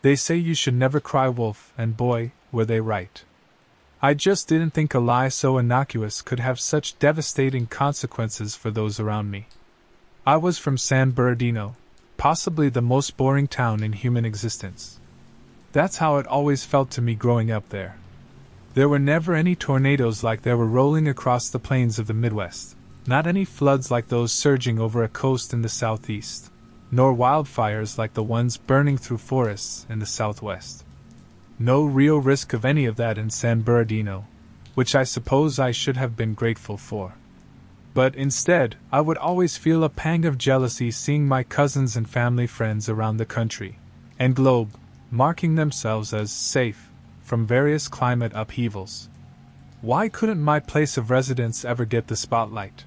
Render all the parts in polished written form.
They say you should never cry wolf, and boy, were they right. I just didn't think a lie so innocuous could have such devastating consequences for those around me. I was from San Bernardino, possibly the most boring town in human existence. That's how it always felt to me growing up there. There were never any tornadoes like there were rolling across the plains of the Midwest, not any floods like those surging over a coast in the southeast, nor wildfires like the ones burning through forests in the southwest. No real risk of any of that in San Bernardino, which I suppose I should have been grateful for. But instead, I would always feel a pang of jealousy seeing my cousins and family friends around the country and globe marking themselves as safe from various climate upheavals. Why couldn't my place of residence ever get the spotlight?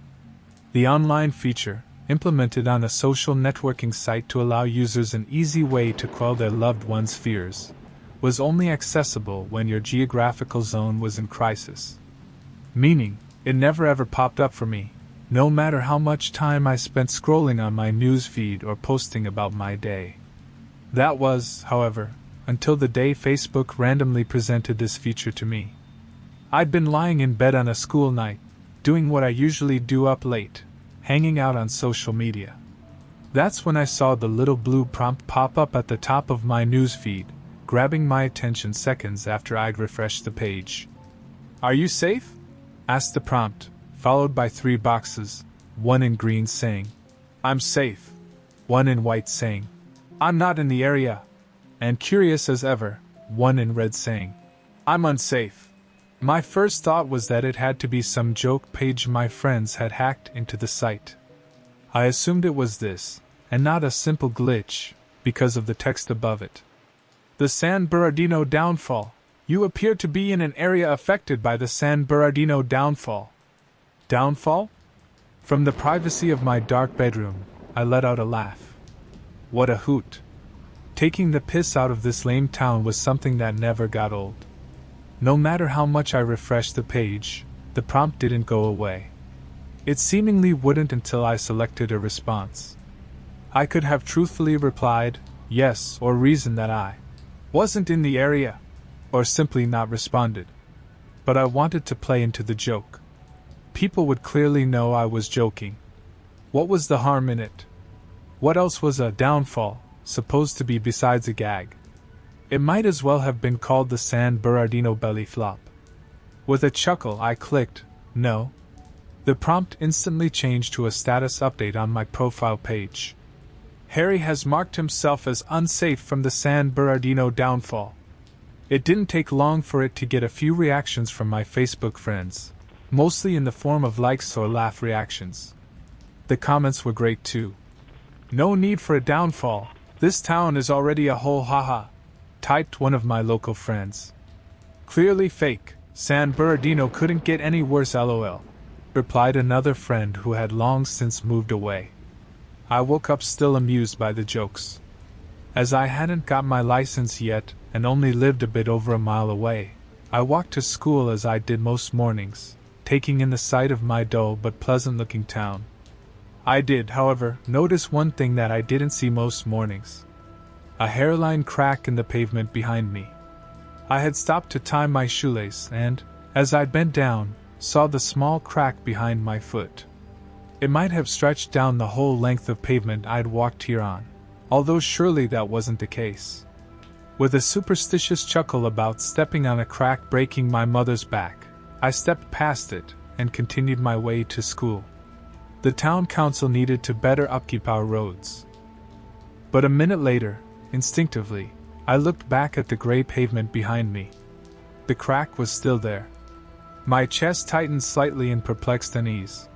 The online feature, implemented on a social networking site to allow users an easy way to quell their loved ones' fears, was only accessible when your geographical zone was in crisis. Meaning, it never ever popped up for me, no matter how much time I spent scrolling on my news feed or posting about my day. That was, however, until the day Facebook randomly presented this feature to me. I'd been lying in bed on a school night, doing what I usually do up late, hanging out on social media. That's when I saw the little blue prompt pop up at the top of my news feed, grabbing my attention seconds after I'd refreshed the page. "Are you safe?" asked the prompt, followed by 3 boxes, one in green saying, "I'm safe," one in white saying, "I'm not in the area," and curious as ever, one in red saying, "I'm unsafe." My first thought was that it had to be some joke page my friends had hacked into the site. I assumed it was this, and not a simple glitch, because of the text above it. "The San Bernardino downfall. You appear to be in an area affected by the San Bernardino downfall." Downfall? From the privacy of my dark bedroom, I let out a laugh. What a hoot. Taking the piss out of this lame town was something that never got old. No matter how much I refreshed the page, the prompt didn't go away. It seemingly wouldn't until I selected a response. I could have truthfully replied, yes, or reasoned that I wasn't in the area, or simply not responded. But I wanted to play into the joke. People would clearly know I was joking. What was the harm in it? What else was a downfall supposed to be besides a gag? It might as well have been called the San Bernardino belly flop. With a chuckle, I clicked no. The prompt instantly changed to a status update on my profile page. Harry has marked himself as unsafe from the San Bernardino downfall. It didn't take long for it to get a few reactions from my Facebook friends, mostly in the form of likes or laugh reactions. The comments were great too. "No need for a downfall, this town is already a hole, haha," typed one of my local friends. "Clearly fake, San Bernardino couldn't get any worse, lol," replied another friend who had long since moved away. I woke up still amused by the jokes. As I hadn't got my license yet and only lived a bit over a mile away, I walked to school as I did most mornings, taking in the sight of my dull but pleasant-looking town. I did, however, notice one thing that I didn't see most mornings. A hairline crack in the pavement behind me. I had stopped to tie my shoelace and, as I bent down, saw the small crack behind my foot. It might have stretched down the whole length of pavement I'd walked here on, although surely that wasn't the case. With a superstitious chuckle about stepping on a crack breaking my mother's back, I stepped past it and continued my way to school. The town council needed to better upkeep our roads. But a minute later, instinctively, I looked back at the gray pavement behind me. The crack was still there. My chest tightened slightly in perplexed unease.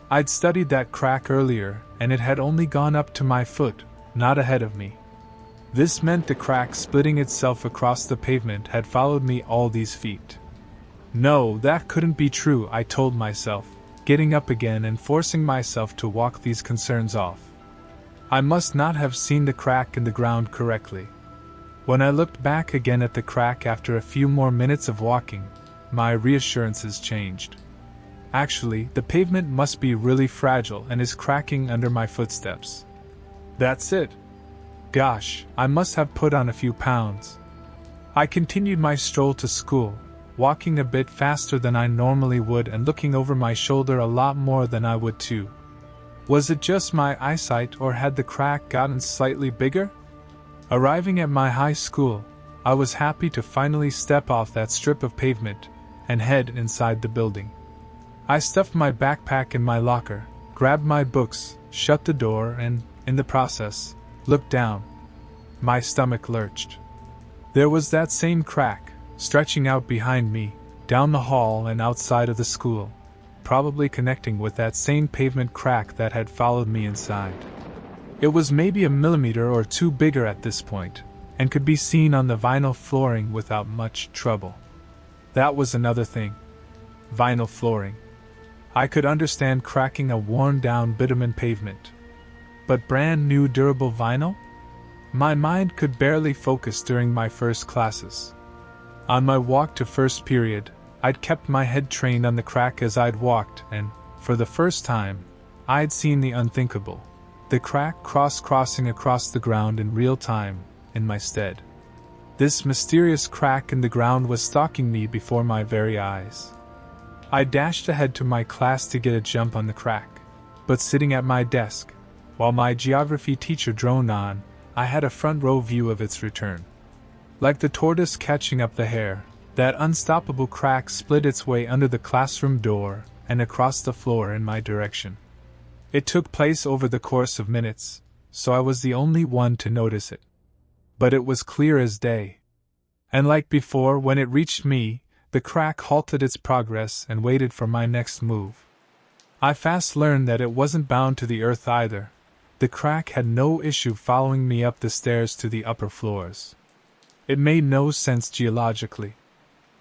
I'd studied that crack earlier, and it had only gone up to my foot, not ahead of me. This meant the crack splitting itself across the pavement had followed me all these feet. No, that couldn't be true, I told myself, getting up again and forcing myself to walk these concerns off. I must not have seen the crack in the ground correctly. When I looked back again at the crack after a few more minutes of walking, my reassurances changed. Actually, the pavement must be really fragile and is cracking under my footsteps. That's it. Gosh, I must have put on a few pounds. I continued my stroll to school, walking a bit faster than I normally would and looking over my shoulder a lot more than I would too. Was it just my eyesight, or had the crack gotten slightly bigger? Arriving at my high school, I was happy to finally step off that strip of pavement and head inside the building. I stuffed my backpack in my locker, grabbed my books, shut the door, and, in the process, looked down. My stomach lurched. There was that same crack, stretching out behind me, down the hall and outside of the school, probably connecting with that same pavement crack that had followed me inside. It was maybe a millimeter or two bigger at this point, and could be seen on the vinyl flooring without much trouble. That was another thing. Vinyl flooring. I could understand cracking a worn-down bitumen pavement. But brand new durable vinyl? My mind could barely focus during my first classes. On my walk to first period, I'd kept my head trained on the crack as I'd walked, and, for the first time, I'd seen the unthinkable. The crack crossing across the ground in real time, in my stead. This mysterious crack in the ground was stalking me before my very eyes. I dashed ahead to my class to get a jump on the crack, but sitting at my desk, while my geography teacher droned on, I had a front row view of its return. Like the tortoise catching up the hare, that unstoppable crack split its way under the classroom door and across the floor in my direction. It took place over the course of minutes, so I was the only one to notice it. But it was clear as day. And like before, when it reached me, the crack halted its progress and waited for my next move. I fast learned that it wasn't bound to the earth either. The crack had no issue following me up the stairs to the upper floors. It made no sense geologically.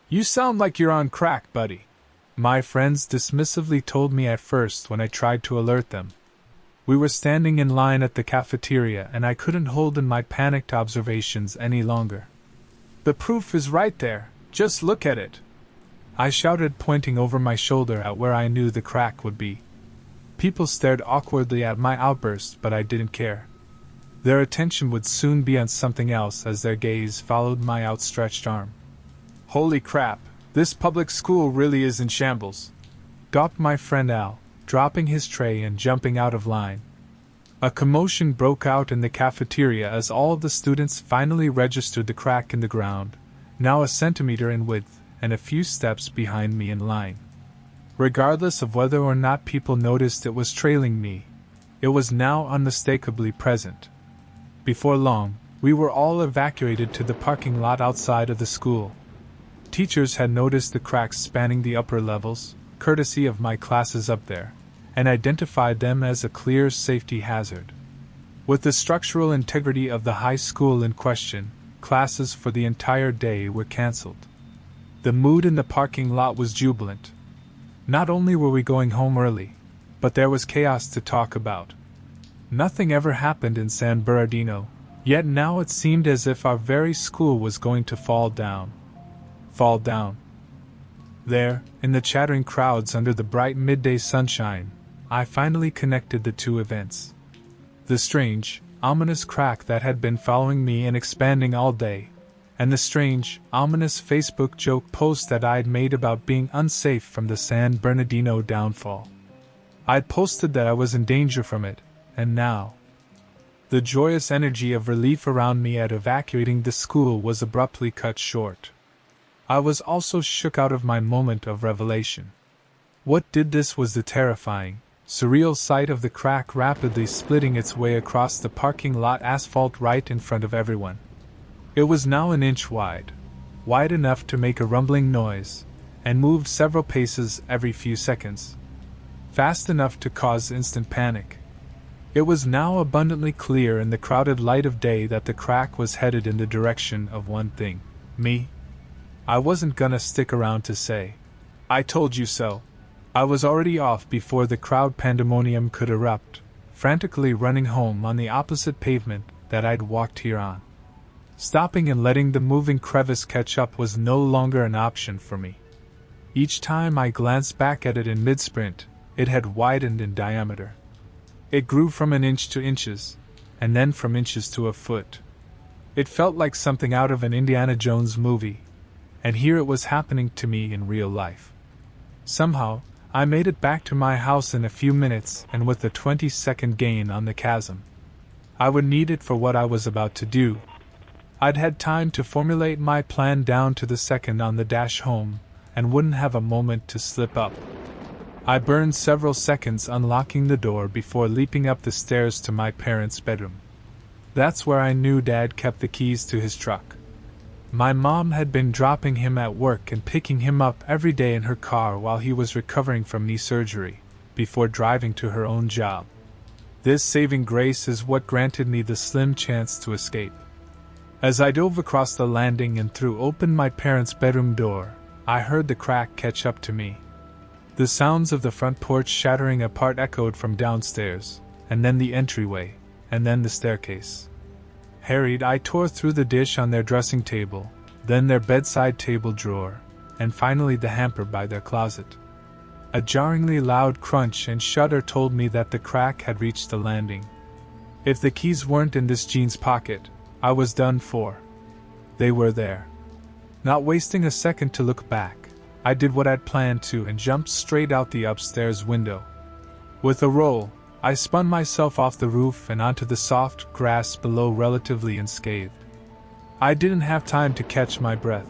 "You sound like you're on crack, buddy," my friends dismissively told me at first when I tried to alert them. We were standing in line at the cafeteria and I couldn't hold in my panicked observations any longer. "The proof is right there, just look at it," I shouted, pointing over my shoulder at where I knew the crack would be. People stared awkwardly at my outburst, but I didn't care. Their attention would soon be on something else as their gaze followed my outstretched arm. "Holy crap, this public school really is in shambles," gawped my friend Al, dropping his tray and jumping out of line. A commotion broke out in the cafeteria as all of the students finally registered the crack in the ground, now a centimeter in width, and a few steps behind me in line. Regardless of whether or not people noticed it was trailing me, it was now unmistakably present. Before long, we were all evacuated to the parking lot outside of the school. Teachers had noticed the cracks spanning the upper levels, courtesy of my classes up there, and identified them as a clear safety hazard. With the structural integrity of the high school in question, classes for the entire day were cancelled. The mood in the parking lot was jubilant. Not only were we going home early, but there was chaos to talk about. Nothing ever happened in San Bernardino, yet now it seemed as if our very school was going to fall down. Fall down. There, in the chattering crowds under the bright midday sunshine, I finally connected the two events. The strange, ominous crack that had been following me and expanding all day, and the strange, ominous Facebook joke post that I'd made about being unsafe from the San Bernardino downfall. I'd posted that I was in danger from it, and now, the joyous energy of relief around me at evacuating the school was abruptly cut short. I was also shook out of my moment of revelation. What did this was the terrifying, surreal sight of the crack rapidly splitting its way across the parking lot asphalt right in front of everyone. It was now an inch wide enough to make a rumbling noise, and moved several paces every few seconds, fast enough to cause instant panic. It was now abundantly clear in the crowded light of day that the crack was headed in the direction of one thing: me. I wasn't gonna stick around to say, "I told you so." I was already off before the crowd pandemonium could erupt, frantically running home on the opposite pavement that I'd walked here on. Stopping and letting the moving crevice catch up was no longer an option for me. Each time I glanced back at it in mid-sprint, it had widened in diameter. It grew from an inch to inches, and then from inches to a foot. It felt like something out of an Indiana Jones movie, and here it was happening to me in real life. Somehow, I made it back to my house in a few minutes and with a 20-second gain on the chasm. I would need it for what I was about to do. I'd had time to formulate my plan down to the second on the dash home, and wouldn't have a moment to slip up. I burned several seconds unlocking the door before leaping up the stairs to my parents' bedroom. That's where I knew Dad kept the keys to his truck. My mom had been dropping him at work and picking him up every day in her car while he was recovering from knee surgery, before driving to her own job. This saving grace is what granted me the slim chance to escape. As I dove across the landing and threw open my parents' bedroom door, I heard the crack catch up to me. The sounds of the front porch shattering apart echoed from downstairs, and then the entryway, and then the staircase. Harried, I tore through the dish on their dressing table, then their bedside table drawer, and finally the hamper by their closet. A jarringly loud crunch and shudder told me that the crack had reached the landing. If the keys weren't in this jeans pocket, I was done for. They were there. Not wasting a second to look back, I did what I'd planned to and jumped straight out the upstairs window. With a roll, I spun myself off the roof and onto the soft grass below relatively unscathed. I didn't have time to catch my breath.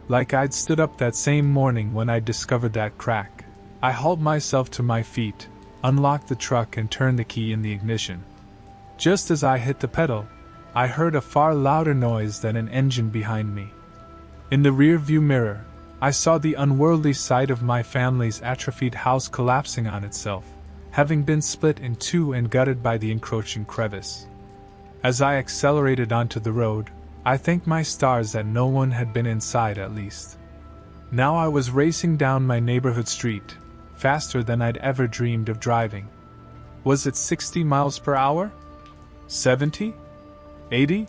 Like I'd stood up that same morning when I discovered that crack, I hauled myself to my feet, unlocked the truck and turned the key in the ignition. Just as I hit the pedal, I heard a far louder noise than an engine behind me. In the rear-view mirror, I saw the unworldly sight of my family's atrophied house collapsing on itself, having been split in two and gutted by the encroaching crevice. As I accelerated onto the road, I thanked my stars that no one had been inside at least. Now I was racing down my neighborhood street, faster than I'd ever dreamed of driving. Was it 60 miles per hour? 70? 80?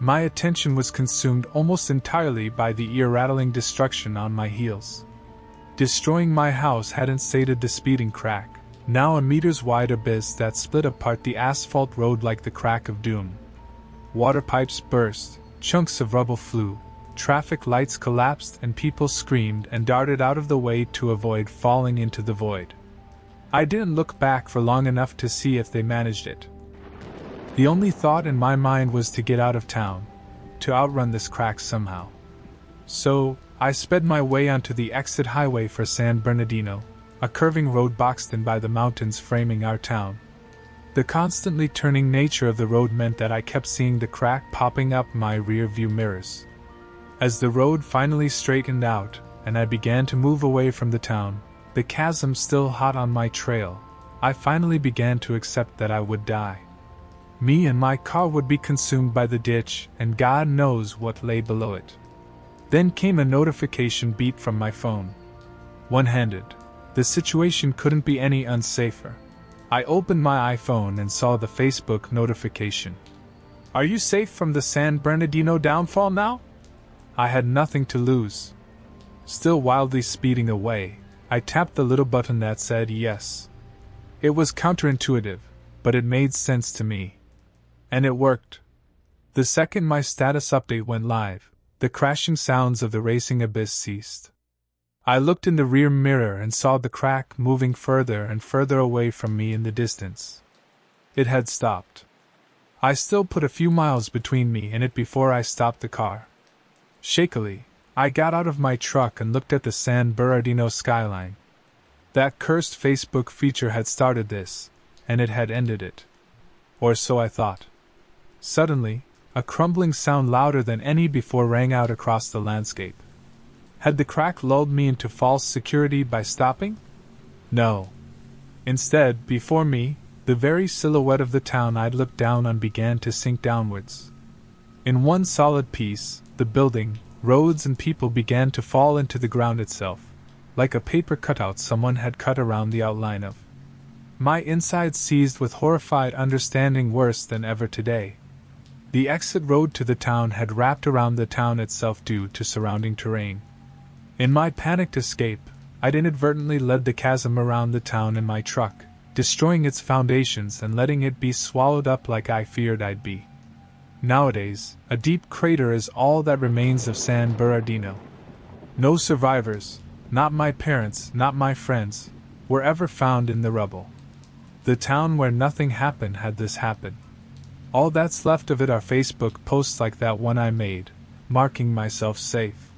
My attention was consumed almost entirely by the ear-rattling destruction on my heels. Destroying my house hadn't sated the speeding crack, now a meters-wide abyss that split apart the asphalt road like the crack of doom. Water pipes burst, chunks of rubble flew, traffic lights collapsed and people screamed and darted out of the way to avoid falling into the void. I didn't look back for long enough to see if they managed it. The only thought in my mind was to get out of town, to outrun this crack somehow. So, I sped my way onto the exit highway for San Bernardino, a curving road boxed in by the mountains framing our town. The constantly turning nature of the road meant that I kept seeing the crack popping up my rear-view mirrors. As the road finally straightened out, and I began to move away from the town, the chasm still hot on my trail, I finally began to accept that I would die. Me and my car would be consumed by the ditch, and God knows what lay below it. Then came a notification beep from my phone. One-handed. The situation couldn't be any unsafer. I opened my iPhone and saw the Facebook notification. Are you safe from the San Bernardino downfall now? I had nothing to lose. Still wildly speeding away, I tapped the little button that said yes. It was counterintuitive, but it made sense to me. And it worked. The second my status update went live, the crashing sounds of the racing abyss ceased. I looked in the rear mirror and saw the crack moving further and further away from me in the distance. It had stopped. I still put a few miles between me and it before I stopped the car. Shakily, I got out of my truck and looked at the San Bernardino skyline. That cursed Facebook feature had started this, and it had ended it. Or so I thought. Suddenly, a crumbling sound louder than any before rang out across the landscape. Had the crack lulled me into false security by stopping? No. Instead, before me, the very silhouette of the town I'd looked down on began to sink downwards. In one solid piece, the building, roads and people began to fall into the ground itself, like a paper cutout someone had cut around the outline of. My insides seized with horrified understanding worse than ever today. The exit road to the town had wrapped around the town itself due to surrounding terrain. In my panicked escape, I'd inadvertently led the chasm around the town in my truck, destroying its foundations and letting it be swallowed up like I feared I'd be. Nowadays, a deep crater is all that remains of San Bernardino. No survivors, not my parents, not my friends, were ever found in the rubble. The town where nothing happened had this happen. All that's left of it are Facebook posts like that one I made, marking myself safe.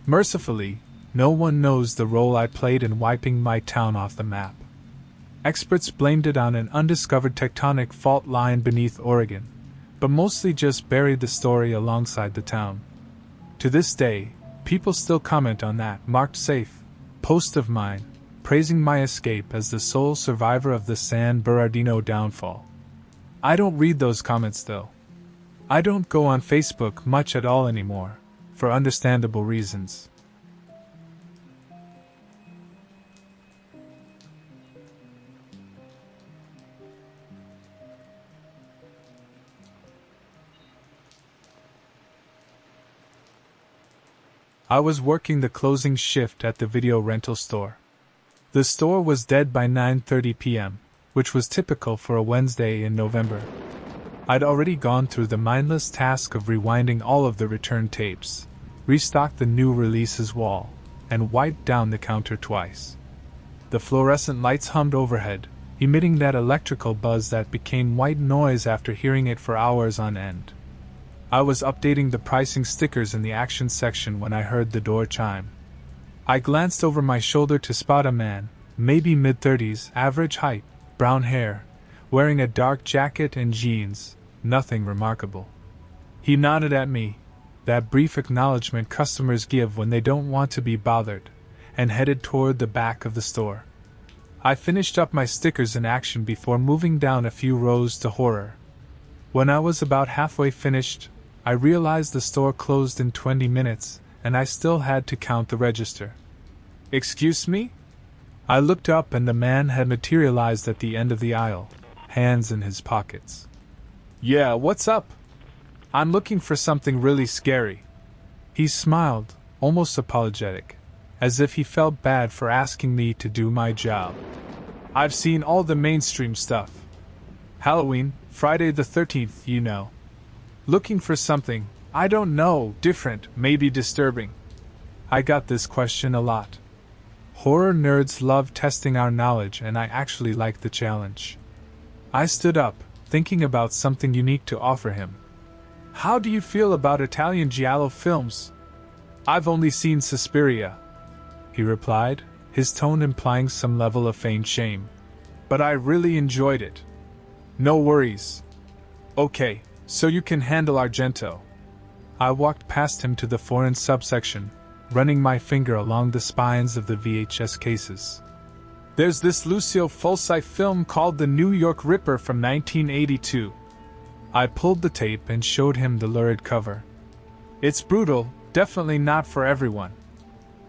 Mercifully, no one knows the role I played in wiping my town off the map. Experts blamed it on an undiscovered tectonic fault line beneath Oregon, but mostly just buried the story alongside the town. To this day, people still comment on that marked safe post of mine, praising my escape as the sole survivor of the San Bernardino downfall. I don't read those comments though. I don't go on Facebook much at all anymore, for understandable reasons. I was working the closing shift at the video rental store. The store was dead by 9:30 p.m., which was typical for a Wednesday in November. I'd already gone through the mindless task of rewinding all of the return tapes, restocked the new releases wall, and wiped down the counter twice. The fluorescent lights hummed overhead, emitting that electrical buzz that became white noise after hearing it for hours on end. I was updating the pricing stickers in the action section when I heard the door chime. I glanced over my shoulder to spot a man, maybe mid-30s, average height, brown hair, wearing a dark jacket and jeans, nothing remarkable. He nodded at me, that brief acknowledgement customers give when they don't want to be bothered, and headed toward the back of the store. I finished up my stickers in action before moving down a few rows to horror. When I was about halfway finished, I realized the store closed in 20 minutes, and I still had to count the register. "Excuse me?" I looked up and the man had materialized at the end of the aisle, hands in his pockets. "Yeah, what's up? I'm looking for something really scary." He smiled, almost apologetic, as if he felt bad for asking me to do my job. "I've seen all the mainstream stuff. Halloween, Friday the 13th, you know. Looking for something, I don't know, different, maybe disturbing." I got this question a lot. Horror nerds love testing our knowledge, and I actually liked the challenge. I stood up, thinking about something unique to offer him. "How do you feel about Italian giallo films?" "I've only seen Suspiria," he replied, his tone implying some level of feigned shame. "But I really enjoyed it." "No worries. Okay, so you can handle Argento." I walked past him to the foreign subsection, running my finger along the spines of the VHS cases. "There's this Lucio Fulci film called The New York Ripper from 1982. I pulled the tape and showed him the lurid cover. "It's brutal, definitely not for everyone.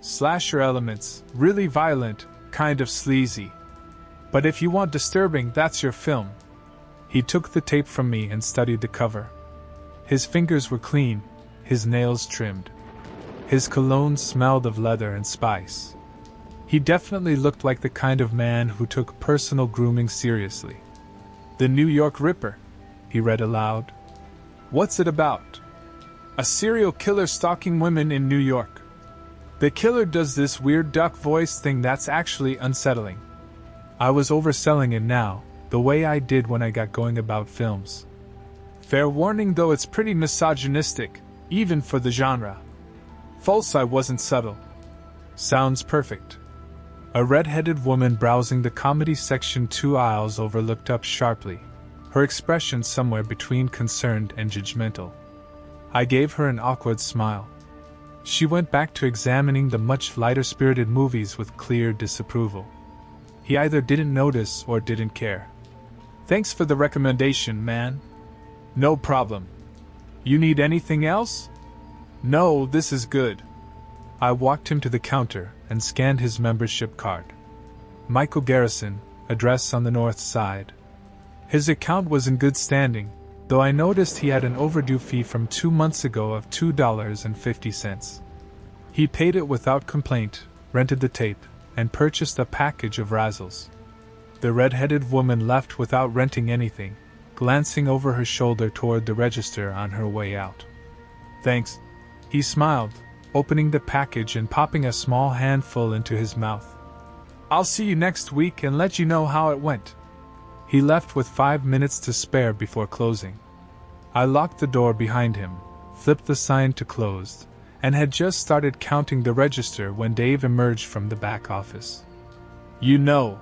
Slasher elements, really violent, kind of sleazy. But if you want disturbing, that's your film." He took the tape from me and studied the cover. His fingers were clean, his nails trimmed. His cologne smelled of leather and spice. He definitely looked like the kind of man who took personal grooming seriously. "The New York Ripper," he read aloud. "What's it about?" "A serial killer stalking women in New York. The killer does this weird duck voice thing that's actually unsettling." I was overselling it now, the way I did when I got going about films. "Fair warning though, it's pretty misogynistic, even for the genre." Fulci wasn't subtle. "Sounds perfect." A red-headed woman browsing the comedy section 2 aisles over looked up sharply, her expression somewhere between concerned and judgmental. I gave her an awkward smile. She went back to examining the much lighter-spirited movies with clear disapproval. He either didn't notice or didn't care. "Thanks for the recommendation, man." "No problem. You need anything else?" "No, this is good." I walked him to the counter and scanned his membership card. Michael Garrison, address on the north side. His account was in good standing, though I noticed he had an overdue fee from 2 months ago of $2.50. He paid it without complaint, rented the tape, and purchased a package of Razzles. The red-headed woman left without renting anything, glancing over her shoulder toward the register on her way out. Thanks. He smiled, opening the package and popping a small handful into his mouth. I'll see you next week and let you know how it went. He left with 5 minutes to spare before closing. I locked the door behind him, flipped the sign to closed, and had just started counting the register when Dave emerged from the back office. You know,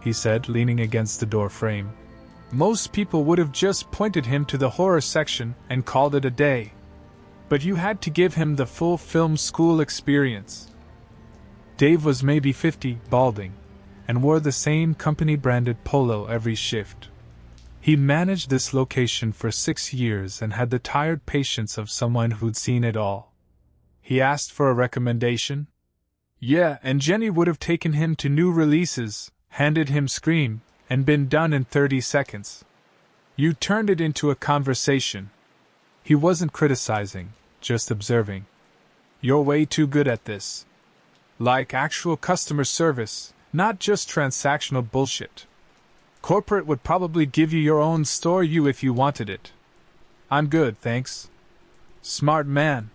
he said, leaning against the door frame. Most people would have just pointed him to the horror section and called it a day. But you had to give him the full film school experience. Dave was maybe 50, balding, and wore the same company-branded polo every shift. He managed this location for 6 years and had the tired patience of someone who'd seen it all. He asked for a recommendation? Yeah, and Jenny would have taken him to new releases, handed him Scream, and been done in 30 seconds. You turned it into a conversation. He wasn't criticizing, just observing. You're way too good at this. Like actual customer service, not just transactional bullshit. Corporate would probably give you your own store if you wanted it. I'm good, thanks. Smart man.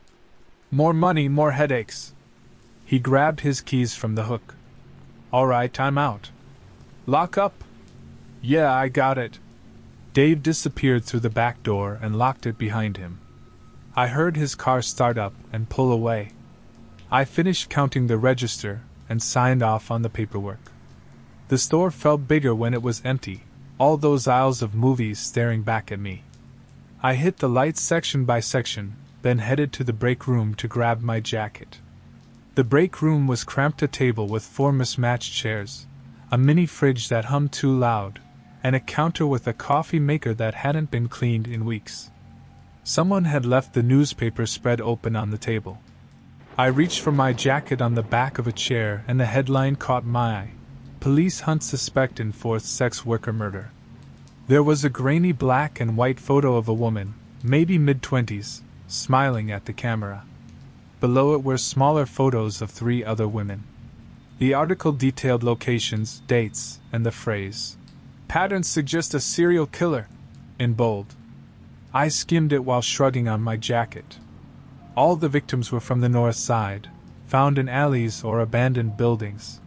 More money, more headaches. He grabbed his keys from the hook. All right, I'm out. Lock up? Yeah, I got it. Dave disappeared through the back door and locked it behind him. I heard his car start up and pull away. I finished counting the register and signed off on the paperwork. The store felt bigger when it was empty, all those aisles of movies staring back at me. I hit the lights section by section, then headed to the break room to grab my jacket. The break room was cramped, a table with 4 mismatched chairs, a mini fridge that hummed too loud, and a counter with a coffee maker that hadn't been cleaned in weeks. Someone had left the newspaper spread open on the table. I reached for my jacket on the back of a chair and the headline caught my eye. Police hunt suspect in 4th sex worker murder. There was a grainy black and white photo of a woman, maybe mid-20s, smiling at the camera. Below it were smaller photos of 3 other women. The article detailed locations, dates, and the phrase, "Patterns suggest a serial killer," in bold. I skimmed it while shrugging on my jacket. All the victims were from the north side, found in alleys or abandoned buildings.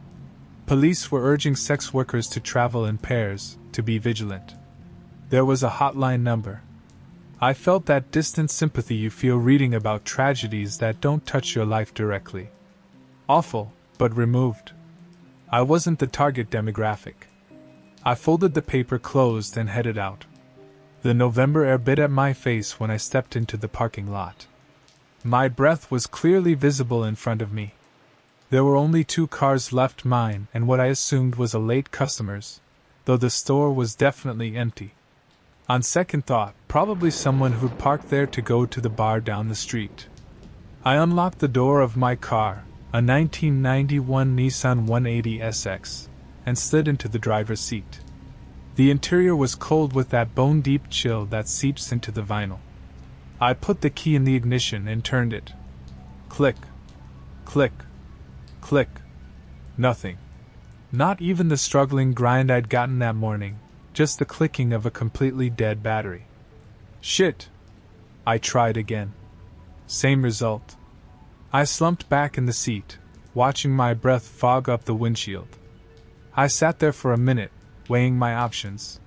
Police were urging sex workers to travel in pairs, to be vigilant. There was a hotline number. I felt that distant sympathy you feel reading about tragedies that don't touch your life directly. Awful, but removed. I wasn't the target demographic. I folded the paper closed and headed out. The November air bit at my face when I stepped into the parking lot. My breath was clearly visible in front of me. There were only 2 cars left, mine and what I assumed was a late customer's, though the store was definitely empty. On second thought, probably someone who'd parked there to go to the bar down the street. I unlocked the door of my car, a 1991 Nissan 180 SX, and slid into the driver's seat. The interior was cold with that bone-deep chill that seeps into the vinyl. I put the key in the ignition and turned it. Click. Click. Click. Nothing. Not even the struggling grind I'd gotten that morning, just the clicking of a completely dead battery. Shit. I tried again. Same result. I slumped back in the seat, watching my breath fog up the windshield. I sat there for a minute, weighing my options.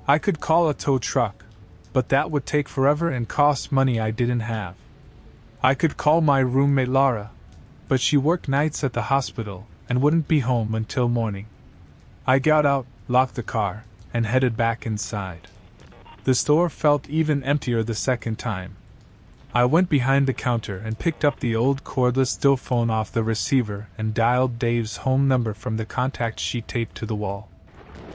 I could call a tow truck, but that would take forever and cost money I didn't have. I could call my roommate Laura, but she worked nights at the hospital and wouldn't be home until morning. I got out, locked the car, and headed back inside. The store felt even emptier the second time. I went behind the counter and picked up the old cordless still phone off the receiver and dialed Dave's home number from the contact sheet taped to the wall.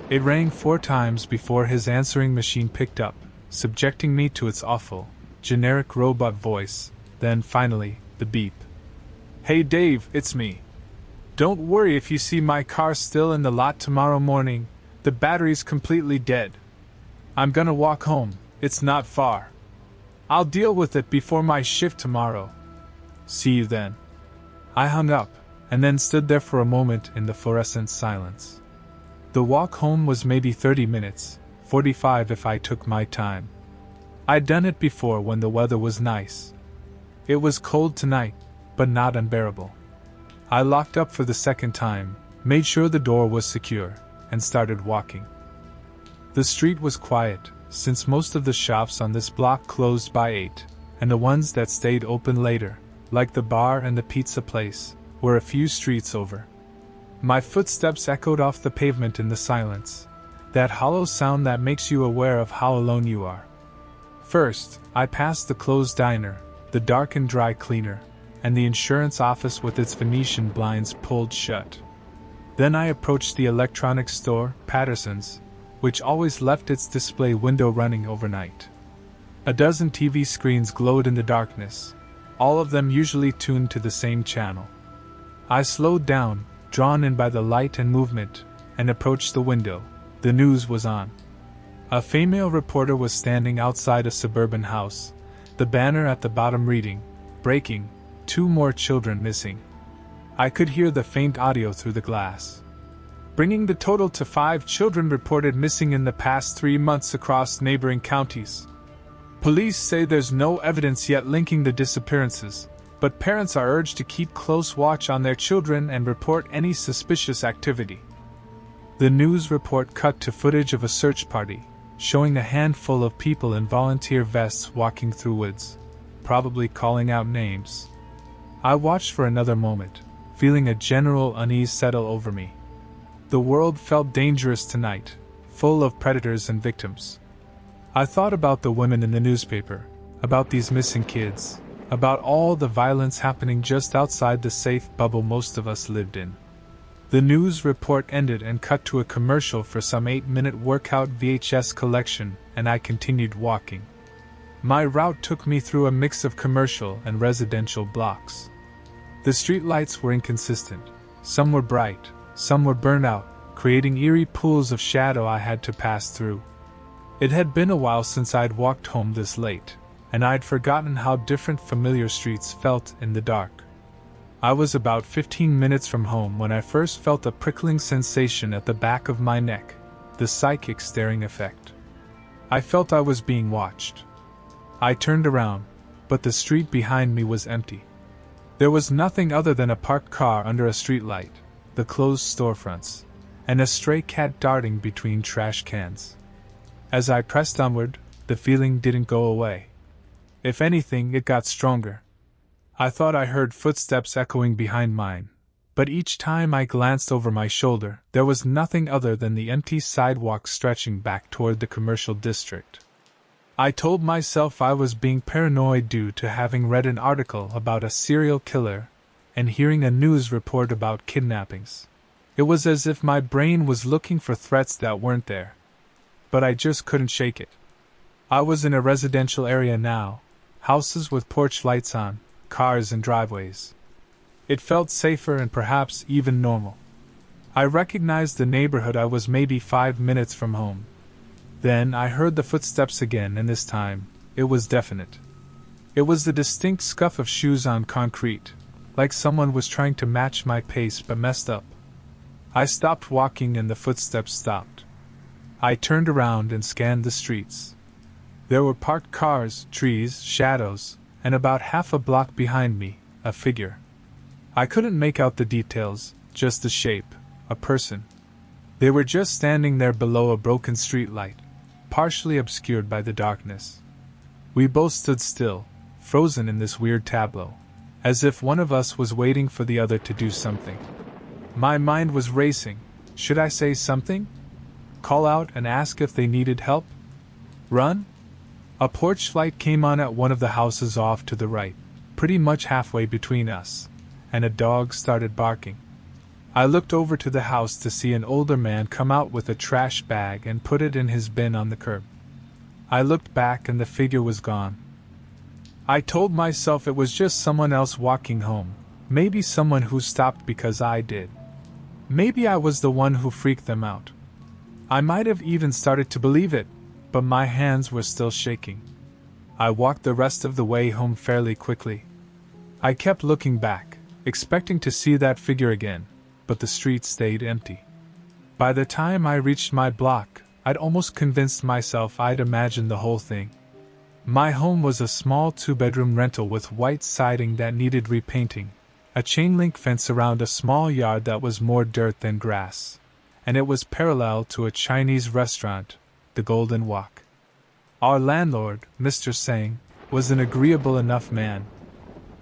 It rang 4 times before his answering machine picked up, subjecting me to its awful, generic robot voice, then finally, the beep. Hey Dave, it's me. Don't worry if you see my car still in the lot tomorrow morning, the battery's completely dead. I'm gonna walk home, it's not far. I'll deal with it before my shift tomorrow. See you then. I hung up, and then stood there for a moment in the fluorescent silence. The walk home was maybe 30 minutes, 45 if I took my time. I'd done it before when the weather was nice. It was cold tonight, but not unbearable. I locked up for the second time, made sure the door was secure, and started walking. The street was quiet, since most of the shops on this block closed by 8, and the ones that stayed open later, like the bar and the pizza place, were a few streets over. My footsteps echoed off the pavement in the silence, that hollow sound that makes you aware of how alone you are. First, I passed the closed diner, the darkened dry cleaner, and the insurance office with its Venetian blinds pulled shut. Then I approached the electronics store, Patterson's, which always left its display window running overnight. A dozen TV screens glowed in the darkness, all of them usually tuned to the same channel. I slowed down, drawn in by the light and movement, and approached the window. The news was on. A female reporter was standing outside a suburban house, the banner at the bottom reading, "Breaking, 2 more children missing." I could hear the faint audio through the glass. Bringing the total to 5 children reported missing in the past 3 months across neighboring counties. Police say there's no evidence yet linking the disappearances, but parents are urged to keep close watch on their children and report any suspicious activity. The news report cut to footage of a search party, showing a handful of people in volunteer vests walking through woods, probably calling out names. I watched for another moment, feeling a general unease settle over me. The world felt dangerous tonight, full of predators and victims. I thought about the women in the newspaper, about these missing kids, about all the violence happening just outside the safe bubble most of us lived in. The news report ended and cut to a commercial for some 8-minute workout VHS collection, and I continued walking. My route took me through a mix of commercial and residential blocks. The streetlights were inconsistent. Some were bright, some were burnt out, creating eerie pools of shadow I had to pass through. It had been a while since I'd walked home this late, and I'd forgotten how different familiar streets felt in the dark. I was about 15 minutes from home when I first felt a prickling sensation at the back of my neck, the psychic staring effect. I felt I was being watched. I turned around, but the street behind me was empty. There was nothing other than a parked car under a streetlight, the closed storefronts, and a stray cat darting between trash cans. As I pressed onward, the feeling didn't go away. If anything, it got stronger. I thought I heard footsteps echoing behind mine, but each time I glanced over my shoulder, there was nothing other than the empty sidewalk stretching back toward the commercial district. I told myself I was being paranoid due to having read an article about a serial killer and hearing a news report about kidnappings. It was as if my brain was looking for threats that weren't there. But I just couldn't shake it. I was in a residential area now, houses with porch lights on, cars and driveways. It felt safer and perhaps even normal. I recognized the neighborhood. I was maybe 5 minutes from home. Then I heard the footsteps again, and this time, it was definite. It was the distinct scuff of shoes on concrete, like someone was trying to match my pace but messed up. I stopped walking and the footsteps stopped. I turned around and scanned the streets. There were parked cars, trees, shadows, and about half a block behind me, a figure. I couldn't make out the details, just the shape, a person. They were just standing there below a broken streetlight, partially obscured by the darkness. We both stood still, frozen in this weird tableau, as if one of us was waiting for the other to do something. My mind was racing. Should I say something? Call out and ask if they needed help? Run? A porch light came on at one of the houses off to the right, pretty much halfway between us, and a dog started barking. I looked over to the house to see an older man come out with a trash bag and put it in his bin on the curb. I looked back and the figure was gone. I told myself it was just someone else walking home, maybe someone who stopped because I did. Maybe I was the one who freaked them out. I might have even started to believe it, but my hands were still shaking. I walked the rest of the way home fairly quickly. I kept looking back, expecting to see that figure again, but the street stayed empty. By the time I reached my block, I'd almost convinced myself I'd imagined the whole thing. My home was a small 2-bedroom rental with white siding that needed repainting, a chain-link fence around a small yard that was more dirt than grass, and it was parallel to a Chinese restaurant, the Golden Wok. Our landlord, Mr. Sang, was an agreeable enough man.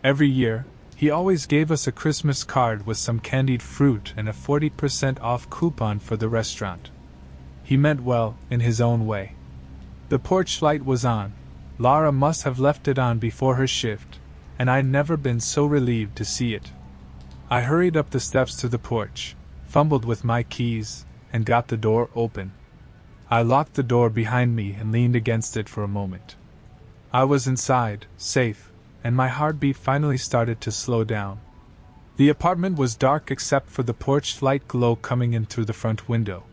Every year, he always gave us a Christmas card with some candied fruit and a 40% off coupon for the restaurant. He meant well, in his own way. The porch light was on. Lara must have left it on before her shift, and I'd never been so relieved to see it. I hurried up the steps to the porch, fumbled with my keys, and got the door open. I locked the door behind me and leaned against it for a moment. I was inside, safe, and my heartbeat finally started to slow down. The apartment was dark except for the porch light glow coming in through the front window.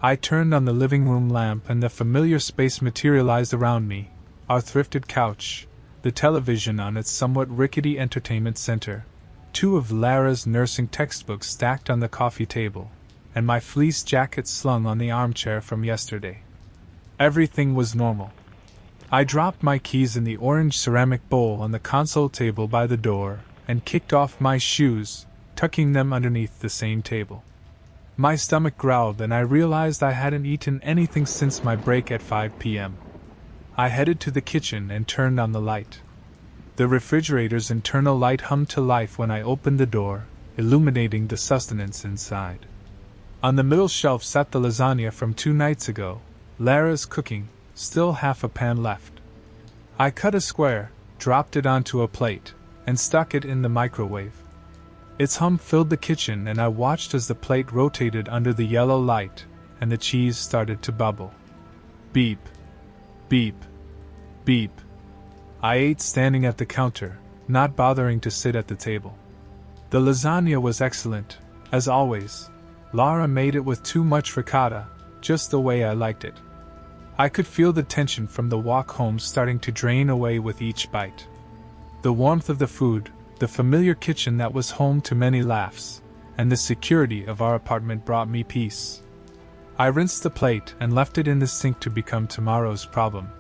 I turned on the living room lamp and the familiar space materialized around me, our thrifted couch, the television on its somewhat rickety entertainment center, 2 of Lara's nursing textbooks stacked on the coffee table, and my fleece jacket slung on the armchair from yesterday. Everything was normal. I dropped my keys in the orange ceramic bowl on the console table by the door and kicked off my shoes, tucking them underneath the same table. My stomach growled and I realized I hadn't eaten anything since my break at 5 p.m. I headed to the kitchen and turned on the light. The refrigerator's internal light hummed to life when I opened the door, illuminating the sustenance inside. On the middle shelf sat the lasagna from 2 nights ago, Lara's cooking, still half a pan left. I cut a square, dropped it onto a plate, and stuck it in the microwave. Its hum filled the kitchen and I watched as the plate rotated under the yellow light, and the cheese started to bubble. Beep. Beep. Beep. I ate standing at the counter, not bothering to sit at the table. The lasagna was excellent, as always. Lara made it with too much ricotta, just the way I liked it. I could feel the tension from the walk home starting to drain away with each bite. The warmth of the food, the familiar kitchen that was home to many laughs, and the security of our apartment brought me peace. I rinsed the plate and left it in the sink to become tomorrow's problem.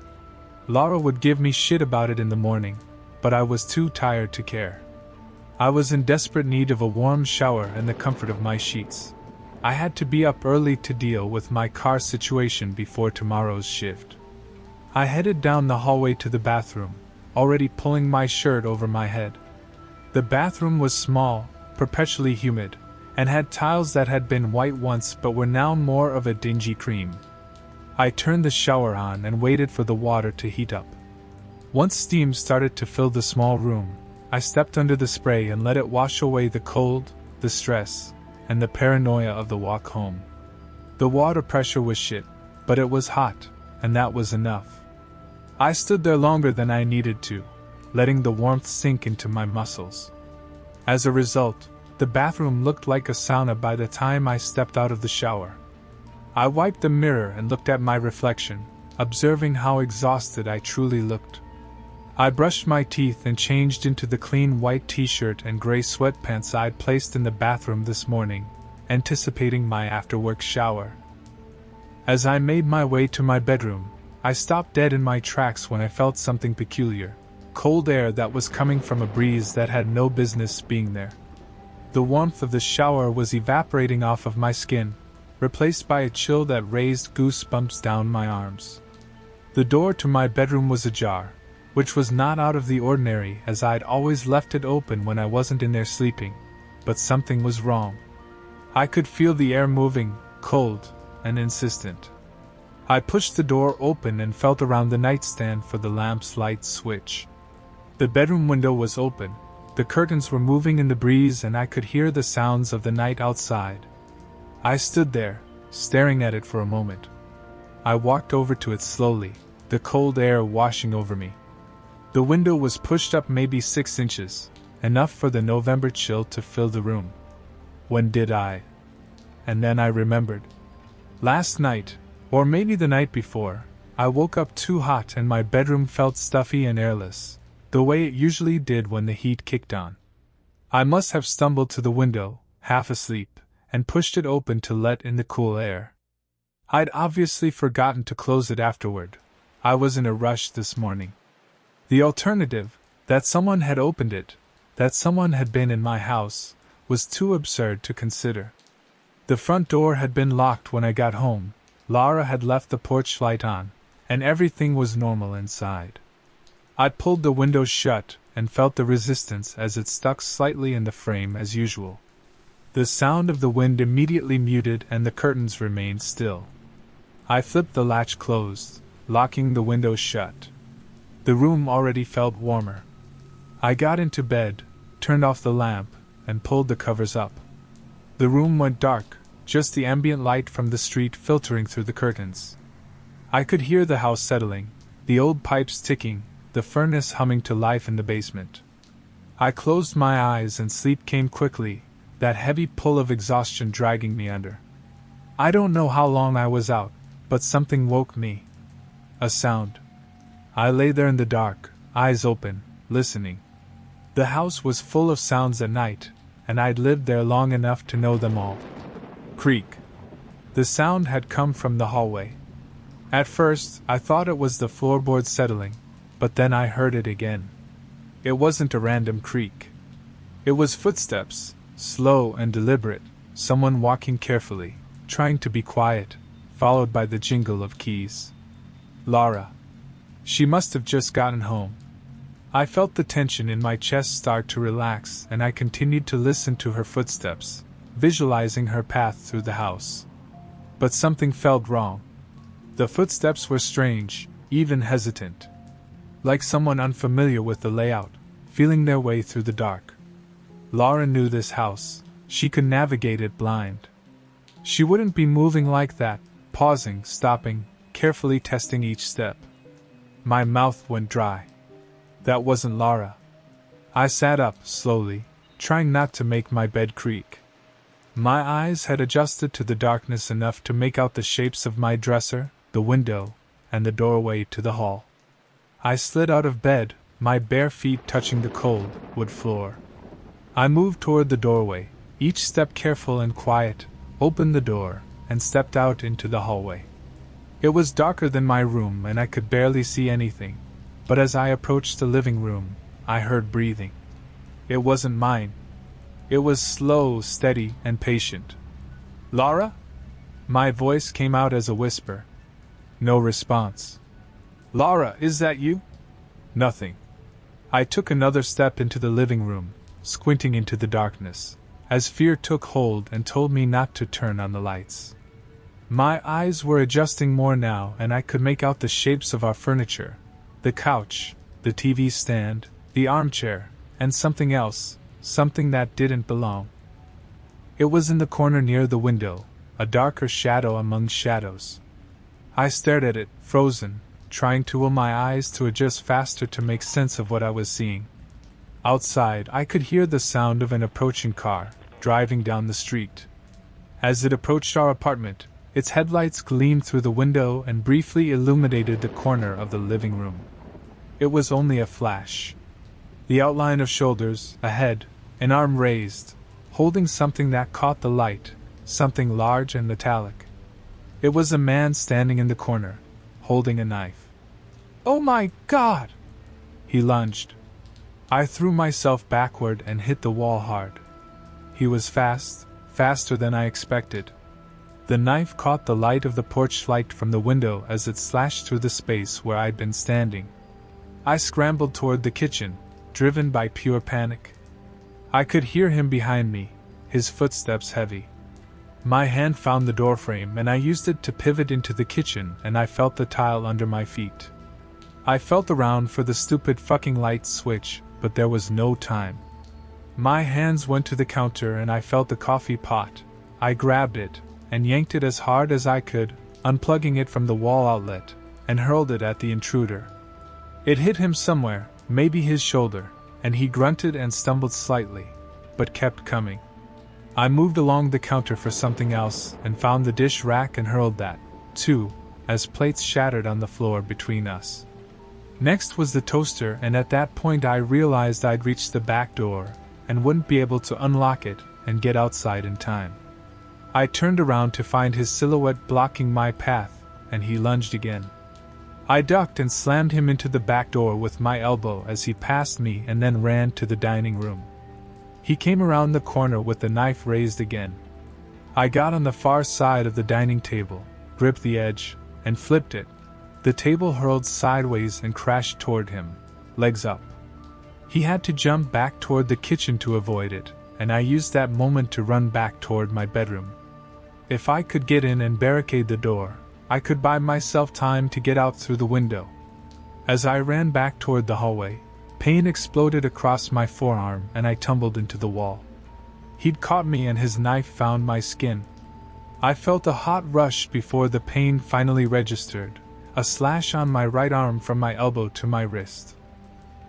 Lara would give me shit about it in the morning, but I was too tired to care. I was in desperate need of a warm shower and the comfort of my sheets. I had to be up early to deal with my car situation before tomorrow's shift. I headed down the hallway to the bathroom, already pulling my shirt over my head. The bathroom was small, perpetually humid, and had tiles that had been white once but were now more of a dingy cream. I turned the shower on and waited for the water to heat up. Once steam started to fill the small room, I stepped under the spray and let it wash away the cold, the stress, and the paranoia of the walk home. The water pressure was shit, but it was hot, and that was enough. I stood there longer than I needed to, letting the warmth sink into my muscles. As a result, the bathroom looked like a sauna by the time I stepped out of the shower. I wiped the mirror and looked at my reflection, observing how exhausted I truly looked. I brushed my teeth and changed into the clean white t-shirt and gray sweatpants I'd placed in the bathroom this morning, anticipating my after-work shower. As I made my way to my bedroom, I stopped dead in my tracks when I felt something peculiar, cold air that was coming from a breeze that had no business being there. The warmth of the shower was evaporating off of my skin, replaced by a chill that raised goosebumps down my arms. The door to my bedroom was ajar, which was not out of the ordinary as I'd always left it open when I wasn't in there sleeping, but something was wrong. I could feel the air moving, cold, and insistent. I pushed the door open and felt around the nightstand for the lamp's light switch. The bedroom window was open, the curtains were moving in the breeze and I could hear the sounds of the night outside. I stood there, staring at it for a moment. I walked over to it slowly, the cold air washing over me. The window was pushed up maybe 6 inches, enough for the November chill to fill the room. When did I? And then I remembered. Last night, or maybe the night before, I woke up too hot and my bedroom felt stuffy and airless, the way it usually did when the heat kicked on. I must have stumbled to the window, half asleep, and pushed it open to let in the cool air. I'd obviously forgotten to close it afterward. I was in a rush this morning. The alternative, that someone had opened it, that someone had been in my house, was too absurd to consider. The front door had been locked when I got home, Laura had left the porch light on, and everything was normal inside. I pulled the window shut and felt the resistance as it stuck slightly in the frame as usual. The sound of the wind immediately muted and the curtains remained still. I flipped the latch closed, locking the window shut. The room already felt warmer. I got into bed, turned off the lamp, and pulled the covers up. The room went dark, just the ambient light from the street filtering through the curtains. I could hear the house settling, the old pipes ticking, the furnace humming to life in the basement. I closed my eyes and sleep came quickly, that heavy pull of exhaustion dragging me under. I don't know how long I was out, but something woke me. A sound. I lay there in the dark, eyes open, listening. The house was full of sounds at night, and I'd lived there long enough to know them all. Creak. The sound had come from the hallway. At first, I thought it was the floorboard settling, but then I heard it again. It wasn't a random creak. It was footsteps, slow and deliberate, someone walking carefully, trying to be quiet, followed by the jingle of keys. Laura. She must have just gotten home. I felt the tension in my chest start to relax and I continued to listen to her footsteps, visualizing her path through the house. But something felt wrong. The footsteps were strange, even hesitant. Like someone unfamiliar with the layout, feeling their way through the dark. Laura knew this house. She could navigate it blind. She wouldn't be moving like that, pausing, stopping, carefully testing each step. My mouth went dry. That wasn't Laura. I sat up, slowly, trying not to make my bed creak. My eyes had adjusted to the darkness enough to make out the shapes of my dresser, the window, and the doorway to the hall. I slid out of bed, my bare feet touching the cold, wood floor. I moved toward the doorway, each step careful and quiet, opened the door, and stepped out into the hallway. It was darker than my room and I could barely see anything, but as I approached the living room, I heard breathing. It wasn't mine. It was slow, steady, and patient. Laura? My voice came out as a whisper. No response. Laura, is that you? Nothing. I took another step into the living room, squinting into the darkness, as fear took hold and told me not to turn on the lights. My eyes were adjusting more now and I could make out the shapes of our furniture, the couch, the TV stand, the armchair, and something else, something that didn't belong. It was in the corner near the window, a darker shadow among shadows. I stared at it, frozen, trying to will my eyes to adjust faster to make sense of what I was seeing. Outside, I could hear the sound of an approaching car, driving down the street. As it approached our apartment, its headlights gleamed through the window and briefly illuminated the corner of the living room. It was only a flash. The outline of shoulders, a head, an arm raised, holding something that caught the light, something large and metallic. It was a man standing in the corner, holding a knife. Oh my God! He lunged. I threw myself backward and hit the wall hard. He was fast, faster than I expected. The knife caught the light of the porch light from the window as it slashed through the space where I'd been standing. I scrambled toward the kitchen, driven by pure panic. I could hear him behind me, his footsteps heavy. My hand found the doorframe and I used it to pivot into the kitchen and I felt the tile under my feet. I felt around for the stupid fucking light switch, but there was no time. My hands went to the counter and I felt the coffee pot. I grabbed it and yanked it as hard as I could, unplugging it from the wall outlet, and hurled it at the intruder. It hit him somewhere, maybe his shoulder, and he grunted and stumbled slightly, but kept coming. I moved along the counter for something else and found the dish rack and hurled that, too, as plates shattered on the floor between us. Next was the toaster, and at that point I realized I'd reached the back door and wouldn't be able to unlock it and get outside in time. I turned around to find his silhouette blocking my path, and he lunged again. I ducked and slammed him into the back door with my elbow as he passed me and then ran to the dining room. He came around the corner with the knife raised again. I got on the far side of the dining table, gripped the edge, and flipped it. The table hurled sideways and crashed toward him, legs up. He had to jump back toward the kitchen to avoid it, and I used that moment to run back toward my bedroom. If I could get in and barricade the door, I could buy myself time to get out through the window. As I ran back toward the hallway, pain exploded across my forearm and I tumbled into the wall. He'd caught me and his knife found my skin. I felt a hot rush before the pain finally registered, a slash on my right arm from my elbow to my wrist.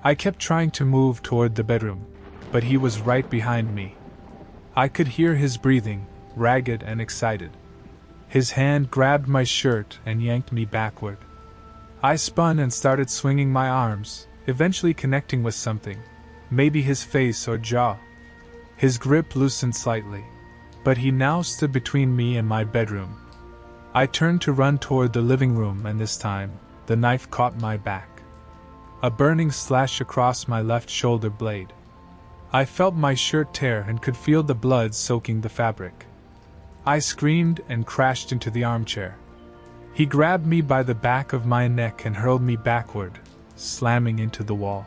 I kept trying to move toward the bedroom, but he was right behind me. I could hear his breathing, ragged and excited. His hand grabbed my shirt and yanked me backward. I spun and started swinging my arms, eventually connecting with something, maybe his face or jaw. His grip loosened slightly, but he now stood between me and my bedroom. I turned to run toward the living room and this time, the knife caught my back. A burning slash across my left shoulder blade. I felt my shirt tear and could feel the blood soaking the fabric. I screamed and crashed into the armchair. He grabbed me by the back of my neck and hurled me backward, slamming into the wall.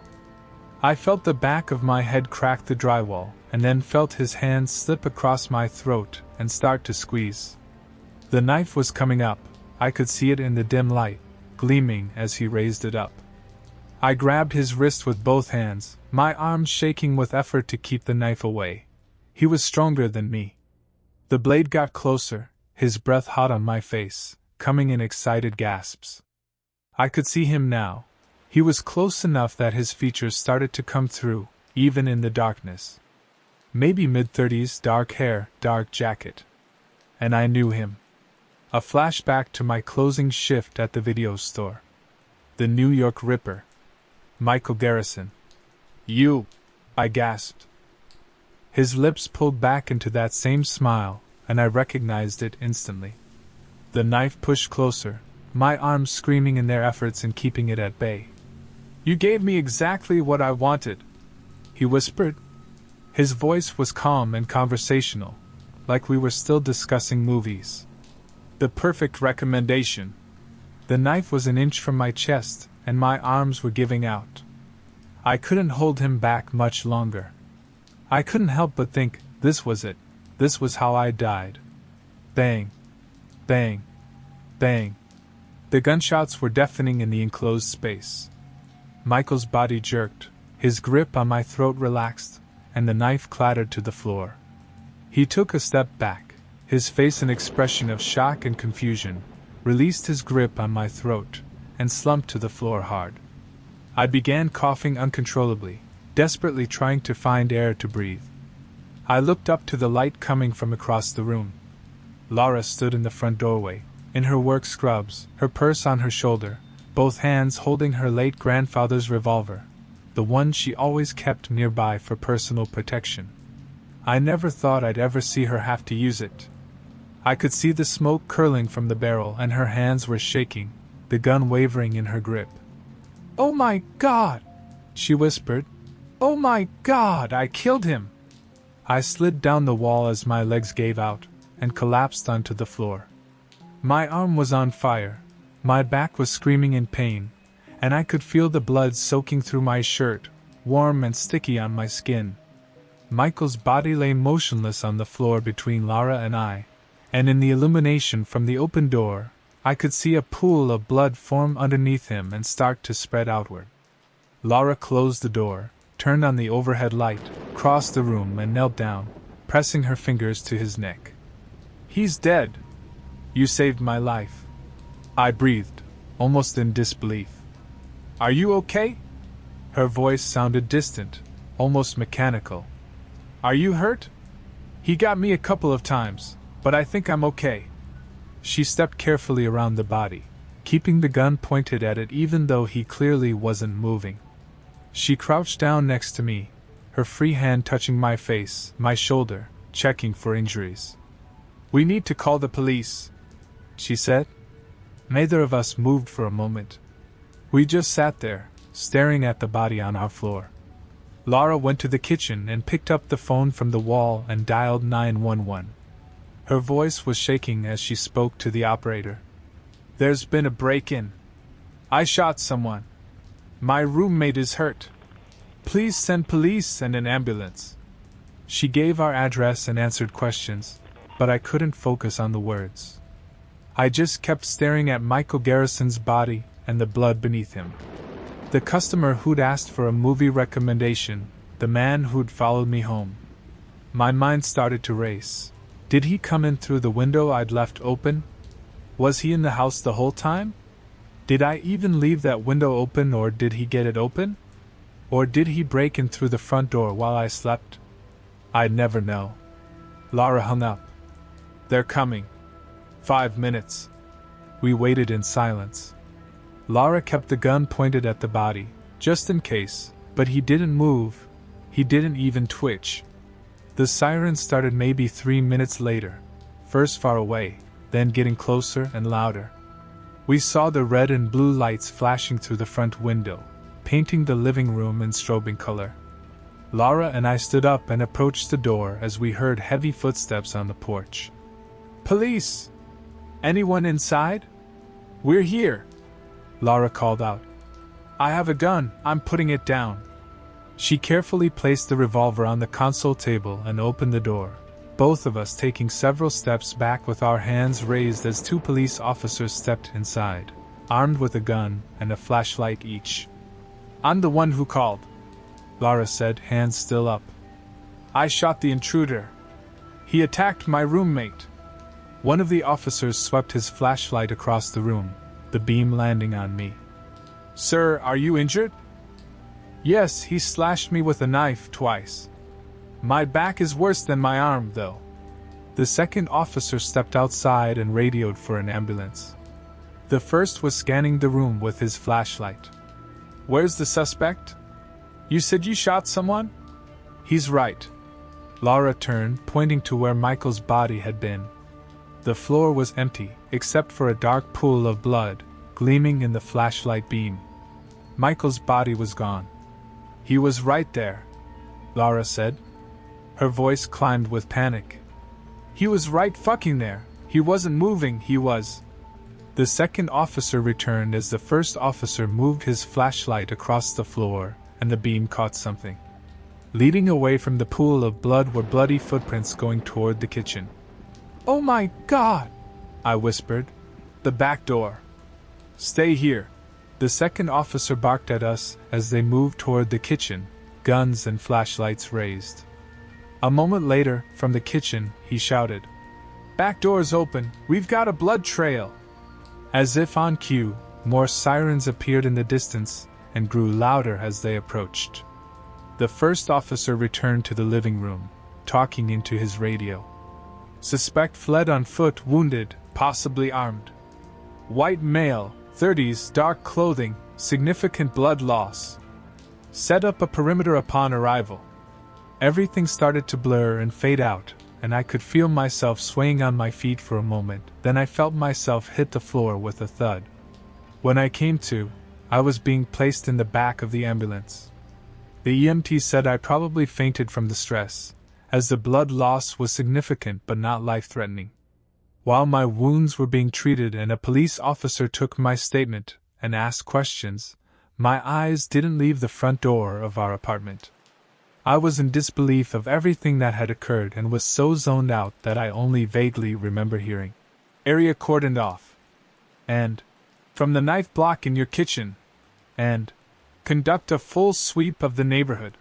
I felt the back of my head crack the drywall, and then felt his hand slip across my throat and start to squeeze. The knife was coming up. I could see it in the dim light, gleaming as he raised it up. I grabbed his wrist with both hands, my arms shaking with effort to keep the knife away. He was stronger than me. The blade got closer, his breath hot on my face, coming in excited gasps. I could see him now. He was close enough that his features started to come through, even in the darkness. Maybe mid-30s, dark hair, dark jacket. And I knew him. A flashback to my closing shift at the video store. The New York Ripper. Michael Garrison. You! I gasped. His lips pulled back into that same smile, and I recognized it instantly. The knife pushed closer, my arms screaming in their efforts in keeping it at bay. You gave me exactly what I wanted, he whispered. His voice was calm and conversational, like we were still discussing movies. The perfect recommendation. The knife was an inch from my chest, and my arms were giving out. I couldn't hold him back much longer. I couldn't help but think, this was it. This was how I died. Bang. Bang. Bang. The gunshots were deafening in the enclosed space. Michael's body jerked, his grip on my throat relaxed, and the knife clattered to the floor. He took a step back, his face an expression of shock and confusion, released his grip on my throat, and slumped to the floor hard. I began coughing uncontrollably, desperately trying to find air to breathe. I looked up to the light coming from across the room. Laura stood in the front doorway, in her work scrubs, her purse on her shoulder, both hands holding her late grandfather's revolver, the one she always kept nearby for personal protection. I never thought I'd ever see her have to use it. I could see the smoke curling from the barrel and her hands were shaking, the gun wavering in her grip. "Oh my God!" she whispered. "Oh my God, I killed him!" I slid down the wall as my legs gave out, and collapsed onto the floor. My arm was on fire, my back was screaming in pain, and I could feel the blood soaking through my shirt, warm and sticky on my skin. Michael's body lay motionless on the floor between Laura and I, and in the illumination from the open door, I could see a pool of blood form underneath him and start to spread outward. Laura closed the door, turned on the overhead light, crossed the room and knelt down, pressing her fingers to his neck. "He's dead. You saved my life." I breathed, almost in disbelief. "Are you okay?" Her voice sounded distant, almost mechanical. "Are you hurt?" "He got me a couple of times, but I think I'm okay." She stepped carefully around the body, keeping the gun pointed at it even though he clearly wasn't moving. She crouched down next to me, her free hand touching my face, my shoulder, checking for injuries. "We need to call the police," she said. Neither of us moved for a moment. We just sat there, staring at the body on our floor. Laura went to the kitchen and picked up the phone from the wall and dialed 911. Her voice was shaking as she spoke to the operator. "There's been a break-in. I shot someone. My roommate is hurt. Please send police and an ambulance." She gave our address and answered questions, but I couldn't focus on the words. I just kept staring at Michael Garrison's body and the blood beneath him. The customer who'd asked for a movie recommendation, the man who'd followed me home. My mind started to race. Did he come in through the window I'd left open? Was he in the house the whole time? Did I even leave that window open, or did he get it open? Or did he break in through the front door while I slept? I'd never know. Laura hung up. "They're coming. 5 minutes." We waited in silence. Laura kept the gun pointed at the body, just in case, but he didn't move. He didn't even twitch. The siren started maybe 3 minutes later, first far away, then getting closer and louder. We saw the red and blue lights flashing through the front window, painting the living room in strobing color. Laura and I stood up and approached the door as we heard heavy footsteps on the porch. "Police! Anyone inside? We're here!" Laura called out. "I have a gun, I'm putting it down." She carefully placed the revolver on the console table and opened the door, both of us taking several steps back with our hands raised as 2 police officers stepped inside, armed with a gun and a flashlight each. "I'm the one who called," Laura said, hands still up. "I shot the intruder. He attacked my roommate." One of the officers swept his flashlight across the room, the beam landing on me. "Sir, are you injured?" "Yes, he slashed me with a knife twice. My back is worse than my arm, though." The second officer stepped outside and radioed for an ambulance. The first was scanning the room with his flashlight. "Where's the suspect? You said you shot someone?" "He's right." Laura turned, pointing to where Michael's body had been. The floor was empty, except for a dark pool of blood, gleaming in the flashlight beam. Michael's body was gone. "He was right there," Laura said. Her voice climbed with panic. "He was right fucking there. He wasn't moving, he was." The second officer returned as the first officer moved his flashlight across the floor, and the beam caught something. Leading away from the pool of blood were bloody footprints going toward the kitchen. "Oh my God!" I whispered. "The back door." "Stay here." The second officer barked at us as they moved toward the kitchen, guns and flashlights raised. A moment later, from the kitchen, he shouted, "Back door's open, we've got a blood trail." As if on cue, more sirens appeared in the distance and grew louder as they approached. The first officer returned to the living room, talking into his radio. "Suspect fled on foot, wounded, possibly armed. White male, 30s, dark clothing, significant blood loss. Set up a perimeter upon arrival." Everything started to blur and fade out, and I could feel myself swaying on my feet for a moment. Then I felt myself hit the floor with a thud. When I came to, I was being placed in the back of the ambulance. The EMT said I probably fainted from the stress, as the blood loss was significant but not life-threatening. While my wounds were being treated and a police officer took my statement and asked questions, my eyes didn't leave the front door of our apartment. I was in disbelief of everything that had occurred and was so zoned out that I only vaguely remember hearing, "Area cordoned off," and "From the knife block in your kitchen," and "Conduct a full sweep of the neighborhood."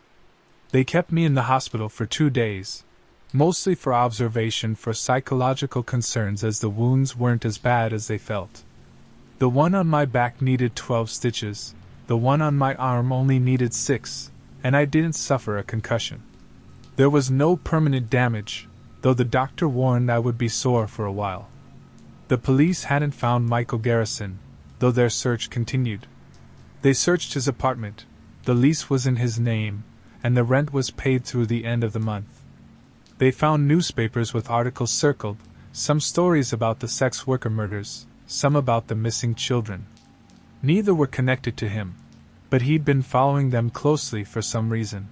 They kept me in the hospital for 2 days, mostly for observation for psychological concerns, as the wounds weren't as bad as they felt. The one on my back needed 12 stitches, the one on my arm only needed 6, and I didn't suffer a concussion. There was no permanent damage, though the doctor warned I would be sore for a while. The police hadn't found Michael Garrison, though their search continued. They searched his apartment, the lease was in his name, and the rent was paid through the end of the month. They found newspapers with articles circled, Some stories about the sex worker murders, some about the missing children. Neither were connected to him, but he'd been following them closely for some reason.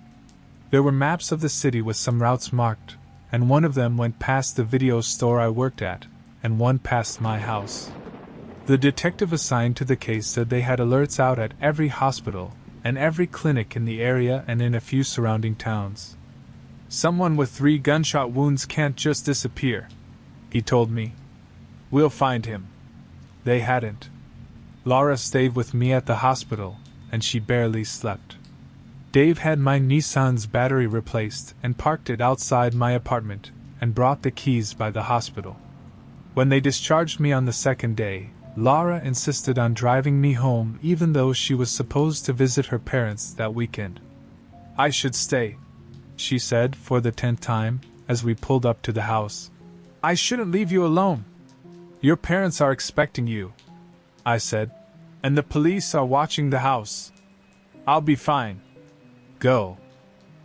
There were maps of the city with some routes marked, and one of them went past the video store I worked at, and one past my house. The detective assigned to the case said they had alerts out at every hospital and every clinic in the area and in a few surrounding towns. Someone with 3 gunshot wounds can't just disappear, he told me. We'll find him. They hadn't. Laura stayed with me at the hospital, and she barely slept. Dave had my Nissan's battery replaced and parked it outside my apartment and brought the keys by the hospital. When they discharged me on the second day, Laura insisted on driving me home even though she was supposed to visit her parents that weekend. I should stay, she said for the 10th time as we pulled up to the house. I shouldn't leave you alone. Your parents are expecting you, I said, and the police are watching the house. I'll be fine. Go.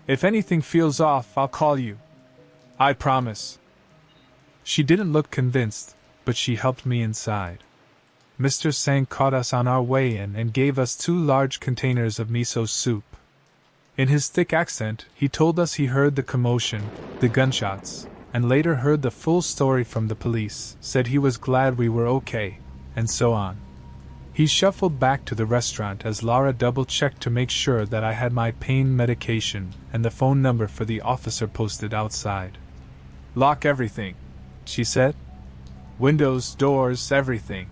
If anything feels off, I'll call you. I promise. She didn't look convinced, but she helped me inside. Mr. Sang caught us on our way in and gave us 2 large containers of miso soup. In his thick accent, he told us he heard the commotion, the gunshots, and later heard the full story from the police, said he was glad we were okay, and so on. He shuffled back to the restaurant as Laura double-checked to make sure that I had my pain medication and the phone number for the officer posted outside. Lock everything, she said. Windows, doors, everything.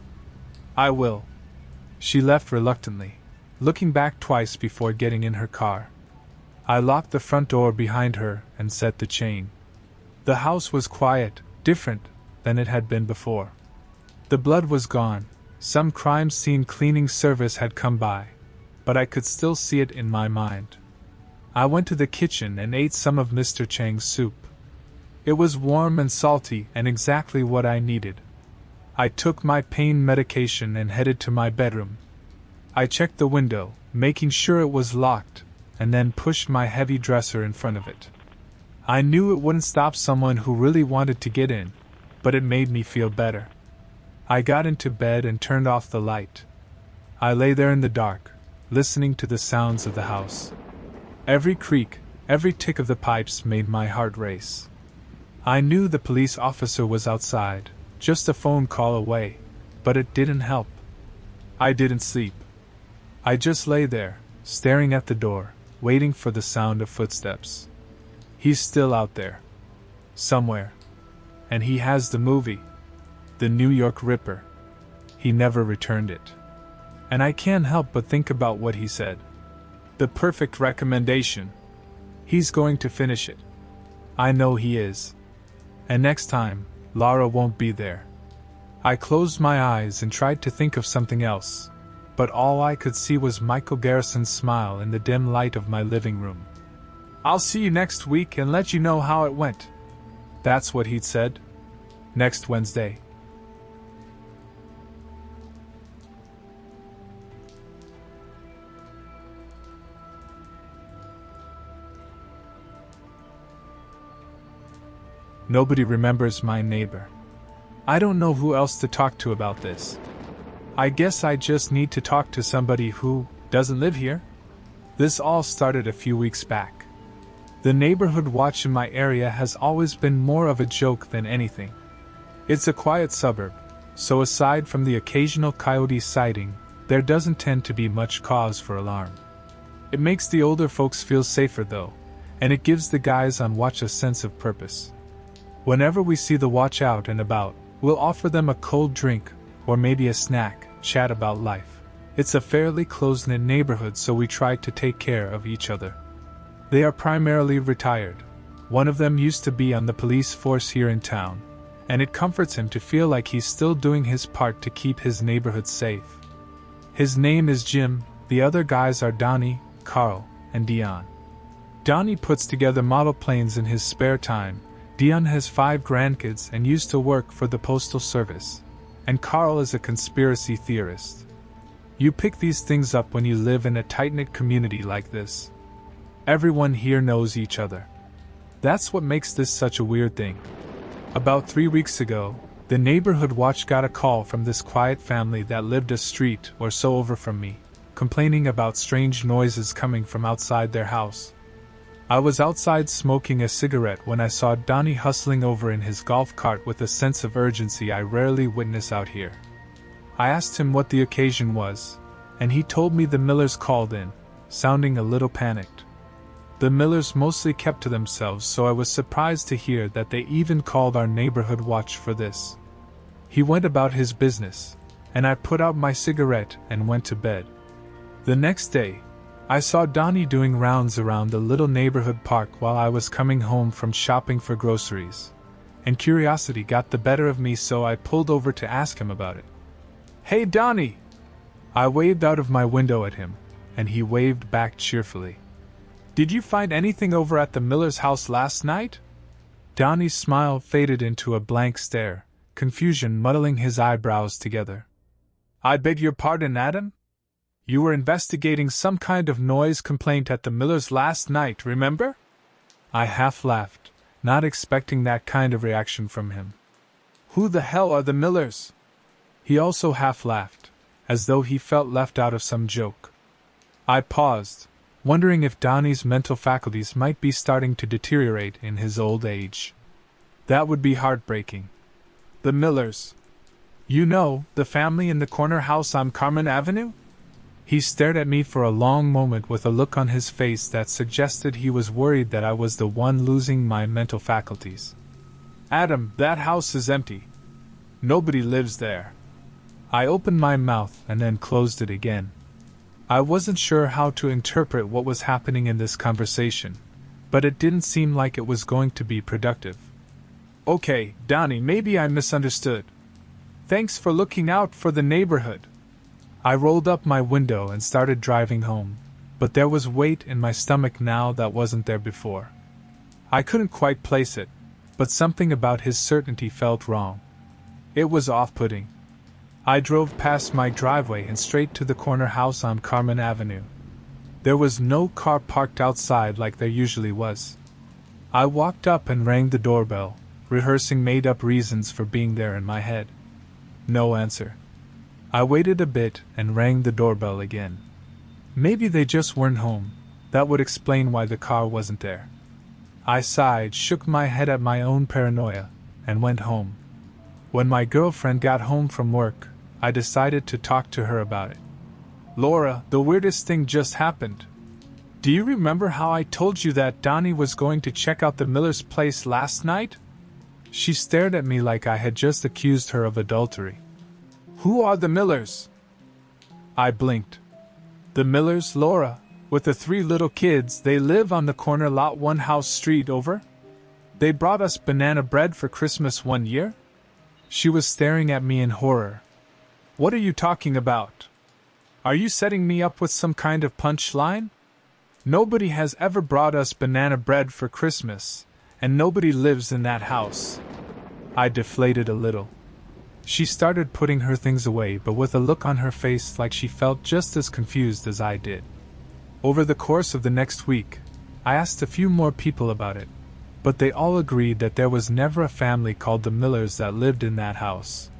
I will. She left reluctantly, looking back twice before getting in her car. I locked the front door behind her and set the chain. The house was quiet, different than it had been before. The blood was gone. Some crime scene cleaning service had come by, but I could still see it in my mind. I went to the kitchen and ate some of Mr. Chang's soup. It was warm and salty and exactly what I needed. I took my pain medication and headed to my bedroom. I checked the window, making sure it was locked, and then pushed my heavy dresser in front of it. I knew it wouldn't stop someone who really wanted to get in, but it made me feel better. I got into bed and turned off the light. I lay there in the dark, listening to the sounds of the house. Every creak, every tick of the pipes made my heart race. I knew the police officer was outside, just a phone call away, but it didn't help. I didn't sleep. I just lay there, staring at the door, waiting for the sound of footsteps. He's still out there. Somewhere. And he has the movie. The New York Ripper. He never returned it. And I can't help but think about what he said. The perfect recommendation. He's going to finish it. I know he is. And next time, Laura won't be there. I closed my eyes and tried to think of something else, but all I could see was Michael Garrison's smile in the dim light of my living room. I'll see you next week and let you know how it went. That's what he'd said. Next Wednesday. Nobody remembers my neighbor. I don't know who else to talk to about this. I guess I just need to talk to somebody who doesn't live here. This all started a few weeks back. The neighborhood watch in my area has always been more of a joke than anything. It's a quiet suburb, so aside from the occasional coyote sighting, there doesn't tend to be much cause for alarm. It makes the older folks feel safer though, and it gives the guys on watch a sense of purpose. Whenever we see the watch out and about, we'll offer them a cold drink, or maybe a snack, chat about life. It's a fairly close-knit neighborhood, so we try to take care of each other. They are primarily retired. One of them used to be on the police force here in town, and it comforts him to feel like he's still doing his part to keep his neighborhood safe. His name is Jim, the other guys are Donnie, Carl, and Dion. Donnie puts together model planes in his spare time. Dion has 5 grandkids and used to work for the Postal Service. And Carl is a conspiracy theorist. You pick these things up when you live in a tight-knit community like this. Everyone here knows each other. That's what makes this such a weird thing. About 3 weeks ago, the neighborhood watch got a call from this quiet family that lived a street or so over from me, complaining about strange noises coming from outside their house. I was outside smoking a cigarette when I saw Donnie hustling over in his golf cart with a sense of urgency I rarely witness out here. I asked him what the occasion was, and he told me the Millers called in, sounding a little panicked. The Millers mostly kept to themselves, so I was surprised to hear that they even called our neighborhood watch for this. He went about his business, and I put out my cigarette and went to bed. The next day, I saw Donnie doing rounds around the little neighborhood park while I was coming home from shopping for groceries, and curiosity got the better of me, so I pulled over to ask him about it. "Hey, Donnie!" I waved out of my window at him, and he waved back cheerfully. "Did you find anything over at the Miller's house last night?" Donnie's smile faded into a blank stare, confusion muddling his eyebrows together. "I beg your pardon, Adam? You were investigating some kind of noise complaint at the Millers last night, remember?" I half laughed, not expecting that kind of reaction from him. "Who the hell are the Millers?" He also half laughed, as though he felt left out of some joke. I paused, wondering if Donnie's mental faculties might be starting to deteriorate in his old age. That would be heartbreaking. "The Millers. You know, the family in the corner house on Carmen Avenue?" He stared at me for a long moment with a look on his face that suggested he was worried that I was the one losing my mental faculties. "Adam, that house is empty. Nobody lives there." I opened my mouth and then closed it again. I wasn't sure how to interpret what was happening in this conversation, but it didn't seem like it was going to be productive. "Okay, Donnie, maybe I misunderstood. Thanks for looking out for the neighborhood." I rolled up my window and started driving home, but there was weight in my stomach now that wasn't there before. I couldn't quite place it, but something about his certainty felt wrong. It was off-putting. I drove past my driveway and straight to the corner house on Carmen Avenue. There was no car parked outside like there usually was. I walked up and rang the doorbell, rehearsing made-up reasons for being there in my head. No answer. I waited a bit and rang the doorbell again. Maybe they just weren't home. That would explain why the car wasn't there. I sighed, shook my head at my own paranoia, and went home. When my girlfriend got home from work, I decided to talk to her about it. "Laura, the weirdest thing just happened. Do you remember how I told you that Donnie was going to check out the Miller's place last night?" She stared at me like I had just accused her of adultery. "Who are the Millers?" I blinked. "The Millers, Laura, with the 3 little kids, they live on the corner lot 1 house street over. They brought us banana bread for Christmas one year." She was staring at me in horror. "What are you talking about? Are you setting me up with some kind of punchline? Nobody has ever brought us banana bread for Christmas, and nobody lives in that house." I deflated a little. She started putting her things away, but with a look on her face like she felt just as confused as I did. Over the course of the next week, I asked a few more people about it, but they all agreed that there was never a family called the Millers that lived in that house.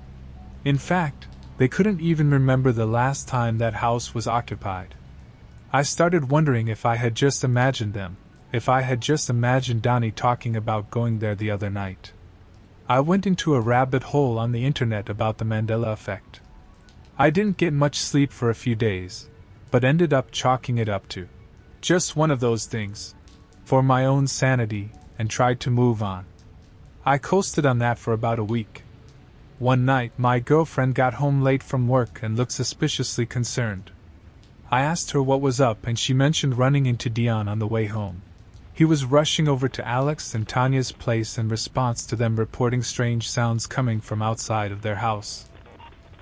In fact, they couldn't even remember the last time that house was occupied. I started wondering if I had just imagined them, if I had just imagined Donnie talking about going there the other night. I went into a rabbit hole on the internet about the Mandela effect. I didn't get much sleep for a few days, but ended up chalking it up to just one of those things, for my own sanity, and tried to move on. I coasted on that for about a week. One night, my girlfriend got home late from work and looked suspiciously concerned. I asked her what was up, and she mentioned running into Dion on the way home. He was rushing over to Alex and Tanya's place in response to them reporting strange sounds coming from outside of their house.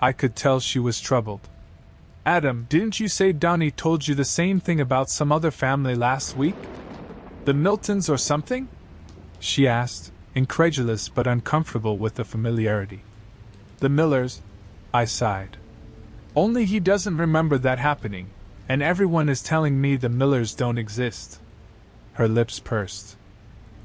I could tell she was troubled. "Adam, didn't you say Donnie told you the same thing about some other family last week? The Miltons or something?" she asked, incredulous but uncomfortable with the familiarity. "The Millers," I sighed. "Only he doesn't remember that happening, and everyone is telling me the Millers don't exist." Her lips pursed.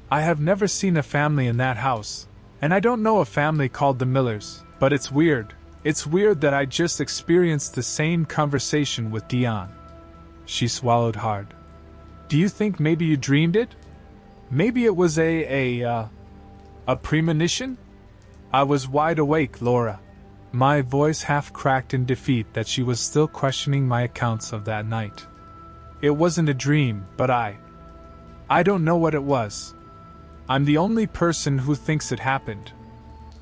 "I have never seen a family in that house, And I don't know a family called the Millers, but it's weird. It's weird that I just experienced the same conversation with Dion. She swallowed hard. Do you think maybe you dreamed it? Maybe it was a premonition? I was wide awake, Laura. My voice half cracked in defeat that she was still questioning my accounts of that night. It wasn't a dream, but I don't know what it was. I'm the only person who thinks it happened.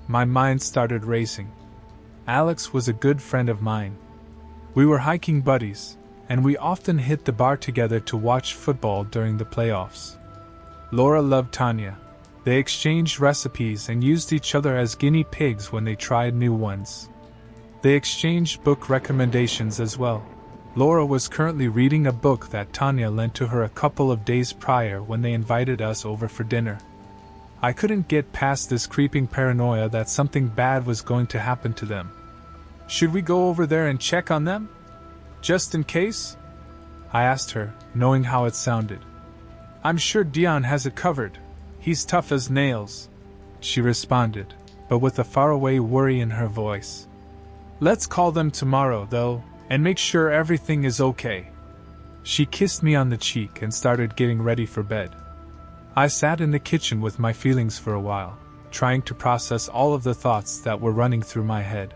My mind started racing. Alex was a good friend of mine. We were hiking buddies, and we often hit the bar together to watch football during the playoffs. Laura loved Tanya. They exchanged recipes and used each other as guinea pigs when they tried new ones. They exchanged book recommendations as well. Laura was currently reading a book that Tanya lent to her a couple of days prior when they invited us over for dinner. I couldn't get past this creeping paranoia that something bad was going to happen to them. Should we go over there and check on them? Just in case? I asked her, knowing how it sounded. I'm sure Dion has it covered. He's tough as nails, she responded, but with a faraway worry in her voice. Let's call them tomorrow, though, and make sure everything is okay. She kissed me on the cheek and started getting ready for bed. I sat in the kitchen with my feelings for a while, trying to process all of the thoughts that were running through my head.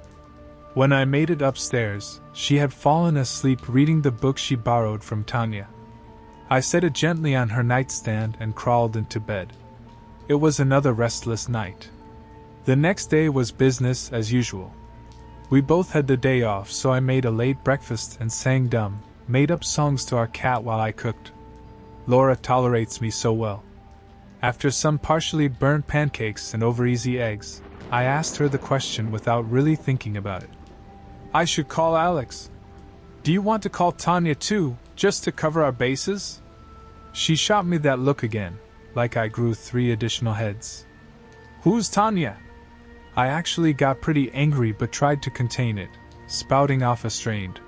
When I made it upstairs, she had fallen asleep reading the book she borrowed from Tanya. I set it gently on her nightstand and crawled into bed. It was another restless night. The next day was business as usual. We both had the day off, so I made a late breakfast and sang dumb, made-up songs to our cat while I cooked. Laura tolerates me so well. After some partially burnt pancakes and over-easy eggs, I asked her the question without really thinking about it. I should call Alex. Do you want to call Tanya too, just to cover our bases? She shot me that look again, like I grew 3 additional heads. Who's Tanya? I actually got pretty angry but tried to contain it, spouting off a strained,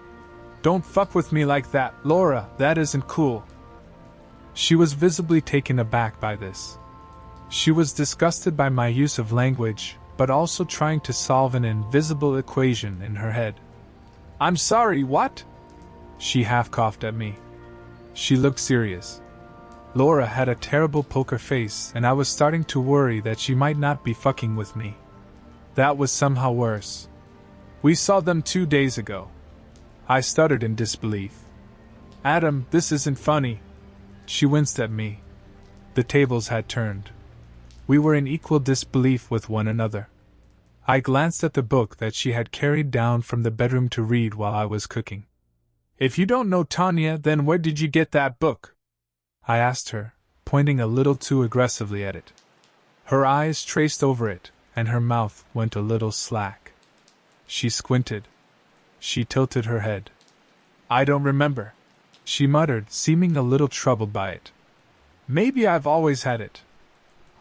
"Don't fuck with me like that, Laura, that isn't cool." She was visibly taken aback by this. She was disgusted by my use of language, but also trying to solve an invisible equation in her head. "I'm sorry, what?" She half coughed at me. She looked serious. Laura had a terrible poker face, and I was starting to worry that she might not be fucking with me. That was somehow worse. "We saw them 2 days ago." I stuttered in disbelief. "Adam, this isn't funny." She winced at me. The tables had turned. We were in equal disbelief with one another. I glanced at the book that she had carried down from the bedroom to read while I was cooking. "If you don't know Tanya, then where did you get that book?" I asked her, pointing a little too aggressively at it. Her eyes traced over it, and her mouth went a little slack. She squinted. She tilted her head. "I don't remember," she muttered, seeming a little troubled by it. "Maybe I've always had it."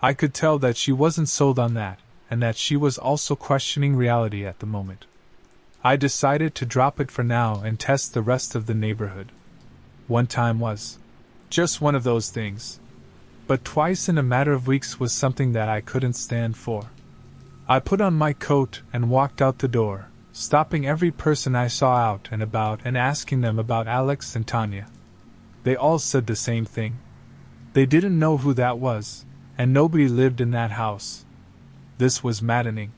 I could tell that she wasn't sold on that, and that she was also questioning reality at the moment. I decided to drop it for now and test the rest of the neighborhood. One time was just one of those things. But twice in a matter of weeks was something that I couldn't stand for. I put on my coat and walked out the door, stopping every person I saw out and about and asking them about Alex and Tanya. They all said the same thing. They didn't know who that was, and nobody lived in that house. This was maddening.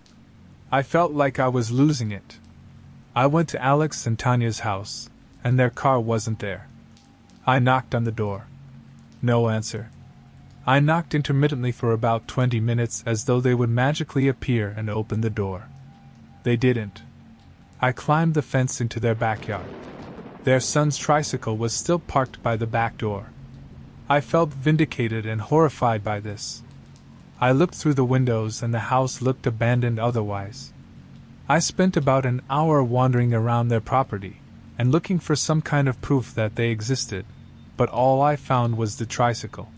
I felt like I was losing it. I went to Alex and Tanya's house, and their car wasn't there. I knocked on the door. No answer. I knocked intermittently for about 20 minutes as though they would magically appear and open the door. They didn't. I climbed the fence into their backyard. Their son's tricycle was still parked by the back door. I felt vindicated and horrified by this. I looked through the windows and the house looked abandoned otherwise. I spent about an hour wandering around their property and looking for some kind of proof that they existed, but all I found was the tricycle.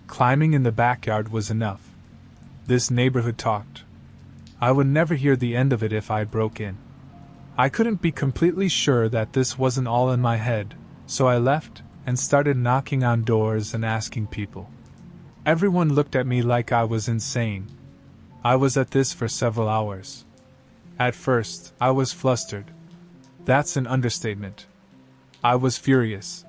Climbing in the backyard was enough. This neighborhood talked. I would never hear the end of it if I broke in. I couldn't be completely sure that this wasn't all in my head, so I left and started knocking on doors and asking people. Everyone looked at me like I was insane. I was at this for several hours. At first, I was flustered. That's an understatement. I was furious.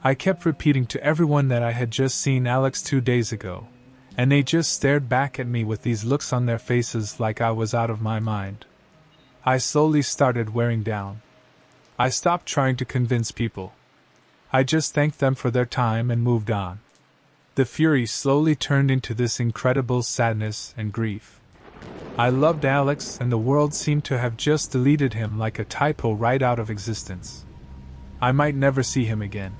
I kept repeating to everyone that I had just seen Alex 2 days ago, and they just stared back at me with these looks on their faces like I was out of my mind. I slowly started wearing down. I stopped trying to convince people. I just thanked them for their time and moved on. The fury slowly turned into this incredible sadness and grief. I loved Alex, and the world seemed to have just deleted him like a typo right out of existence. I might never see him again.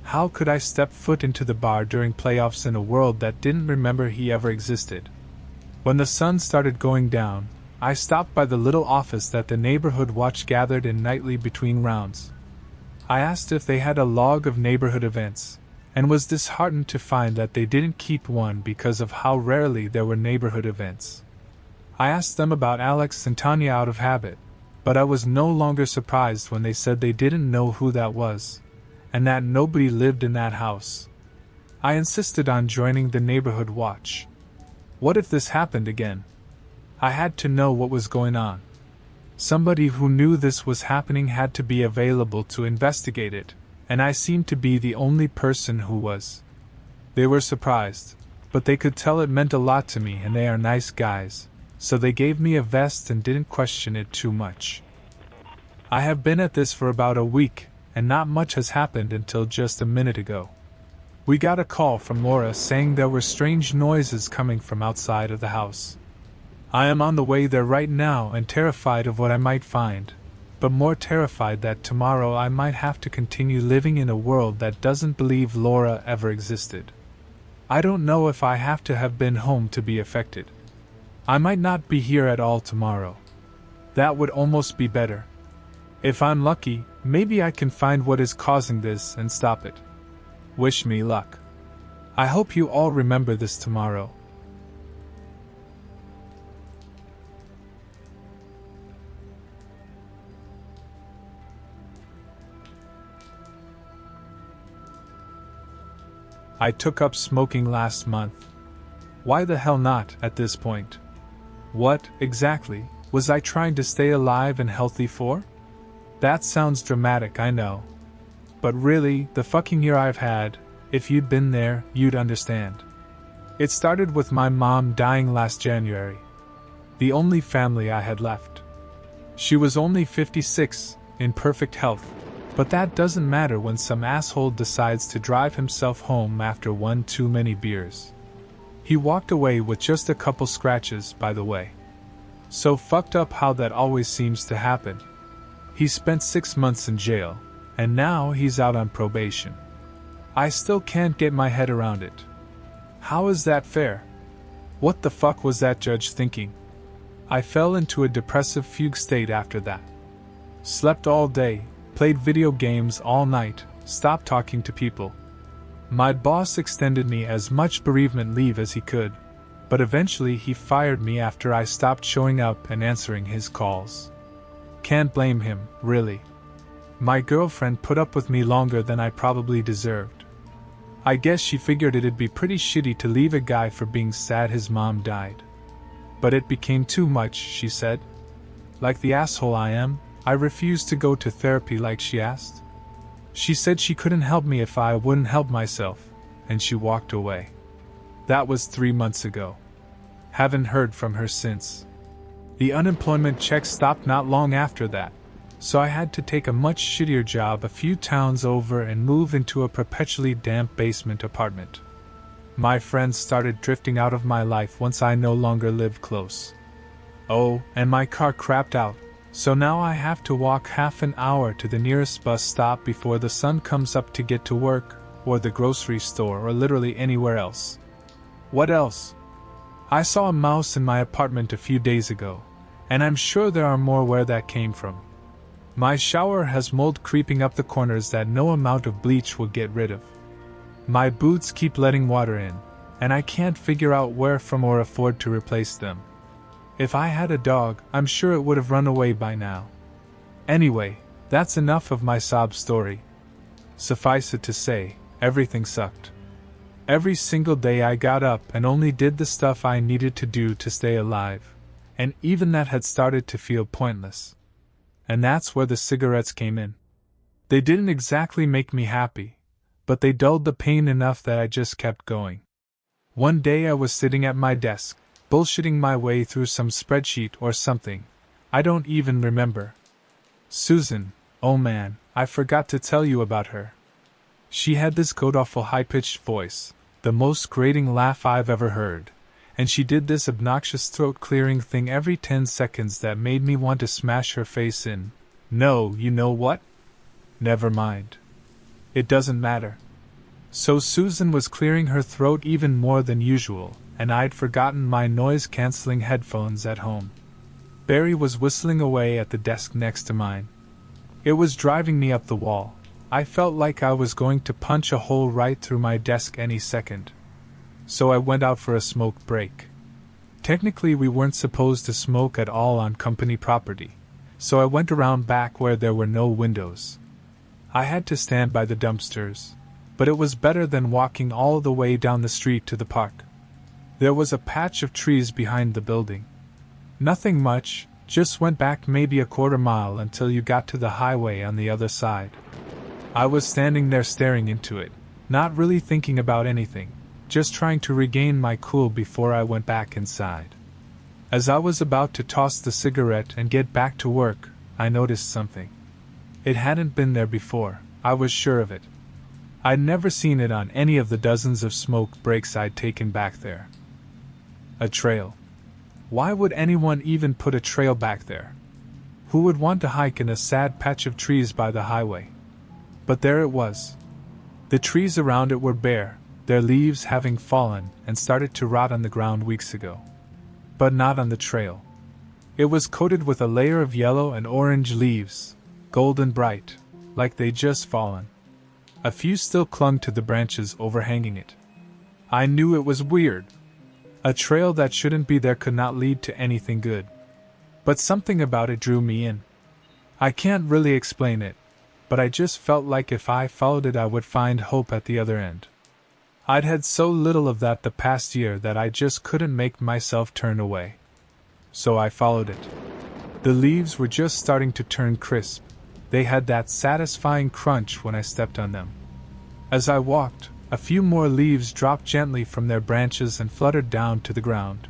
How could I step foot into the bar during playoffs in a world that didn't remember he ever existed? When the sun started going down, I stopped by the little office that the neighborhood watch gathered in nightly between rounds. I asked if they had a log of neighborhood events, and was disheartened to find that they didn't keep one because of how rarely there were neighborhood events. I asked them about Alex and Tanya out of habit, but I was no longer surprised when they said they didn't know who that was, and that nobody lived in that house. I insisted on joining the neighborhood watch. What if this happened again? I had to know what was going on. Somebody who knew this was happening had to be available to investigate it, and I seemed to be the only person who was. They were surprised, but they could tell it meant a lot to me, and they are nice guys, so they gave me a vest and didn't question it too much. I have been at this for about a week, and not much has happened until just a minute ago. We got a call from Laura saying there were strange noises coming from outside of the house. I am on the way there right now and terrified of what I might find, but more terrified that tomorrow I might have to continue living in a world that doesn't believe Laura ever existed. I don't know if I have to have been home to be affected. I might not be here at all tomorrow. That would almost be better. If I'm lucky, maybe I can find what is causing this and stop it. Wish me luck. I hope you all remember this tomorrow. I took up smoking last month. Why the hell not at this point? What, exactly, was I trying to stay alive and healthy for? That sounds dramatic, I know. But really, the fucking year I've had, if you'd been there, you'd understand. It started with my mom dying last January. The only family I had left. She was only 56, in perfect health, but that doesn't matter when some asshole decides to drive himself home after one too many beers. He walked away with just a couple scratches, by the way. So fucked up how that always seems to happen. He spent 6 months in jail, and now he's out on probation. I still can't get my head around it. How is that fair? What the fuck was that judge thinking? I fell into a depressive fugue state after that. Slept all day, played video games all night, stopped talking to people. My boss extended me as much bereavement leave as he could, but eventually he fired me after I stopped showing up and answering his calls. Can't blame him, really. My girlfriend put up with me longer than I probably deserved. I guess she figured it'd be pretty shitty to leave a guy for being sad his mom died. But it became too much, she said. Like the asshole I am, I refused to go to therapy like she asked. She said she couldn't help me if I wouldn't help myself, and she walked away. That was 3 months ago. Haven't heard from her since. The unemployment check stopped not long after that, so I had to take a much shittier job a few towns over and move into a perpetually damp basement apartment. My friends started drifting out of my life once I no longer lived close. Oh, and my car crapped out, so now I have to walk half an hour to the nearest bus stop before the sun comes up to get to work, or the grocery store, or literally anywhere else. What else? I saw a mouse in my apartment a few days ago, and I'm sure there are more where that came from. My shower has mold creeping up the corners that no amount of bleach will get rid of. My boots keep letting water in, and I can't figure out where from or afford to replace them. If I had a dog, I'm sure it would have run away by now. Anyway, that's enough of my sob story. Suffice it to say, everything sucked. Every single day I got up and only did the stuff I needed to do to stay alive, and even that had started to feel pointless. And that's where the cigarettes came in. They didn't exactly make me happy, but they dulled the pain enough that I just kept going. One day I was sitting at my desk, bullshitting my way through some spreadsheet or something. I don't even remember. Susan, oh man, I forgot to tell you about her. She had this god-awful high-pitched voice, the most grating laugh I've ever heard, and she did this obnoxious throat-clearing thing every 10 seconds that made me want to smash her face in. No, you know what? Never mind. It doesn't matter. So Susan was clearing her throat even more than usual, and I'd forgotten my noise-canceling headphones at home. Barry was whistling away at the desk next to mine. It was driving me up the wall. I felt like I was going to punch a hole right through my desk any second. So I went out for a smoke break. Technically we weren't supposed to smoke at all on company property, so I went around back where there were no windows. I had to stand by the dumpsters, but it was better than walking all the way down the street to the park. There was a patch of trees behind the building. Nothing much, just went back maybe a quarter mile until you got to the highway on the other side. I was standing there staring into it, not really thinking about anything, just trying to regain my cool before I went back inside. As I was about to toss the cigarette and get back to work, I noticed something. It hadn't been there before, I was sure of it. I'd never seen it on any of the dozens of smoke breaks I'd taken back there. A trail. Why would anyone even put a trail back there? Who would want to hike in a sad patch of trees by the highway? But there it was. The trees around it were bare, their leaves having fallen and started to rot on the ground weeks ago. But not on the trail. It was coated with a layer of yellow and orange leaves, golden bright, like they'd just fallen. A few still clung to the branches overhanging it. I knew it was weird. A trail that shouldn't be there could not lead to anything good. But something about it drew me in. I can't really explain it, but I just felt like if I followed it I would find hope at the other end. I'd had so little of that the past year that I just couldn't make myself turn away. So I followed it. The leaves were just starting to turn crisp. They had that satisfying crunch when I stepped on them. As I walked, a few more leaves dropped gently from their branches and fluttered down to the ground.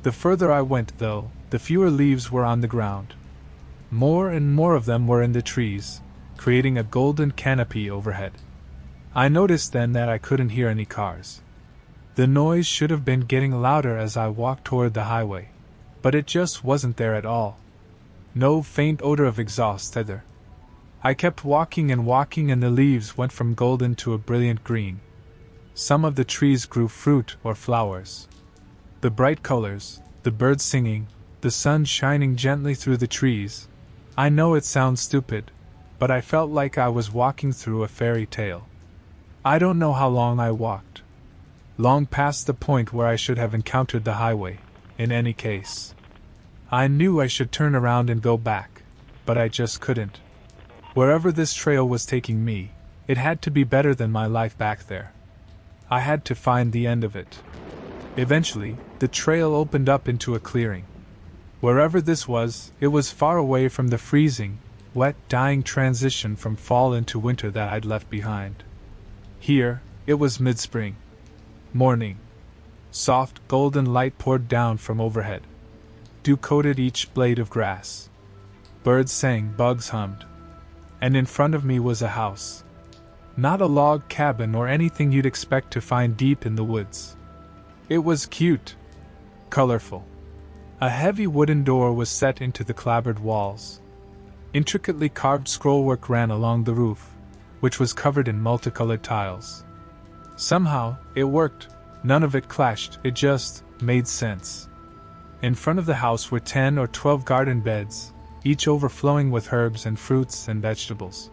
The further I went, though, the fewer leaves were on the ground. More and more of them were in the trees, creating a golden canopy overhead. I noticed then that I couldn't hear any cars. The noise should have been getting louder as I walked toward the highway, but it just wasn't there at all. No faint odor of exhaust either. I kept walking and the leaves went from golden to a brilliant green. Some of the trees grew fruit or flowers. The bright colors, the birds singing, the sun shining gently through the trees. I know it sounds stupid, but I felt like I was walking through a fairy tale. I don't know how long I walked. Long past the point where I should have encountered the highway, in any case. I knew I should turn around and go back, but I just couldn't. Wherever this trail was taking me, it had to be better than my life back there. I had to find the end of it. Eventually, the trail opened up into a clearing. Wherever this was, it was far away from the freezing, wet, dying transition from fall into winter that I'd left behind. Here, it was mid-spring. Morning. Soft, golden light poured down from overhead. Dew coated each blade of grass. Birds sang, bugs hummed. And in front of me was a house. Not a log cabin or anything you'd expect to find deep in the woods. It was cute. Colorful. A heavy wooden door was set into the clapboard walls. Intricately carved scrollwork ran along the roof, which was covered in multicolored tiles. Somehow, it worked. None of it clashed, it just made sense. In front of the house were 10 or 12 garden beds, each overflowing with herbs and fruits and vegetables.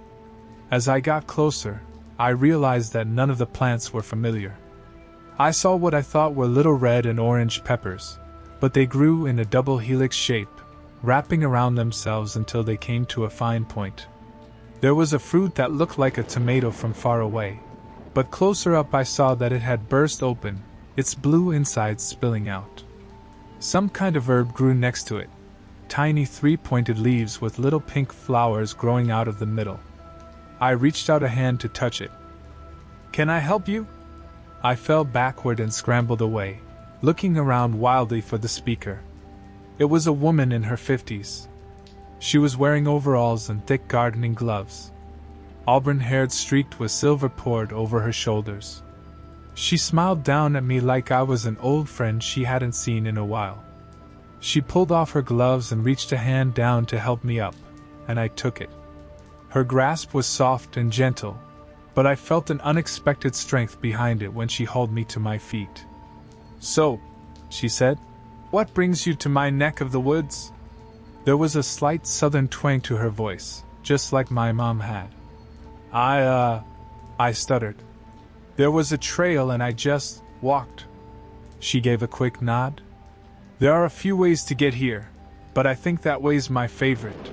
As I got closer, I realized that none of the plants were familiar. I saw what I thought were little red and orange peppers, but they grew in a double helix shape, wrapping around themselves until they came to a fine point. There was a fruit that looked like a tomato from far away, but closer up I saw that it had burst open, its blue insides spilling out. Some kind of herb grew next to it, tiny three-pointed leaves with little pink flowers growing out of the middle. I reached out a hand to touch it. "Can I help you?" I fell backward and scrambled away, looking around wildly for the speaker. It was a woman in her 50s. She was wearing overalls and thick gardening gloves. Auburn-haired streaked with silver poured over her shoulders. She smiled down at me like I was an old friend she hadn't seen in a while. She pulled off her gloves and reached a hand down to help me up, and I took it. Her grasp was soft and gentle, but I felt an unexpected strength behind it when she hauled me to my feet. "So," she said, "what brings you to my neck of the woods?" There was a slight southern twang to her voice, just like my mom had. I stuttered. "There was a trail and I just walked." She gave a quick nod. "There are a few ways to get here, but I think that way's my favorite.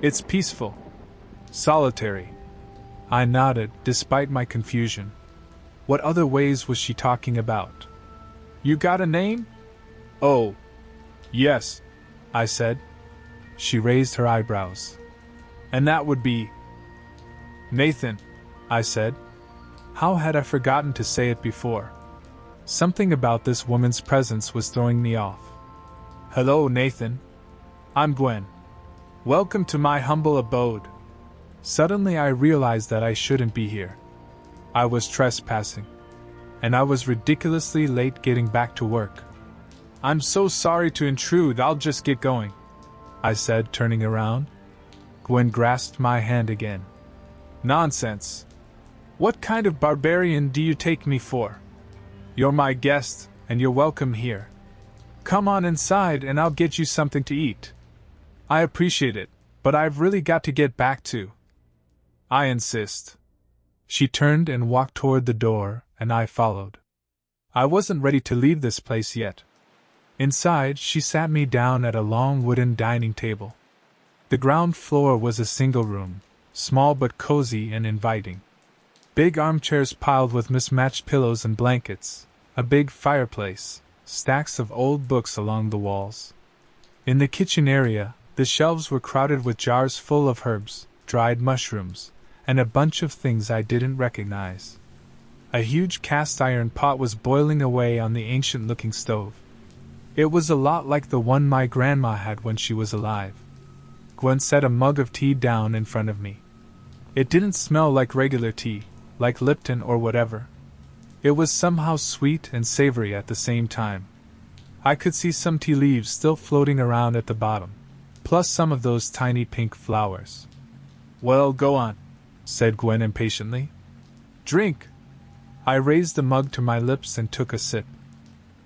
It's peaceful. Solitary." I nodded, despite my confusion. What other ways was she talking about? "You got a name?" "Oh, yes," I said. She raised her eyebrows. "And that would be—" "Nathan," I said. How had I forgotten to say it before? Something about this woman's presence was throwing me off. "Hello, Nathan. I'm Gwen. Welcome to my humble abode." Suddenly I realized that I shouldn't be here. I was trespassing. And I was ridiculously late getting back to work. "I'm so sorry to intrude, I'll just get going," I said, turning around. Gwen grasped my hand again. "Nonsense. What kind of barbarian do you take me for? You're my guest, and you're welcome here. Come on inside and I'll get you something to eat." "I appreciate it, but I've really got to get back to." "I insist." She turned and walked toward the door, and I followed. I wasn't ready to leave this place yet. Inside, she sat me down at a long wooden dining table. The ground floor was a single room, small but cozy and inviting. Big armchairs piled with mismatched pillows and blankets, a big fireplace, stacks of old books along the walls. In the kitchen area, the shelves were crowded with jars full of herbs, dried mushrooms, and a bunch of things I didn't recognize. A huge cast-iron pot was boiling away on the ancient-looking stove. It was a lot like the one my grandma had when she was alive. Gwen set a mug of tea down in front of me. It didn't smell like regular tea, like Lipton or whatever. It was somehow sweet and savory at the same time. I could see some tea leaves still floating around at the bottom, plus some of those tiny pink flowers. "Well, go on," said Gwen impatiently. "Drink." I raised the mug to my lips and took a sip.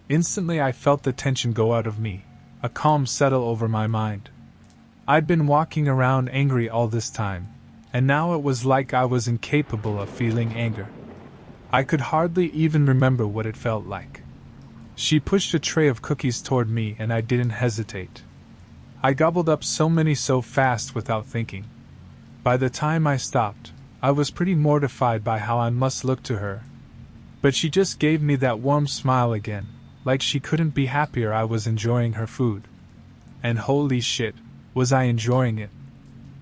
Instantly I felt the tension go out of me, a calm settle over my mind. I'd been walking around angry all this time, and now it was like I was incapable of feeling anger. I could hardly even remember what it felt like. She pushed a tray of cookies toward me and I didn't hesitate. I gobbled up so many so fast without thinking. By the time I stopped, I was pretty mortified by how I must look to her. But she just gave me that warm smile again, like she couldn't be happier I was enjoying her food. And holy shit, was I enjoying it.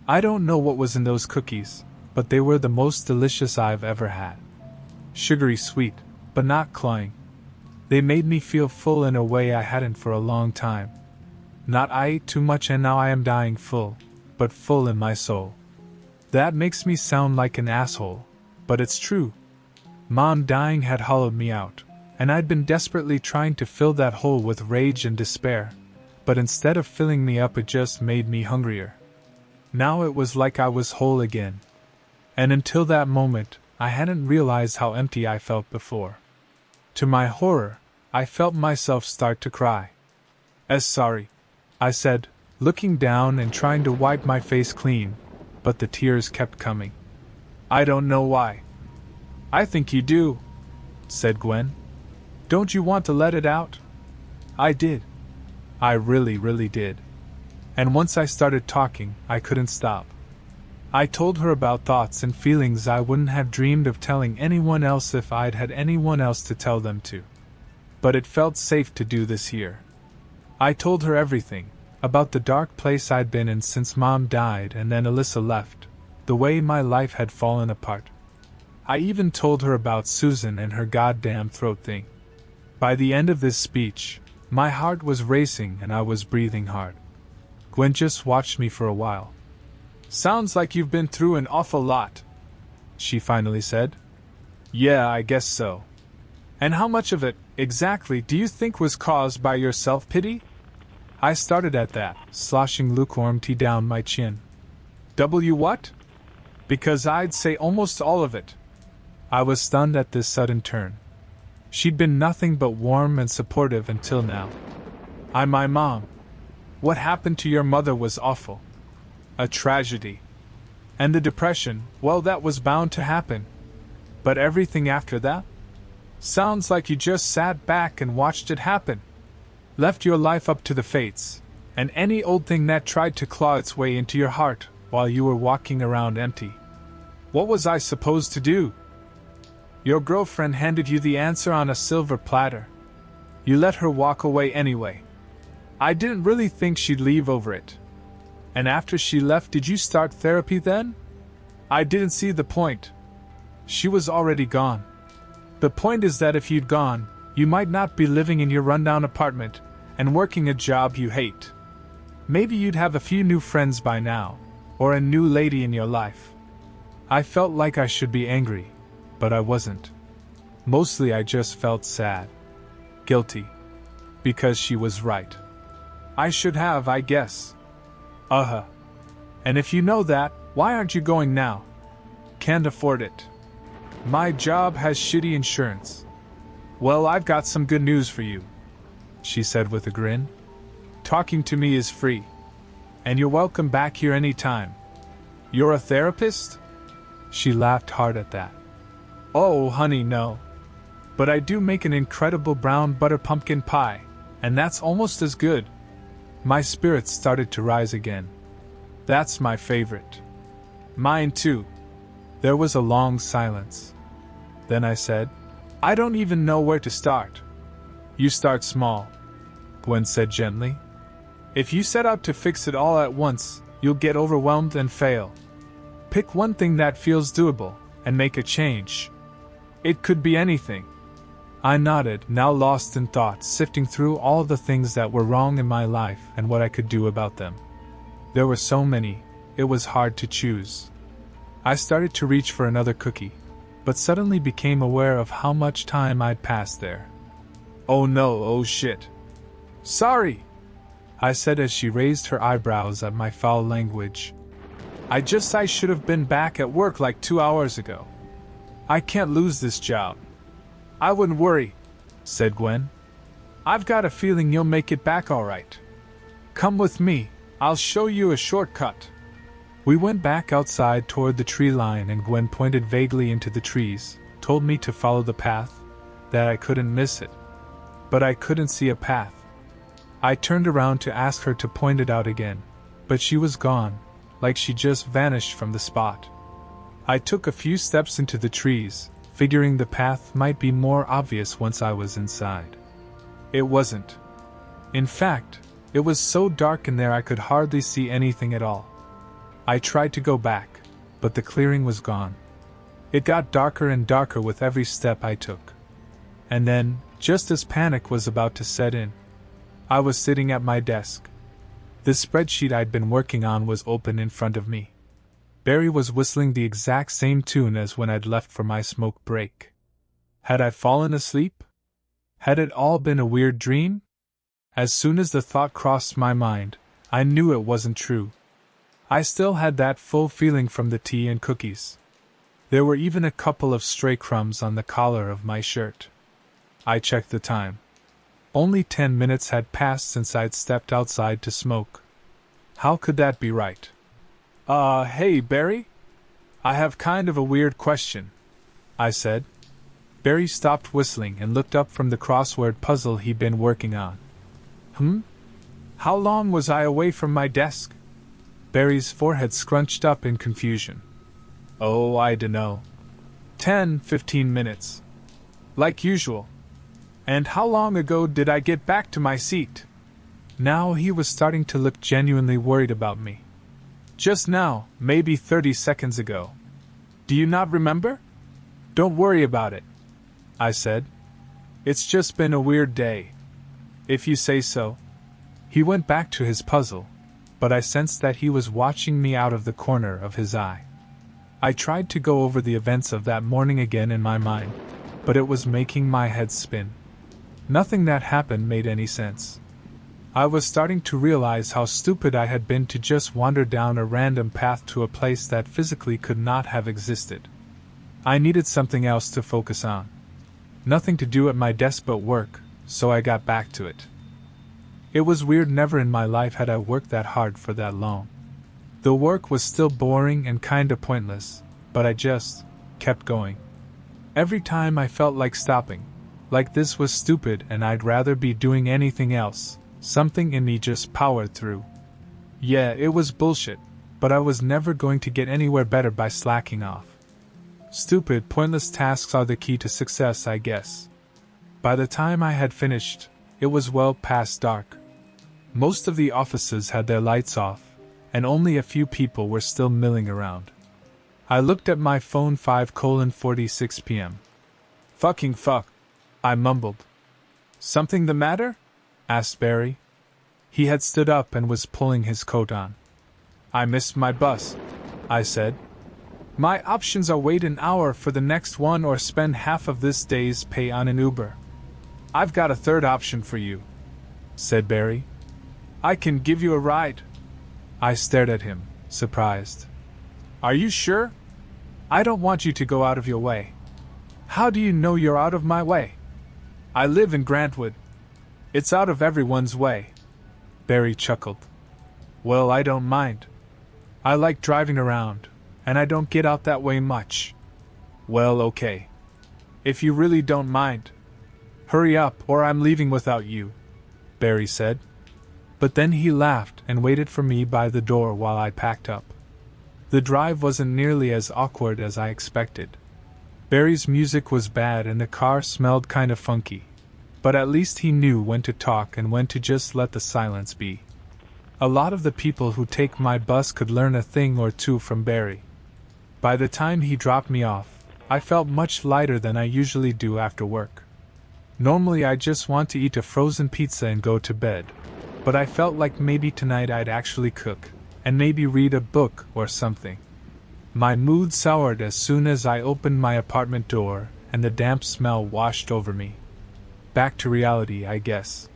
I don't know what was in those cookies, but they were the most delicious I've ever had. Sugary sweet, but not cloying. They made me feel full in a way I hadn't for a long time. Not I ate too much and now I am dying full, but full in my soul. That makes me sound like an asshole, but it's true. Mom dying had hollowed me out, and I'd been desperately trying to fill that hole with rage and despair, but instead of filling me up it just made me hungrier. Now it was like I was whole again. And until that moment, I hadn't realized how empty I felt before. To my horror, I felt myself start to cry. Sorry," I said, looking down and trying to wipe my face clean, but the tears kept coming. "I don't know why." "I think you do," said Gwen. "Don't you want to let it out?" I did. I really did. And once I started talking, I couldn't stop. I told her about thoughts and feelings I wouldn't have dreamed of telling anyone else if I'd had anyone else to tell them to. But it felt safe to do this here. I told her everything, about the dark place I'd been in since Mom died and then Alyssa left, the way my life had fallen apart. I even told her about Susan and her goddamn throat thing. By the end of this speech, my heart was racing and I was breathing hard. Gwen just watched me for a while. "Sounds like you've been through an awful lot," she finally said. "Yeah, I guess so. And how much of it, exactly, do you think was caused by your self-pity?" I started at that, sloshing lukewarm tea down my chin. What? Because I'd say almost all of it. I was stunned at this sudden turn. She'd been nothing but warm and supportive until now. My mom. What happened to your mother was awful. A tragedy. And the depression, well, that was bound to happen. But everything after that? Sounds like you just sat back and watched it happen. Left your life up to the fates, and any old thing that tried to claw its way into your heart while you were walking around empty. What was I supposed to do? Your girlfriend handed you the answer on a silver platter. You let her walk away anyway. I didn't really think she'd leave over it. And after she left, did you start therapy then? I didn't see the point. She was already gone. The point is that if you'd gone, you might not be living in your rundown apartment and working a job you hate. Maybe you'd have a few new friends by now, or a new lady in your life. I felt like I should be angry, but I wasn't. Mostly I just felt sad. Guilty. Because she was right. I should have, I guess. And if you know that, why aren't you going now? Can't afford it. My job has shitty insurance. Well, I've got some good news for you, she said with a grin. Talking to me is free. And you're welcome back here anytime. You're a therapist? She laughed hard at that. Oh, honey, no. But I do make an incredible brown butter pumpkin pie, and that's almost as good. My spirits started to rise again. That's my favorite. Mine too. There was a long silence. Then I said, I don't even know where to start. You start small, Gwen said gently. If you set out to fix it all at once, you'll get overwhelmed and fail. Pick one thing that feels doable, and make a change. It could be anything. I nodded, now lost in thought, sifting through all the things that were wrong in my life and what I could do about them. There were so many, it was hard to choose. I started to reach for another cookie, but suddenly became aware of how much time I'd passed there. Oh no, oh shit. Sorry, I said as she raised her eyebrows at my foul language. I should have been back at work like 2 hours ago. I can't lose this job. I wouldn't worry, said Gwen. I've got a feeling you'll make it back all right. Come with me, I'll show you a shortcut. We went back outside toward the tree line and Gwen pointed vaguely into the trees, told me to follow the path, that I couldn't miss it. But I couldn't see a path. I turned around to ask her to point it out again, but she was gone, like she just vanished from the spot. I took a few steps into the trees, figuring the path might be more obvious once I was inside. It wasn't. In fact, it was so dark in there I could hardly see anything at all. I tried to go back, but the clearing was gone. It got darker and darker with every step I took. And then, just as panic was about to set in, I was sitting at my desk. The spreadsheet I'd been working on was open in front of me. Barry was whistling the exact same tune as when I'd left for my smoke break. Had I fallen asleep? Had it all been a weird dream? As soon as the thought crossed my mind, I knew it wasn't true. I still had that full feeling from the tea and cookies. There were even a couple of stray crumbs on the collar of my shirt. I checked the time. Only 10 minutes had passed since I'd stepped outside to smoke. How could that be right? Hey, Barry? I have kind of a weird question, I said. Barry stopped whistling and looked up from the crossword puzzle he'd been working on. How long was I away from my desk? Barry's forehead scrunched up in confusion. Oh, I dunno. 10-15 minutes. Like usual. And how long ago did I get back to my seat? Now he was starting to look genuinely worried about me. Just now, maybe 30 seconds ago. Do you not remember? Don't worry about it, I said. It's just been a weird day. If you say so. He went back to his puzzle, but I sensed that he was watching me out of the corner of his eye. I tried to go over the events of that morning again in my mind, but it was making my head spin. Nothing that happened made any sense. I was starting to realize how stupid I had been to just wander down a random path to a place that physically could not have existed. I needed something else to focus on. Nothing to do at my desk but work, so I got back to it. It was weird, never in my life had I worked that hard for that long. The work was still boring and kinda pointless, but I just kept going. Every time I felt like stopping, like this was stupid and I'd rather be doing anything else, something in me just powered through. Yeah, it was bullshit, but I was never going to get anywhere better by slacking off. Stupid, pointless tasks are the key to success, I guess. By the time I had finished, it was well past dark. Most of the offices had their lights off, and only a few people were still milling around. I looked at my phone. 5:46 p.m. Fucking fuck, I mumbled. Something the matter? Asked Barry. He had stood up and was pulling his coat on. I missed my bus, I said. My options are wait an hour for the next one or spend half of this day's pay on an Uber. I've got a third option for you, said Barry. I can give you a ride. I stared at him, surprised. Are you sure? I don't want you to go out of your way. How do you know you're out of my way? I live in Grantwood. It's out of everyone's way. Barry chuckled. Well, I don't mind. I like driving around, and I don't get out that way much. Well, okay. If you really don't mind. Hurry up or I'm leaving without you, Barry said. But then he laughed and waited for me by the door while I packed up. The drive wasn't nearly as awkward as I expected. Barry's music was bad and the car smelled kind of funky, but at least he knew when to talk and when to just let the silence be. A lot of the people who take my bus could learn a thing or two from Barry. By the time he dropped me off, I felt much lighter than I usually do after work. Normally I just want to eat a frozen pizza and go to bed, but I felt like maybe tonight I'd actually cook, and maybe read a book or something. My mood soured as soon as I opened my apartment door and the damp smell washed over me. Back to reality, I guess.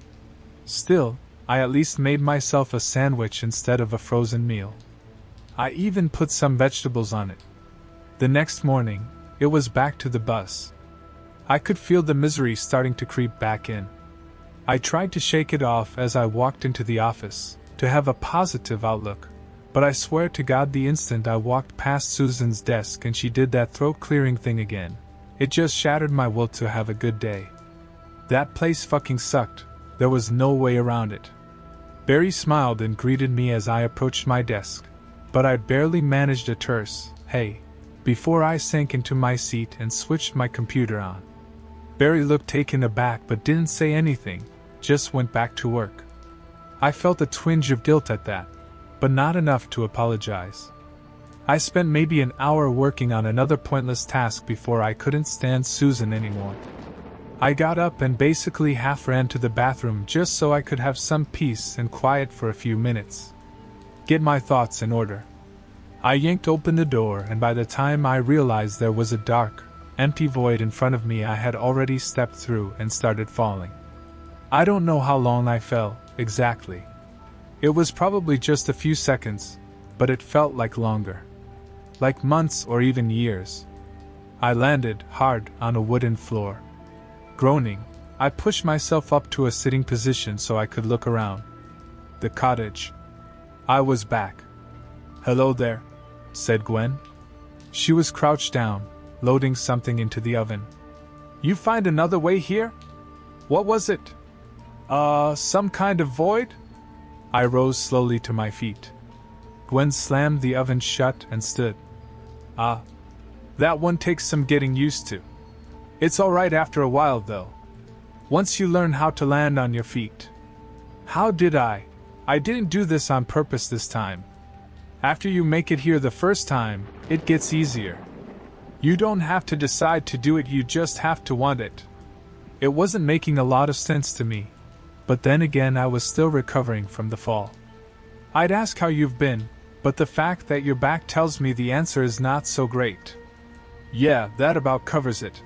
Still, I at least made myself a sandwich instead of a frozen meal. I even put some vegetables on it. The next morning, it was back to the bus. I could feel the misery starting to creep back in. I tried to shake it off as I walked into the office, to have a positive outlook, but I swear to God the instant I walked past Susan's desk and she did that throat-clearing thing again, it just shattered my will to have a good day. That place fucking sucked, there was no way around it. Barry smiled and greeted me as I approached my desk, but I barely managed a terse, "Hey," before I sank into my seat and switched my computer on. Barry looked taken aback but didn't say anything, just went back to work. I felt a twinge of guilt at that, but not enough to apologize. I spent maybe an hour working on another pointless task before I couldn't stand Susan anymore. I got up and basically half ran to the bathroom just so I could have some peace and quiet for a few minutes. Get my thoughts in order. I yanked open the door and by the time I realized there was a dark, empty void in front of me I had already stepped through and started falling. I don't know how long I fell, exactly. It was probably just a few seconds, but it felt like longer. Like months or even years. I landed hard on a wooden floor. Groaning, I pushed myself up to a sitting position so I could look around. The cottage. I was back. "Hello there," said Gwen. She was crouched down, loading something into the oven. "You find another way here? What was it? Some kind of void?" I rose slowly to my feet. Gwen slammed the oven shut and stood. Ah, that one takes some getting used to. It's alright after a while though. Once you learn how to land on your feet. How did I? I didn't do this on purpose this time. After you make it here the first time, it gets easier. You don't have to decide to do it, you just have to want it. It wasn't making a lot of sense to me, but then again I was still recovering from the fall. I'd ask how you've been, but the fact that you're back tells me the answer is not so great. Yeah, that about covers it.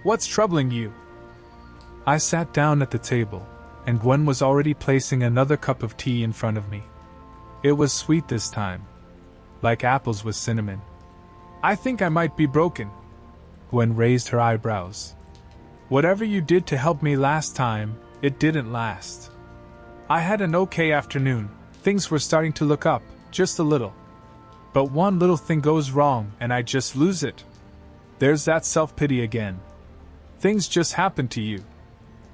What's troubling you? I sat down at the table, and Gwen was already placing another cup of tea in front of me. It was sweet this time, like apples with cinnamon. I think I might be broken. Gwen raised her eyebrows. Whatever you did to help me last time, it didn't last. I had an okay afternoon, things were starting to look up, just a little. But one little thing goes wrong and I just lose it. There's that self-pity again. Things just happen to you.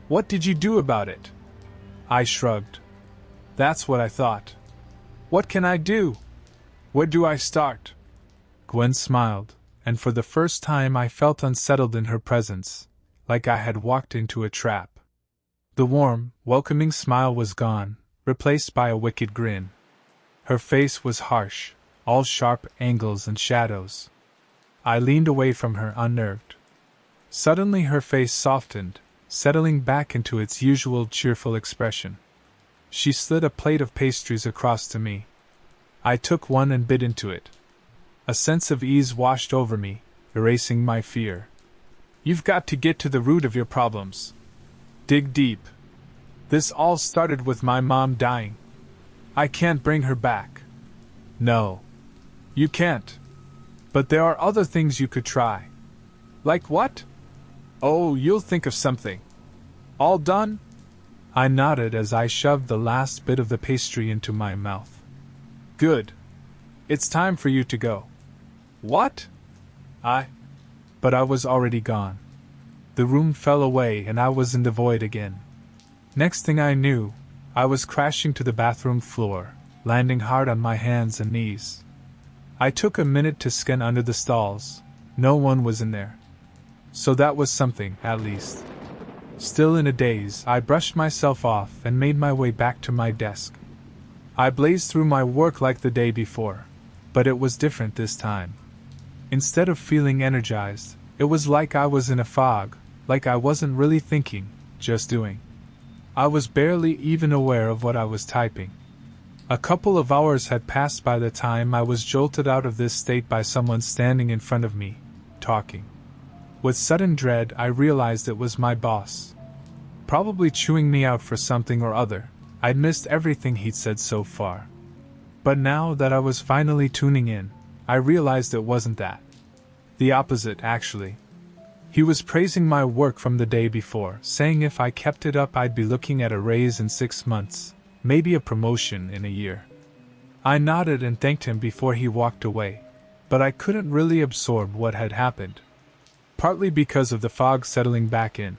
What did you do about it? I shrugged. That's what I thought. What can I do? Where do I start? Gwen smiled, and for the first time I felt unsettled in her presence, like I had walked into a trap. The warm, welcoming smile was gone, replaced by a wicked grin. Her face was harsh, all sharp angles and shadows. I leaned away from her unnerved. Suddenly her face softened, settling back into its usual cheerful expression. She slid a plate of pastries across to me. I took one and bit into it. A sense of ease washed over me, erasing my fear. You've got to get to the root of your problems. Dig deep. This all started with my mom dying. I can't bring her back. No. You can't. But there are other things you could try. Like what? Oh, you'll think of something. All done? I nodded as I shoved the last bit of the pastry into my mouth. Good. It's time for you to go. What? But I was already gone. The room fell away and I was in the void again. Next thing I knew, I was crashing to the bathroom floor, landing hard on my hands and knees. I took a minute to scan under the stalls. No one was in there. So that was something, at least. Still in a daze, I brushed myself off and made my way back to my desk. I blazed through my work like the day before, but it was different this time. Instead of feeling energized, it was like I was in a fog, like I wasn't really thinking, just doing. I was barely even aware of what I was typing. A couple of hours had passed by the time I was jolted out of this state by someone standing in front of me, talking. With sudden dread, I realized it was my boss. Probably chewing me out for something or other. I'd missed everything he'd said so far. But now that I was finally tuning in, I realized it wasn't that. The opposite, actually. He was praising my work from the day before, saying if I kept it up I'd be looking at a raise in 6 months, maybe a promotion in a year. I nodded and thanked him before he walked away, but I couldn't really absorb what had happened. Partly because of the fog settling back in,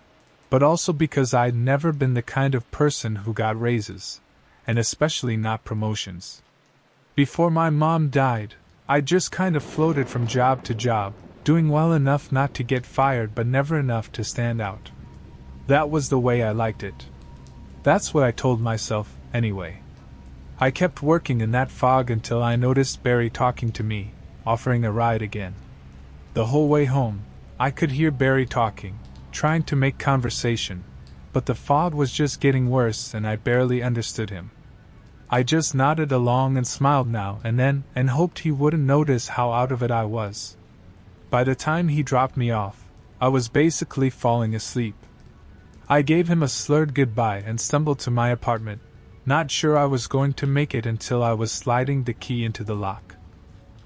but also because I'd never been the kind of person who got raises, and especially not promotions. Before my mom died, I just kind of floated from job to job, doing well enough not to get fired but never enough to stand out. That was the way I liked it. That's what I told myself, anyway. I kept working in that fog until I noticed Barry talking to me, offering a ride again. The whole way home, I could hear Barry talking, trying to make conversation, but the fog was just getting worse and I barely understood him. I just nodded along and smiled now and then and hoped he wouldn't notice how out of it I was. By the time he dropped me off, I was basically falling asleep. I gave him a slurred goodbye and stumbled to my apartment, not sure I was going to make it until I was sliding the key into the lock.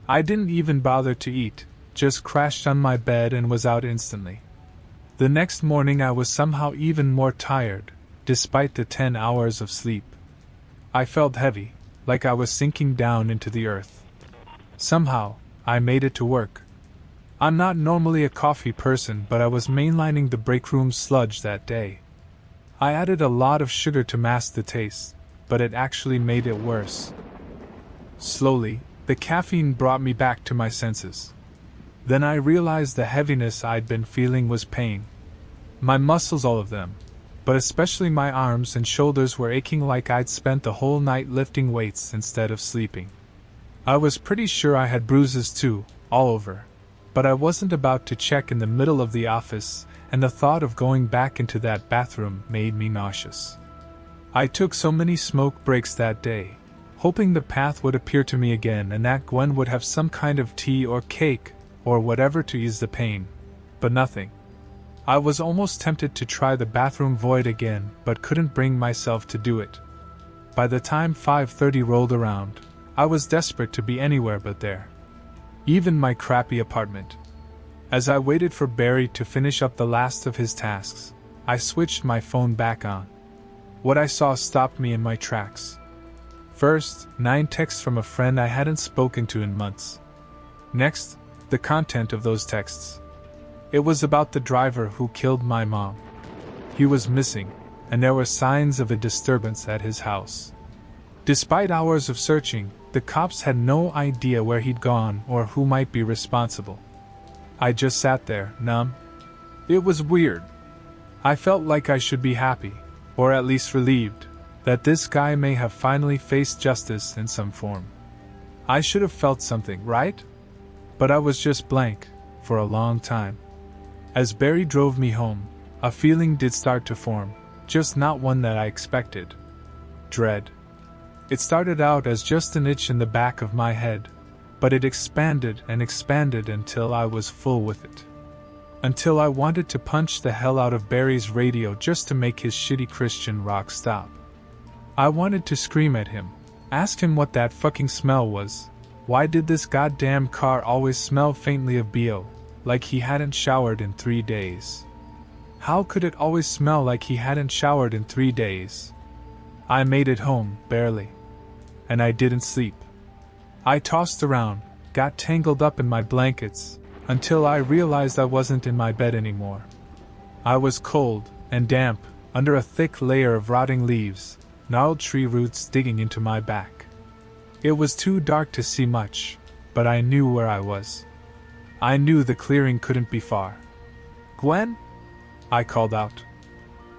I didn't even bother to eat, just crashed on my bed and was out instantly. The next morning I was somehow even more tired, despite the 10 hours of sleep. I felt heavy, like I was sinking down into the earth. Somehow, I made it to work. I'm not normally a coffee person, but I was mainlining the breakroom sludge that day. I added a lot of sugar to mask the taste, but it actually made it worse. Slowly, the caffeine brought me back to my senses. Then I realized the heaviness I'd been feeling was pain. My muscles, all of them, but especially my arms and shoulders, were aching like I'd spent the whole night lifting weights instead of sleeping. I was pretty sure I had bruises too, all over. But I wasn't about to check in the middle of the office, and the thought of going back into that bathroom made me nauseous. I took so many smoke breaks that day, hoping the path would appear to me again and that Gwen would have some kind of tea or cake, or whatever to ease the pain. But nothing. I was almost tempted to try the bathroom void again, but couldn't bring myself to do it. By the time 5:30 rolled around, I was desperate to be anywhere but there. Even my crappy apartment. As I waited for Barry to finish up the last of his tasks, I switched my phone back on. What I saw stopped me in my tracks. First, 9 texts from a friend I hadn't spoken to in months. Next, the content of those texts. It was about the driver who killed my mom. He was missing, and there were signs of a disturbance at his house. Despite hours of searching, the cops had no idea where he'd gone or who might be responsible. I just sat there, numb. It was weird. I felt like I should be happy, or at least relieved, that this guy may have finally faced justice in some form. I should have felt something, right? But I was just blank, for a long time. As Barry drove me home, a feeling did start to form, just not one that I expected. Dread. It started out as just an itch in the back of my head, but it expanded and expanded until I was full with it. Until I wanted to punch the hell out of Barry's radio just to make his shitty Christian rock stop. I wanted to scream at him, ask him what that fucking smell was. Why did this goddamn car always smell faintly of BO, like he hadn't showered in 3 days? How could it always smell like he hadn't showered in 3 days? I made it home, barely. And I didn't sleep. I tossed around, got tangled up in my blankets, until I realized I wasn't in my bed anymore. I was cold and damp, under a thick layer of rotting leaves, gnarled tree roots digging into my back. It was too dark to see much, but I knew where I was. I knew the clearing couldn't be far. "Gwen?" I called out.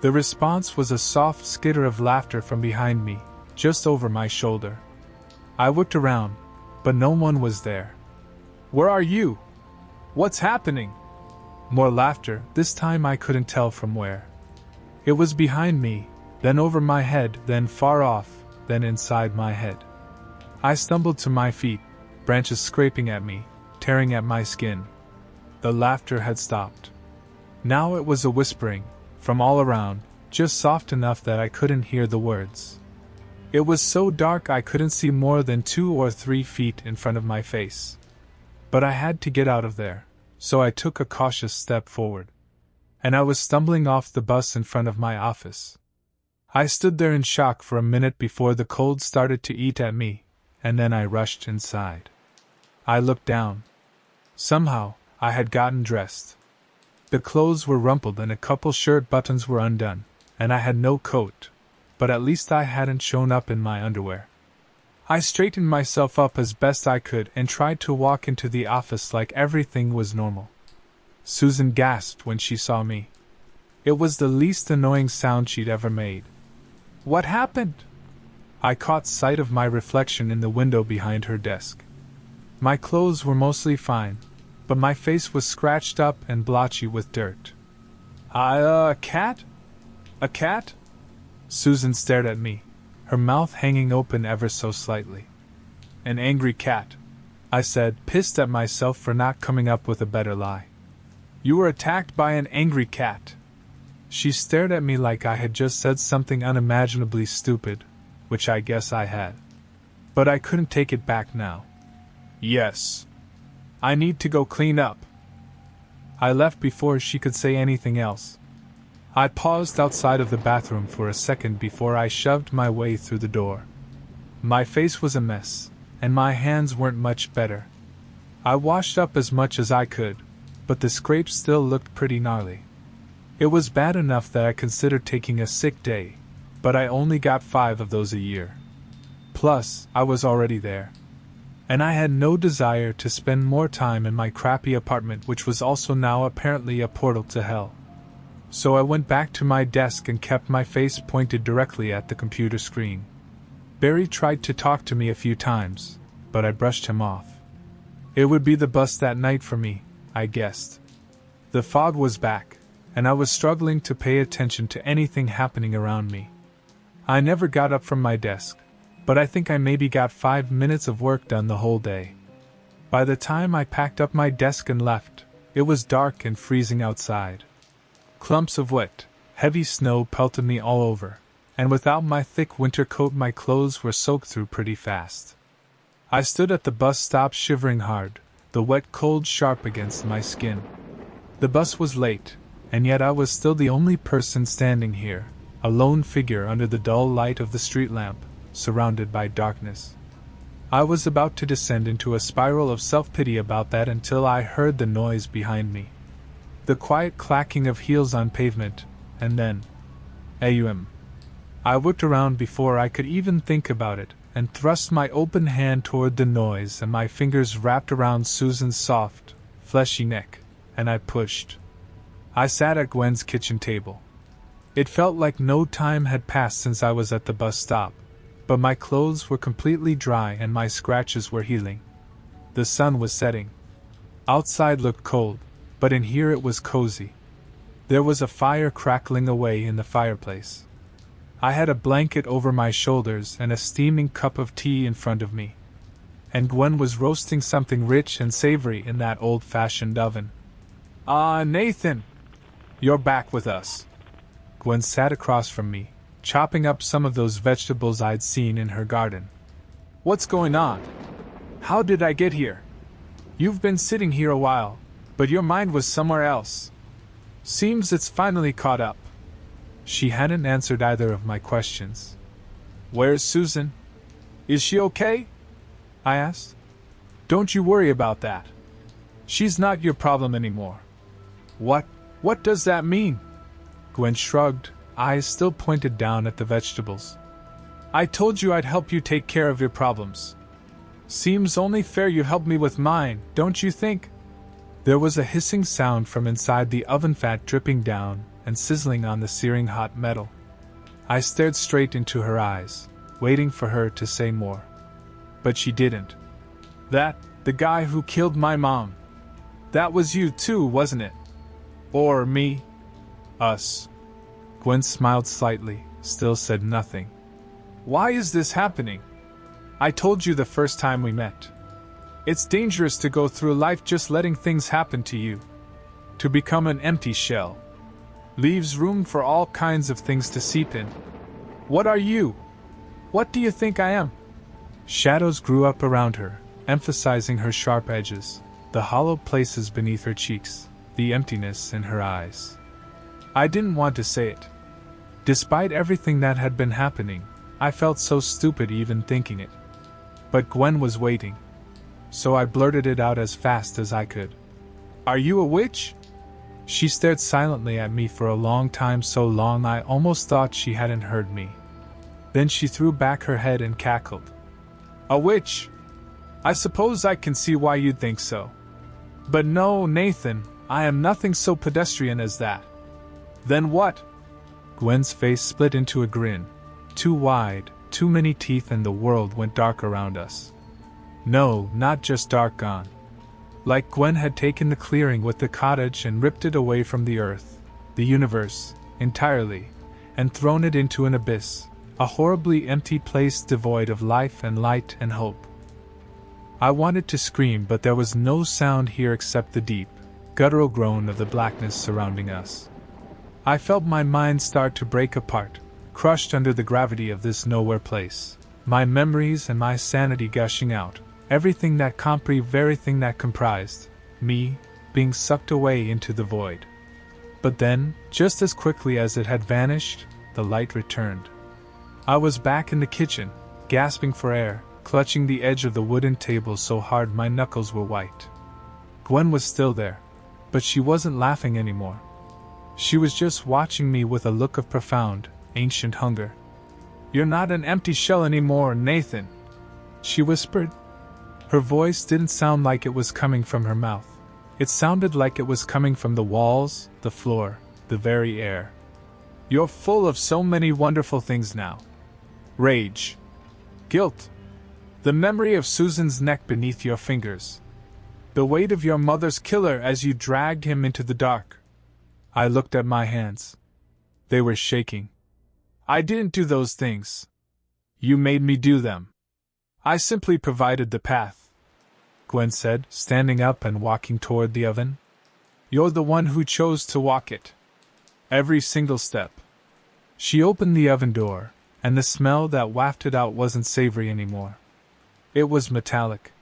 The response was a soft skitter of laughter from behind me, just over my shoulder. I looked around, but no one was there. "Where are you? What's happening?" More laughter, this time I couldn't tell from where. It was behind me, then over my head, then far off, then inside my head. I stumbled to my feet, branches scraping at me, tearing at my skin. The laughter had stopped. Now it was a whispering, from all around, just soft enough that I couldn't hear the words. It was so dark I couldn't see more than 2 or 3 feet in front of my face. But I had to get out of there, so I took a cautious step forward. And I was stumbling off the bus in front of my office. I stood there in shock for a minute before the cold started to eat at me, and then I rushed inside. I looked down. Somehow, I had gotten dressed. The clothes were rumpled and a couple shirt buttons were undone, and I had no coat, but at least I hadn't shown up in my underwear. I straightened myself up as best I could and tried to walk into the office like everything was normal. Susan gasped when she saw me. It was the least annoying sound she'd ever made. "What happened?" I caught sight of my reflection in the window behind her desk. My clothes were mostly fine, but my face was scratched up and blotchy with dirt. A cat? A cat?" Susan stared at me, her mouth hanging open ever so slightly. "An angry cat," I said, pissed at myself for not coming up with a better lie. "You were attacked by an angry cat." She stared at me like I had just said something unimaginably stupid, which I guess I had. But I couldn't take it back now. "Yes. I need to go clean up." I left before she could say anything else. I paused outside of the bathroom for a second before I shoved my way through the door. My face was a mess, and my hands weren't much better. I washed up as much as I could, but the scrapes still looked pretty gnarly. It was bad enough that I considered taking a sick day, but I only got 5 of those a year. Plus, I was already there. and I had no desire to spend more time in my crappy apartment, which was also now apparently a portal to hell. So I went back to my desk and kept my face pointed directly at the computer screen. Barry tried to talk to me a few times, but I brushed him off. It would be the bus that night for me, I guessed. The fog was back, and I was struggling to pay attention to anything happening around me. I never got up from my desk, but I think I maybe got 5 minutes of work done the whole day. By the time I packed up my desk and left, it was dark and freezing outside. Clumps of wet, heavy snow pelted me all over, and without my thick winter coat my clothes were soaked through pretty fast. I stood at the bus stop shivering hard, the wet cold sharp against my skin. The bus was late, and yet I was still the only person standing here, a lone figure under the dull light of the street lamp, surrounded by darkness. I was about to descend into a spiral of self-pity about that until I heard the noise behind me. The quiet clacking of heels on pavement, and then, AUM. I whipped around before I could even think about it, and thrust my open hand toward the noise, and my fingers wrapped around Susan's soft, fleshy neck, and I pushed. I sat at Gwen's kitchen table. It felt like no time had passed since I was at the bus stop, but my clothes were completely dry and my scratches were healing. The sun was setting. Outside looked cold, but in here it was cozy. There was a fire crackling away in the fireplace. I had a blanket over my shoulders and a steaming cup of tea in front of me. And Gwen was roasting something rich and savory in that old-fashioned oven. "Ah, Nathan! You're back with us." Gwen sat across from me, chopping up some of those vegetables I'd seen in her garden. "What's going on? How did I get here? You've been sitting here a while, but your mind was somewhere else. Seems it's finally caught up." She hadn't answered either of my questions. "Where's Susan? Is she okay?" I asked. "Don't you worry about that. She's not your problem anymore." What does that mean?" Gwen shrugged, eyes still pointed down at the vegetables. "I told you I'd help you take care of your problems. Seems only fair you help me with mine, don't you think?" There was a hissing sound from inside the oven, fat dripping down and sizzling on the searing hot metal. I stared straight into her eyes, waiting for her to say more. But she didn't. The guy who killed my mom. That was you too, wasn't it? Or me? Us. Gwen smiled slightly, still said nothing. "Why is this happening? I told you the first time we met. It's dangerous to go through life just letting things happen to you. To become an empty shell. Leaves room for all kinds of things to seep in. What are you? What do you think I am?" Shadows grew up around her, emphasizing her sharp edges, the hollow places beneath her cheeks, the emptiness in her eyes. I didn't want to say it. Despite everything that had been happening, I felt so stupid even thinking it. But Gwen was waiting. So I blurted it out as fast as I could. "Are you a witch?" She stared silently at me for a long time, so long I almost thought she hadn't heard me. Then she threw back her head and cackled. "A witch? I suppose I can see why you'd think so. But no, Nathan, I am nothing so pedestrian as that." "Then what?" Gwen's face split into a grin. Too wide, too many teeth, and the world went dark around us. No, not just dark, gone. Like Gwen had taken the clearing with the cottage and ripped it away from the earth, the universe, entirely, and thrown it into an abyss, a horribly empty place devoid of life and light and hope. I wanted to scream, but there was no sound here except the deep, guttural groan of the blackness surrounding us. I felt my mind start to break apart, crushed under the gravity of this nowhere place, my memories and my sanity gushing out, everything that comprised me being sucked away into the void. But then, just as quickly as it had vanished, the light returned. I was back in the kitchen, gasping for air, clutching the edge of the wooden table so hard my knuckles were white. Gwen was still there, but she wasn't laughing anymore. She was just watching me with a look of profound, ancient hunger. "You're not an empty shell anymore, Nathan," she whispered. Her voice didn't sound like it was coming from her mouth. It sounded like it was coming from the walls, the floor, the very air. You're full of so many wonderful things now. Rage. Guilt. The memory of Susan's neck beneath your fingers. The weight of your mother's killer as you dragged him into the dark. I looked at my hands. They were shaking. I didn't do those things. You made me do them. I simply provided the path, Gwen said, standing up and walking toward the oven. You're the one who chose to walk it. Every single step. She opened the oven door, and the smell that wafted out wasn't savory anymore. It was metallic.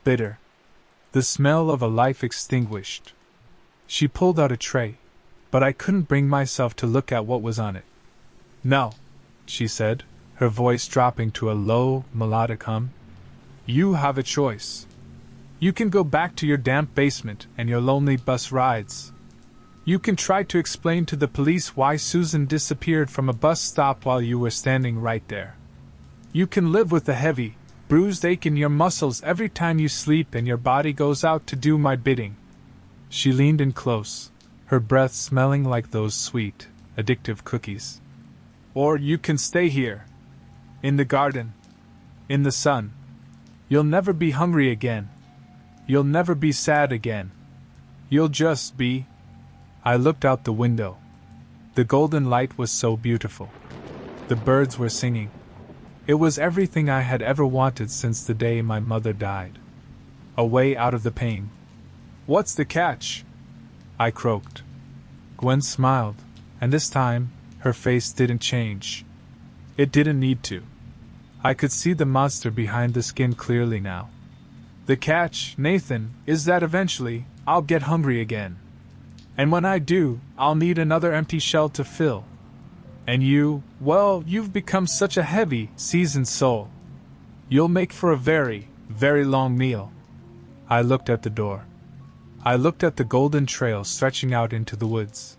Bitter. The smell of a life extinguished. She pulled out a tray, but I couldn't bring myself to look at what was on it. No, she said, her voice dropping to a low, melodic hum. You have a choice. You can go back to your damp basement and your lonely bus rides. You can try to explain to the police why Susan disappeared from a bus stop while you were standing right there. You can live with the heavy, bruised ache in your muscles every time you sleep and your body goes out to do my bidding. She leaned in close, her breath smelling like those sweet, addictive cookies. Or you can stay here. In the garden. In the sun. You'll never be hungry again. You'll never be sad again. You'll just be. I looked out the window. The golden light was so beautiful. The birds were singing. It was everything I had ever wanted since the day my mother died. A way out of the pain. What's the catch? I croaked. Gwen smiled, and this time, her face didn't change. It didn't need to. I could see the monster behind the skin clearly now. The catch, Nathan, is that eventually, I'll get hungry again. And when I do, I'll need another empty shell to fill. And you, well, you've become such a heavy, seasoned soul. You'll make for a very, very long meal. I looked at the door. I looked at the golden trail stretching out into the woods.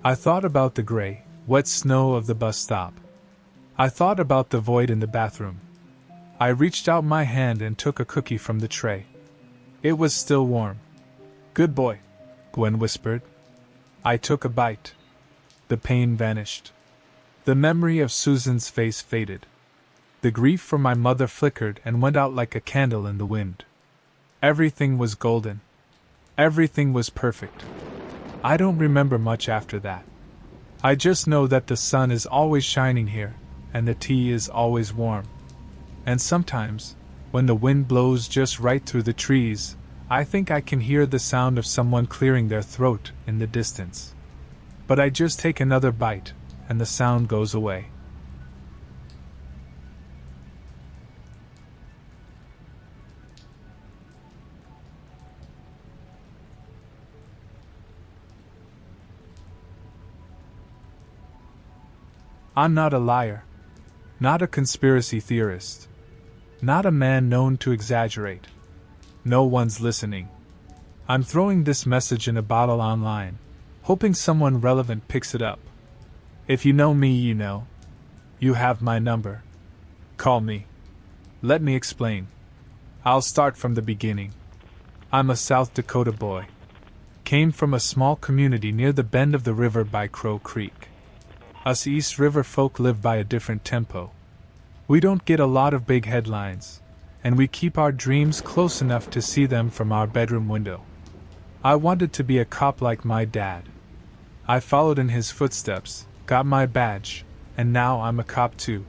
I thought about the gray, wet snow of the bus stop. I thought about the void in the bathroom. I reached out my hand and took a cookie from the tray. It was still warm. Good boy, Gwen whispered. I took a bite. The pain vanished. The memory of Susan's face faded. The grief for my mother flickered and went out like a candle in the wind. Everything was golden. Everything was perfect. I don't remember much after that. I just know that the sun is always shining here, and the tea is always warm. And sometimes, when the wind blows just right through the trees, I think I can hear the sound of someone clearing their throat in the distance. But I just take another bite, and the sound goes away. I'm not a liar. Not a conspiracy theorist. Not a man known to exaggerate. No one's listening. I'm throwing this message in a bottle online, hoping someone relevant picks it up. If you know me, you know. You have my number. Call me. Let me explain. I'll start from the beginning. I'm a South Dakota boy. Came from a small community near the bend of the river by Crow Creek. Us East River folk live by a different tempo. We don't get a lot of big headlines, and we keep our dreams close enough to see them from our bedroom window. I wanted to be a cop like my dad. I followed in his footsteps, got my badge, and now I'm a cop too.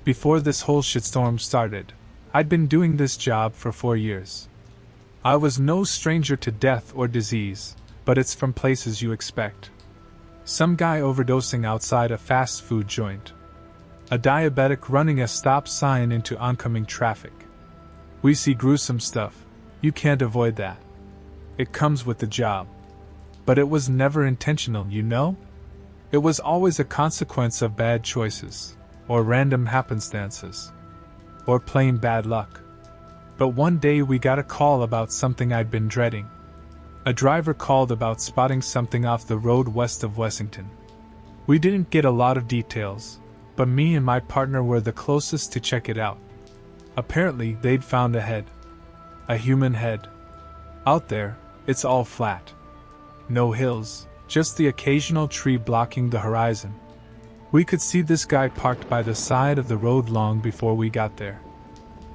Before this whole shitstorm started, I'd been doing this job for 4 years. I was no stranger to death or disease, but it's from places you expect. Some guy overdosing outside a fast food joint. A diabetic running a stop sign into oncoming traffic. We see gruesome stuff. You can't avoid that. It comes with the job. But it was never intentional, you know? It was always a consequence of bad choices, or random happenstances, or plain bad luck. But one day we got a call about something I'd been dreading. A driver called about spotting something off the road west of Wessington. We didn't get a lot of details, but me and my partner were the closest to check it out. Apparently, they'd found a head, A human head. Out there, it's all flat. No hills, just the occasional tree blocking the horizon. We could see this guy parked by the side of the road long before we got there.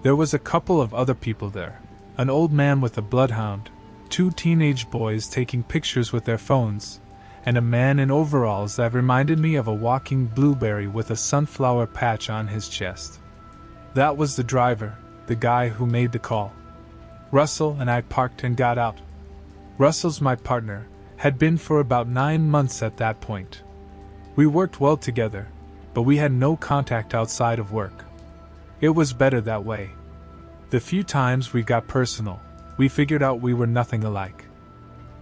There was a couple of other people there, an old man with a bloodhound, 2 teenage boys taking pictures with their phones, and a man in overalls that reminded me of a walking blueberry with a sunflower patch on his chest. That was the driver, the guy who made the call. Russell and I parked and got out. Russell's my partner, had been for about 9 months at that point. We worked well together, but we had no contact outside of work. It was better that way. The few times we got personal, we figured out we were nothing alike.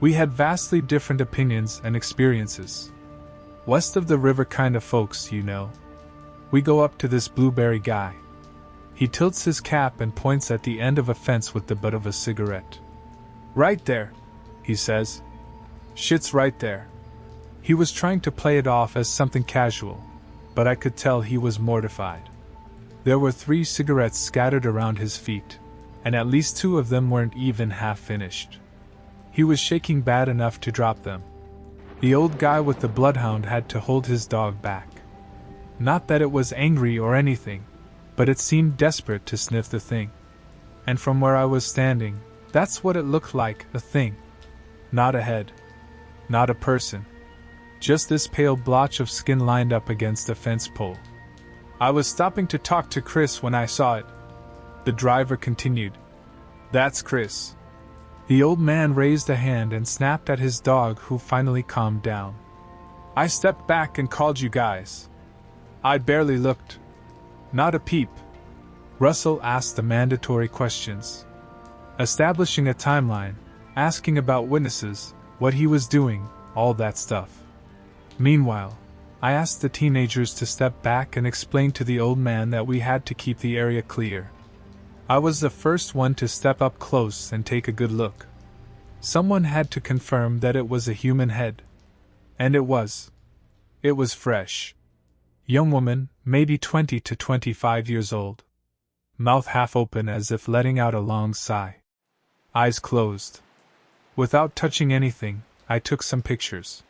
We had vastly different opinions and experiences. West of the river kind of folks, you know. We go up to this blueberry guy. He tilts his cap and points at the end of a fence with the butt of a cigarette. "Right there," he says. "Shit's right there." He was trying to play it off as something casual, but I could tell he was mortified. There were 3 cigarettes scattered around his feet, and at least 2 of them weren't even half finished. He was shaking bad enough to drop them. The old guy with the bloodhound had to hold his dog back. Not that it was angry or anything, but it seemed desperate to sniff the thing. And from where I was standing, that's what it looked like, a thing. Not a head. Not a person. Just this pale blotch of skin lined up against a fence pole. I was stopping to talk to Chris when I saw it. The driver continued. "That's Chris." The old man raised a hand and snapped at his dog, who finally calmed down. "I stepped back and called you guys. I barely looked. Not a peep." Russell asked the mandatory questions, establishing a timeline, asking about witnesses, what he was doing, all that stuff. Meanwhile, I asked the teenagers to step back and explain to the old man that we had to keep the area clear. I was the first one to step up close and take a good look. Someone had to confirm that it was a human head. And it was. It was fresh. Young woman, maybe 20 to 25 years old. Mouth half open as if letting out a long sigh. Eyes closed. Without touching anything, I took some pictures.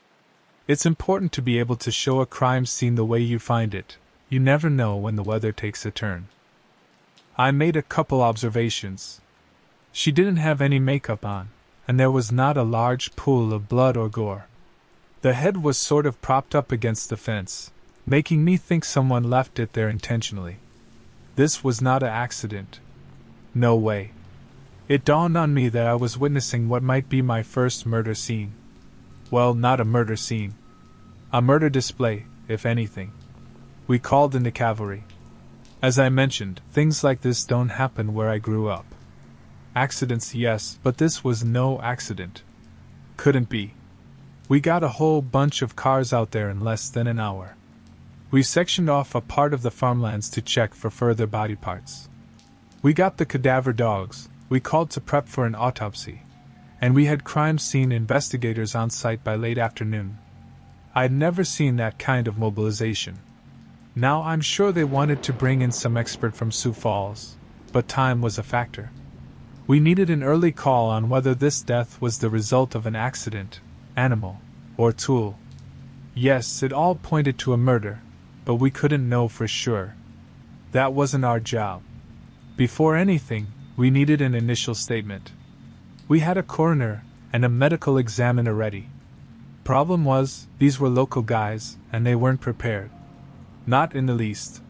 It's important to be able to show a crime scene the way you find it. You never know when the weather takes a turn. I made a couple observations. She didn't have any makeup on, and there was not a large pool of blood or gore. The head was sort of propped up against the fence, making me think someone left it there intentionally. This was not an accident. No way. It dawned on me that I was witnessing what might be my first murder scene. Well, not a murder scene. A murder display, if anything. We called in the cavalry. As I mentioned, things like this don't happen where I grew up. Accidents, yes, but this was no accident. Couldn't be. We got a whole bunch of cars out there in less than an hour. We sectioned off a part of the farmlands to check for further body parts. We got the cadaver dogs, we called to prep for an autopsy, and we had crime scene investigators on site by late afternoon. I'd never seen that kind of mobilization. Now I'm sure they wanted to bring in some expert from Sioux Falls, but time was a factor. We needed an early call on whether this death was the result of an accident, animal, or tool. Yes, it all pointed to a murder, but we couldn't know for sure. That wasn't our job. Before anything, we needed an initial statement. We had a coroner and a medical examiner ready. Problem was, these were local guys, and they weren't prepared. Not in the least.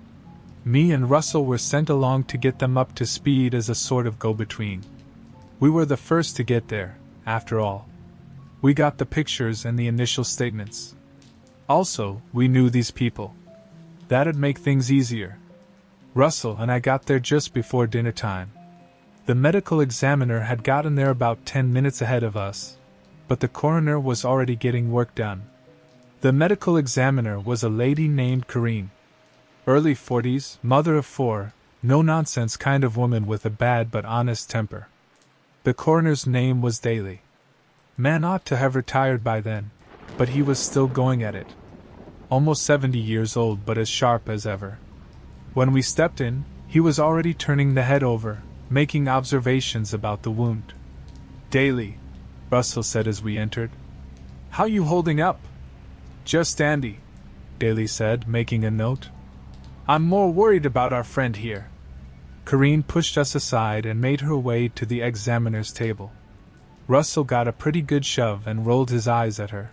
Me and Russell were sent along to get them up to speed as a sort of go-between. We were the first to get there, after all. We got the pictures and the initial statements. Also, we knew these people. That'd make things easier. Russell and I got there just before dinner time. The medical examiner had gotten there about 10 minutes ahead of us, but the coroner was already getting work done. The medical examiner was a lady named Corrine. Early 40s, mother of 4, no-nonsense kind of woman with a bad but honest temper. The coroner's name was Daly. Man ought to have retired by then, but he was still going at it. Almost 70 years old but as sharp as ever. When we stepped in, he was already turning the head over, making observations about the wound. "Daly," Russell said as we entered. "How you holding up?" "Just dandy," Daly said, making a note. "I'm more worried about our friend here." Corrine pushed us aside and made her way to the examiner's table. Russell got a pretty good shove and rolled his eyes at her.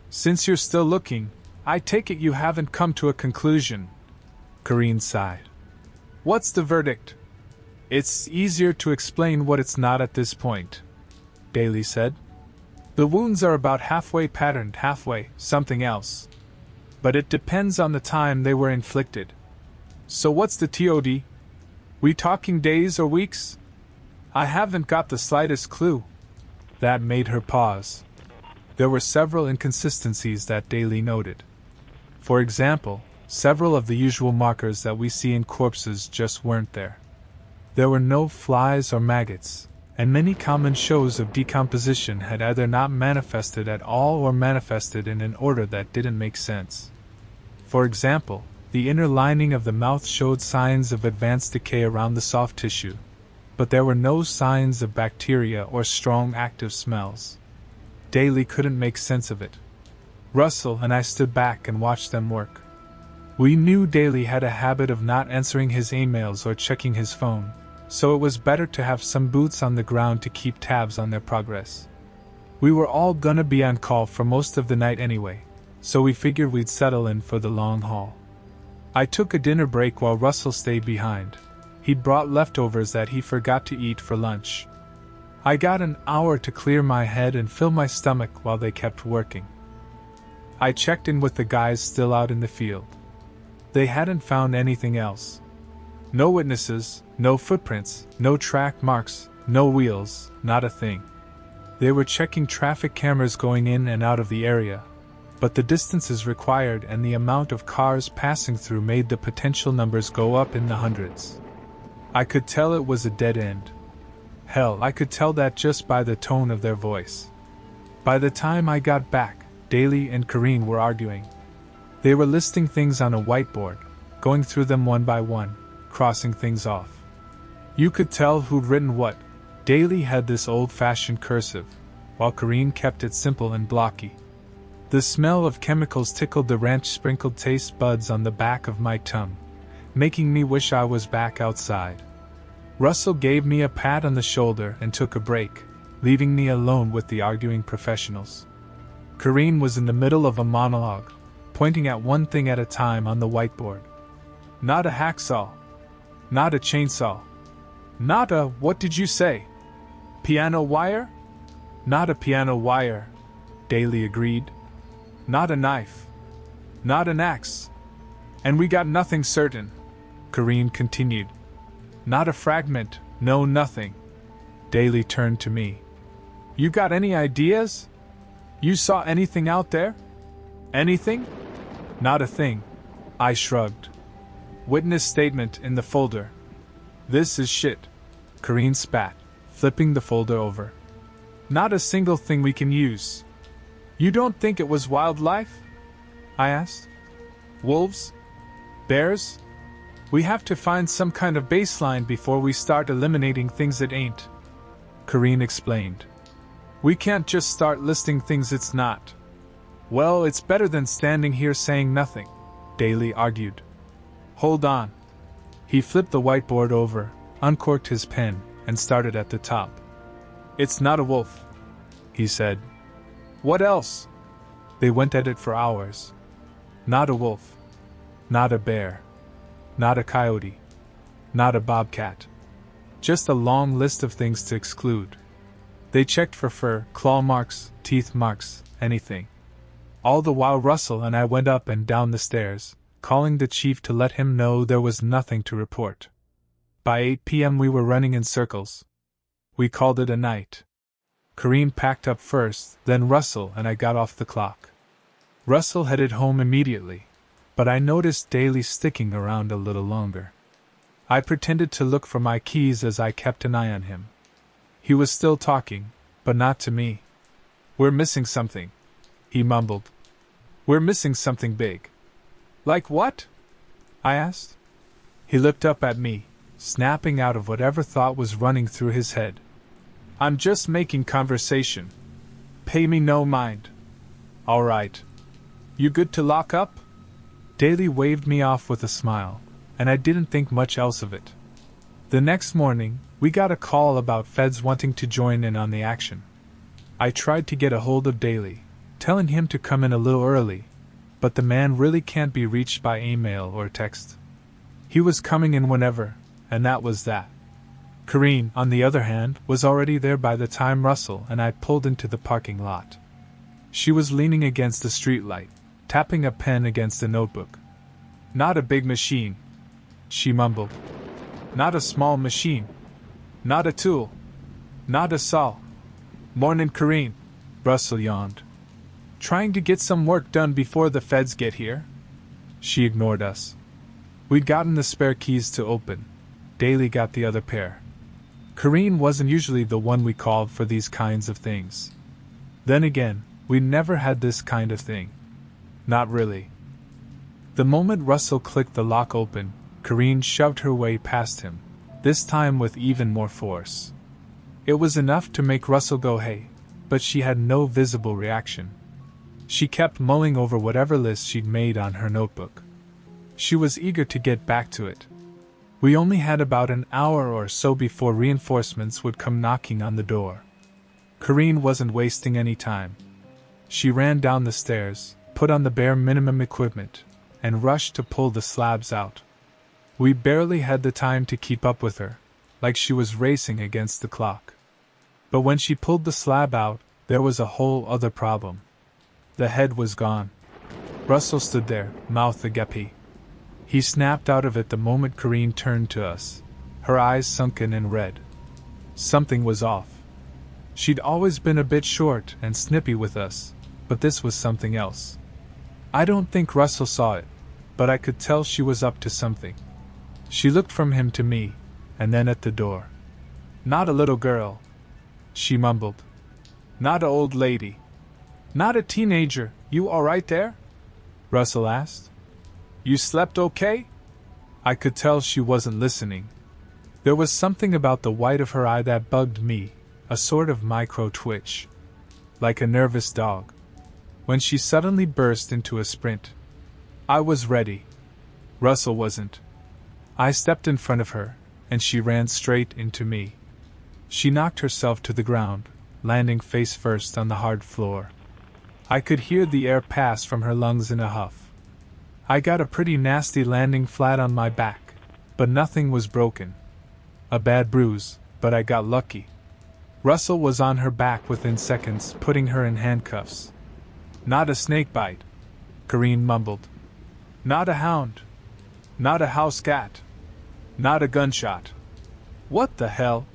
"Since you're still looking, I take it you haven't come to a conclusion," Corrine sighed. "What's the verdict?" "It's easier to explain what it's not at this point," Daly said. "The wounds are about halfway patterned, halfway something else. But it depends on the time they were inflicted. So what's the TOD? We talking days or weeks?" "I haven't got the slightest clue." That made her pause. There were several inconsistencies that Daly noted. For example, several of the usual markers that we see in corpses just weren't there. There were no flies or maggots, and many common shows of decomposition had either not manifested at all or manifested in an order that didn't make sense. For example, the inner lining of the mouth showed signs of advanced decay around the soft tissue, but there were no signs of bacteria or strong active smells. Daly couldn't make sense of it. Russell and I stood back and watched them work. We knew Daly had a habit of not answering his emails or checking his phone, so it was better to have some boots on the ground to keep tabs on their progress. We were all gonna be on call for most of the night anyway, so we figured we'd settle in for the long haul. I took a dinner break while Russell stayed behind. He'd brought leftovers that he forgot to eat for lunch. I got an hour to clear my head and fill my stomach while they kept working. I checked in with the guys still out in the field. They hadn't found anything else. No witnesses, no footprints, no track marks, no wheels, not a thing. They were checking traffic cameras going in and out of the area, but the distances required and the amount of cars passing through made the potential numbers go up in the hundreds. I could tell it was a dead end. Hell, I could tell that just by the tone of their voice. By the time I got back, Daly and Corrine were arguing. They were listing things on a whiteboard, going through them one by one, crossing things off. You could tell who'd written what. Daly had this old-fashioned cursive, while Corrine kept it simple and blocky. The smell of chemicals tickled the ranch-sprinkled taste buds on the back of my tongue, making me wish I was back outside. Russell gave me a pat on the shoulder and took a break, leaving me alone with the arguing professionals. Corrine was in the middle of a monologue, pointing at one thing at a time on the whiteboard. Not a hacksaw. Not a chainsaw. Not a, what did you say? Piano wire? Not a piano wire, Daly agreed. Not a knife. Not an axe. And we got nothing certain, Corrine continued. Not a fragment, no nothing. Daly turned to me. You got any ideas? You saw anything out there? Anything? Not a thing. I shrugged. Witness statement in the folder. This is shit, Corrine spat, flipping the folder over. Not a single thing we can use. You don't think it was wildlife? I asked. Wolves? Bears? We have to find some kind of baseline before we start eliminating things that ain't, Corrine explained. We can't just start listing things it's not. Well, it's better than standing here saying nothing, Daly argued. Hold on. He flipped the whiteboard over, uncorked his pen, and started at the top. It's not a wolf, he said. What else? They went at it for hours. Not a wolf. Not a bear. Not a coyote. Not a bobcat. Just a long list of things to exclude. They checked for fur, claw marks, teeth marks, anything. All the while Russell and I went up and down the stairs, calling the chief to let him know there was nothing to report. By 8 p.m. we were running in circles. We called it a night. Corrine packed up first, then Russell and I got off the clock. Russell headed home immediately, but I noticed Daly sticking around a little longer. I pretended to look for my keys as I kept an eye on him. He was still talking, but not to me. We're missing something, he mumbled. We're missing something big. Like what? I asked. He looked up at me, snapping out of whatever thought was running through his head. I'm just making conversation. Pay me no mind. All right. You good to lock up? Daly waved me off with a smile, and I didn't think much else of it. The next morning, we got a call about feds wanting to join in on the action. I tried to get a hold of Daly, telling him to come in a little early, but the man really can't be reached by email or text. He was coming in whenever, and that was that. Corrine, on the other hand, was already there by the time Russell and I pulled into the parking lot. She was leaning against the streetlight, tapping a pen against a notebook. Not a big machine, she mumbled. Not a small machine. Not a tool. Not a saw. Mornin', Corrine, Russell yawned. Trying to get some work done before the feds get here? She ignored us. We'd gotten the spare keys to open. Daly got the other pair. Corrine wasn't usually the one we called for these kinds of things. Then again, we never had this kind of thing. Not really. The moment Russell clicked the lock open, Corrine shoved her way past him, this time with even more force. It was enough to make Russell go hey, but she had no visible reaction. She kept mulling over whatever list she'd made on her notebook. She was eager to get back to it. We only had about an hour or so before reinforcements would come knocking on the door. Corrine wasn't wasting any time. She ran down the stairs, put on the bare minimum equipment, and rushed to pull the slabs out. We barely had the time to keep up with her, like she was racing against the clock. But when she pulled the slab out, there was a whole other problem. The head was gone. Russell stood there, mouth agape. He snapped out of it the moment Corrine turned to us, her eyes sunken and red. Something was off. She'd always been a bit short and snippy with us, but this was something else. I don't think Russell saw it, but I could tell she was up to something. She looked from him to me, and then at the door. Not a little girl, she mumbled. Not a old lady. Not a teenager. You all right there? Russell asked. You slept okay? I could tell she wasn't listening. There was something about the white of her eye that bugged me, a sort of micro-twitch. Like a nervous dog. When she suddenly burst into a sprint. I was ready. Russell wasn't. I stepped in front of her, and she ran straight into me. She knocked herself to the ground, landing face first on the hard floor. I could hear the air pass from her lungs in a huff. I got a pretty nasty landing flat on my back, but nothing was broken. A bad bruise, but I got lucky. Russell was on her back within seconds, putting her in handcuffs. Not a snake bite, Corrine mumbled. Not a hound. Not a house cat. Not a gunshot. What the hell?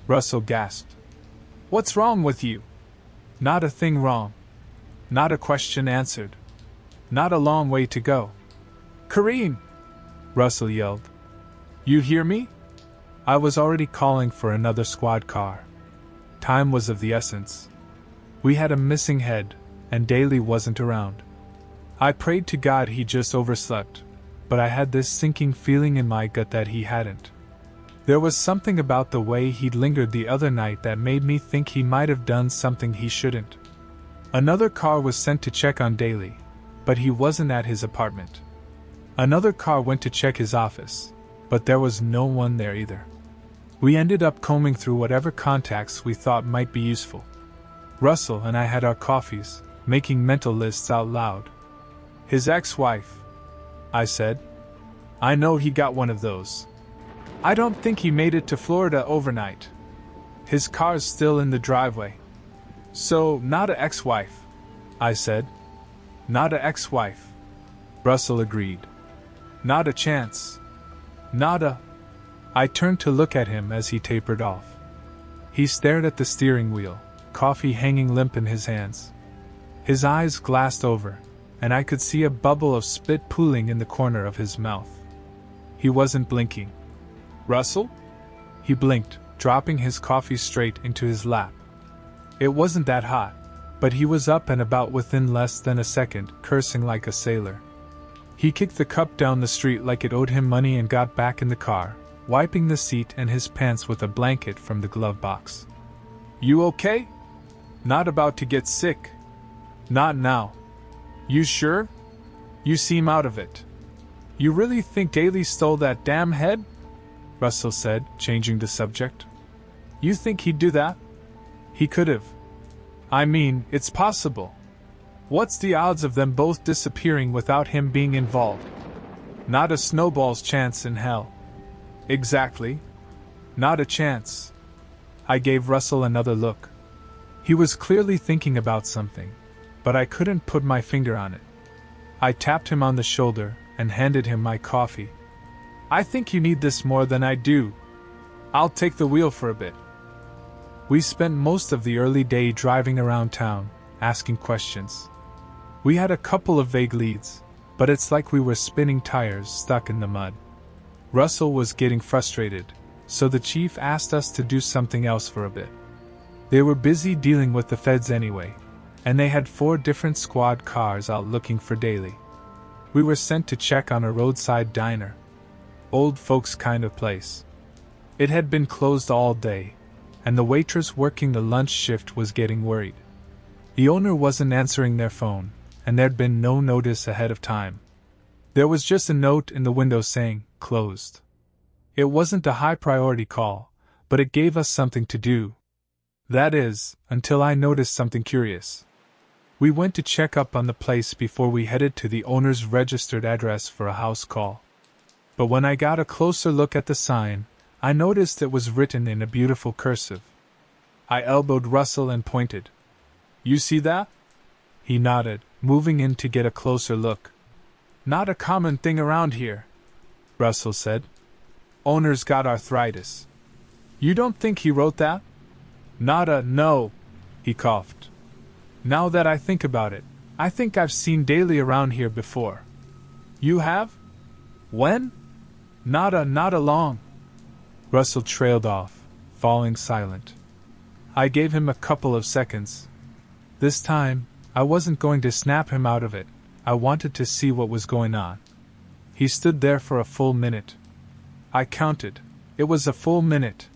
Russell gasped. What's wrong with you? Not a thing wrong. Not a question answered. Not a long way to go. Corrine! Russell yelled. You hear me? I was already calling for another squad car. Time was of the essence. We had a missing head, and Daly wasn't around. I prayed to God he just overslept, but I had this sinking feeling in my gut that he hadn't. There was something about the way he'd lingered the other night that made me think he might have done something he shouldn't. Another car was sent to check on Daly, but he wasn't at his apartment. Another car went to check his office, but there was no one there either. We ended up combing through whatever contacts we thought might be useful. Russell and I had our coffees, making mental lists out loud. His ex-wife, I said. I know he got one of those. I don't think he made it to Florida overnight. His car's still in the driveway. So, not a ex-wife, I said. Not a ex-wife, Russell agreed. Not a chance. Not a... I turned to look at him as he tapered off. He stared at the steering wheel, coffee hanging limp in his hands. His eyes glassed over, and I could see a bubble of spit pooling in the corner of his mouth. He wasn't blinking. Russell? He blinked, dropping his coffee straight into his lap. It wasn't that hot, but he was up and about within less than a second, cursing like a sailor. He kicked the cup down the street like it owed him money and got back in the car, wiping the seat and his pants with a blanket from the glove box. You okay? Not about to get sick? Not now. You sure? You seem out of it. You really think Daly stole that damn head? Russell said, changing the subject. You think he'd do that? He could've. I mean, it's possible. What's the odds of them both disappearing without him being involved? Not a snowball's chance in hell. Exactly. Not a chance. I gave Russell another look. He was clearly thinking about something, but I couldn't put my finger on it. I tapped him on the shoulder and handed him my coffee. I think you need this more than I do. I'll take the wheel for a bit. We spent most of the early day driving around town, asking questions. We had a couple of vague leads, but it's like we were spinning tires stuck in the mud. Russell was getting frustrated, so the chief asked us to do something else for a bit. They were busy dealing with the feds anyway, and they had 4 different squad cars out looking for Daly. We were sent to check on a roadside diner. Old folks kind of place. It had been closed all day, and the waitress working the lunch shift was getting worried. The owner wasn't answering their phone, and there'd been no notice ahead of time. There was just a note in the window saying, "Closed." It wasn't a high-priority call, but it gave us something to do. That is, until I noticed something curious. We went to check up on the place before we headed to the owner's registered address for a house call. But when I got a closer look at the sign, I noticed it was written in a beautiful cursive. I elbowed Russell and pointed. You see that? He nodded, moving in to get a closer look. Not a common thing around here, Russell said. Owner's got arthritis. You don't think he wrote that? No, he coughed. Now that I think about it, I think I've seen Daly around here before. You have? When? Not long. Russell trailed off, falling silent. I gave him a couple of seconds. This time, I wasn't going to snap him out of it. I wanted to see what was going on. He stood there for a full minute. I counted. It was a full minute.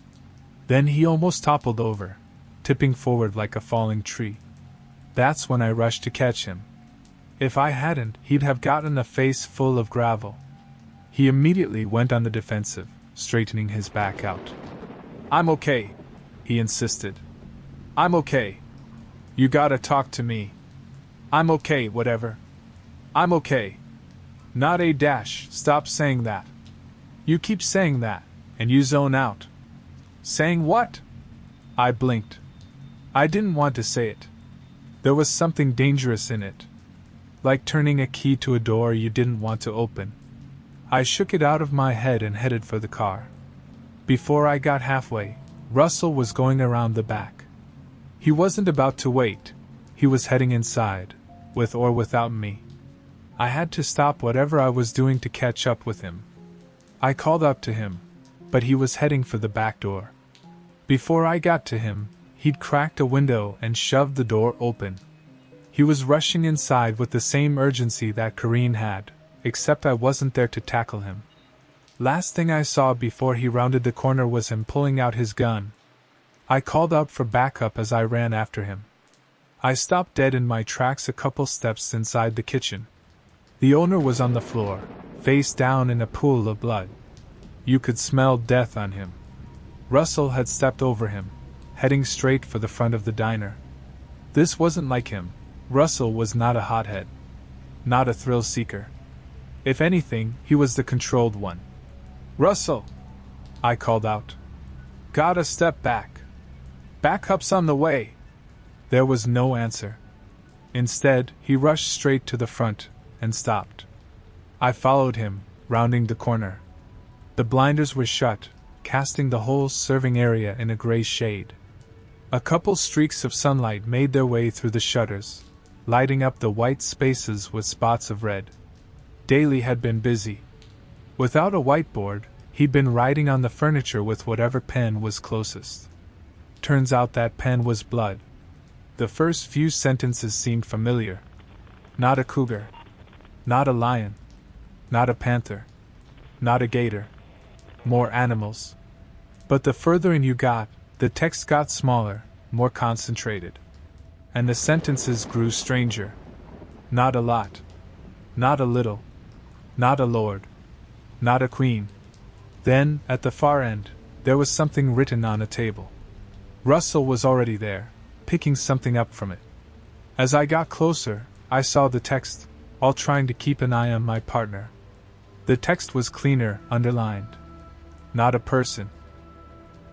Then he almost toppled over, tipping forward like a falling tree. That's when I rushed to catch him. If I hadn't, he'd have gotten a face full of gravel. He immediately went on the defensive, straightening his back out. I'm okay, he insisted. I'm okay. You gotta talk to me. I'm okay, whatever. I'm okay. Not a dash, stop saying that. You keep saying that, and you zone out. Saying what? I blinked. I didn't want to say it. There was something dangerous in it. Like turning a key to a door you didn't want to open. I shook it out of my head and headed for the car. Before I got halfway, Russell was going around the back. He wasn't about to wait. He was heading inside, with or without me. I had to stop whatever I was doing to catch up with him. I called up to him, but he was heading for the back door. Before I got to him, he'd cracked a window and shoved the door open. He was rushing inside with the same urgency that Corrine had, except I wasn't there to tackle him. Last thing I saw before he rounded the corner was him pulling out his gun. I called out for backup as I ran after him. I stopped dead in my tracks a couple steps inside the kitchen. The owner was on the floor, face down in a pool of blood. You could smell death on him. Russell had stepped over him, heading straight for the front of the diner. This wasn't like him. Russell was not a hothead. Not a thrill seeker. If anything, he was the controlled one. Russell! I called out. Gotta step back. Backup's on the way. There was no answer. Instead, he rushed straight to the front and stopped. I followed him, rounding the corner. The blinders were shut, casting the whole serving area in a gray shade. A couple streaks of sunlight made their way through the shutters, lighting up the white spaces with spots of red. Daly had been busy. Without a whiteboard, he'd been writing on the furniture with whatever pen was closest. Turns out that pen was blood. The first few sentences seemed familiar. Not a cougar. Not a lion. Not a panther. Not a gator. more animals. But the further in you got, the text got smaller, more concentrated. And the sentences grew stranger. Not a lot. Not a little. Not a lord. Not a queen. Then, at the far end, there was something written on a table. Russell was already there, picking something up from it. As I got closer, I saw the text, all trying to keep an eye on my partner. The text was cleaner, underlined. Not a person.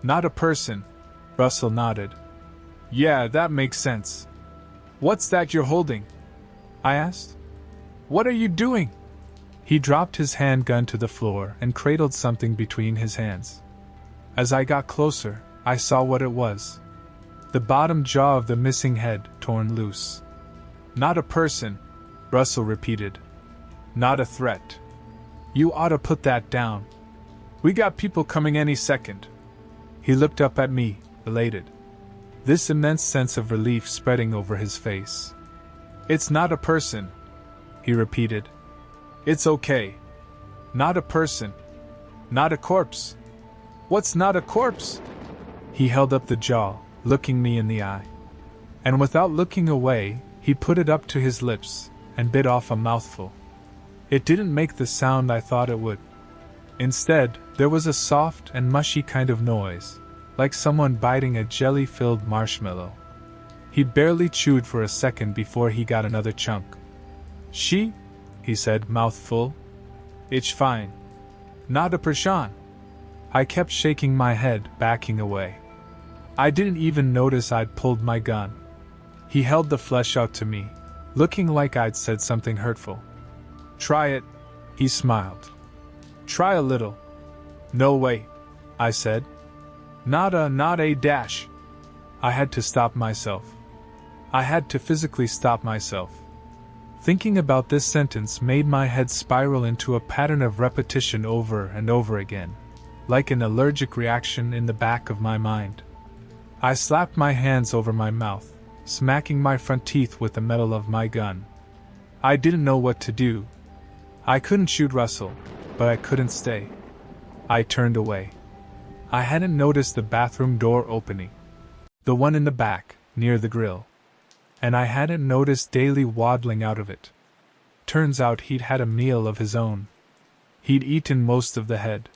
Not a person, Russell nodded. Yeah, that makes sense. What's that you're holding? I asked. What are you doing? He dropped his handgun to the floor and cradled something between his hands. As I got closer, I saw what it was. The bottom jaw of the missing head torn loose. Not a person, Russell repeated. Not a threat. You ought to put that down. We got people coming any second. He looked up at me, elated. This immense sense of relief spreading over his face. It's not a person, he repeated. It's okay. Not a person. Not a corpse. What's not a corpse? He held up the jaw, looking me in the eye. And without looking away, he put it up to his lips and bit off a mouthful. It didn't make the sound I thought it would. Instead, there was a soft and mushy kind of noise, like someone biting a jelly-filled marshmallow. He barely chewed for a second before he got another chunk. She? He said, mouth full. It's fine. Not a person. I kept shaking my head, backing away. I didn't even notice I'd pulled my gun. He held the flesh out to me, looking like I'd said something hurtful. Try it, he smiled. Try a little. No way, I said. Not a dash. I had to stop myself. I had to physically stop myself. Thinking about this sentence made my head spiral into a pattern of repetition over and over again, like an allergic reaction in the back of my mind. I slapped my hands over my mouth, smacking my front teeth with the metal of my gun. I didn't know what to do. I couldn't shoot Russell, but I couldn't stay. I turned away. I hadn't noticed the bathroom door opening. The one in the back, near the grill. And I hadn't noticed Daly waddling out of it. Turns out he'd had a meal of his own. He'd eaten most of the head.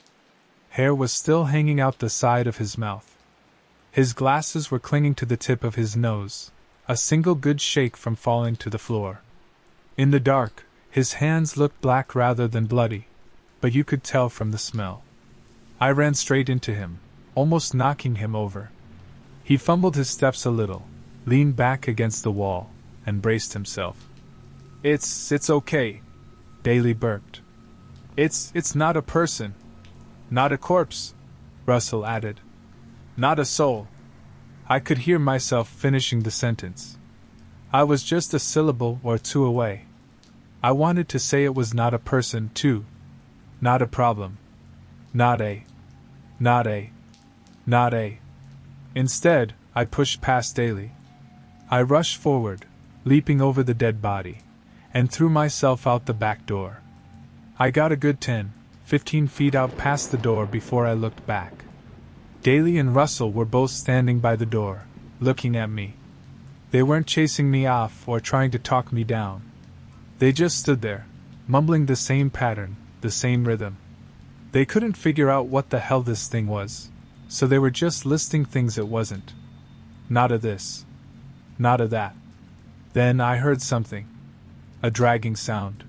Hair was still hanging out the side of his mouth. His glasses were clinging to the tip of his nose, a single good shake from falling to the floor. In the dark, his hands looked black rather than bloody, but you could tell from the smell. I ran straight into him, almost knocking him over. He fumbled his steps a little, leaned back against the wall, and braced himself. It's okay, Daly burped. It's not a person. Not a corpse, Russell added. Not a soul. I could hear myself finishing the sentence. I was just a syllable or two away. I wanted to say it was not a person, too. Not a problem. Not a. Instead, I pushed past Daly. I rushed forward, leaping over the dead body, and threw myself out the back door. I got a good 10-15 feet out past the door before I looked back. Daly and Russell were both standing by the door, looking at me. They weren't chasing me off or trying to talk me down. They just stood there, mumbling the same pattern, the same rhythm. They couldn't figure out what the hell this thing was, so they were just listing things it wasn't. Not a this. Not a that. Then I heard something. A dragging sound.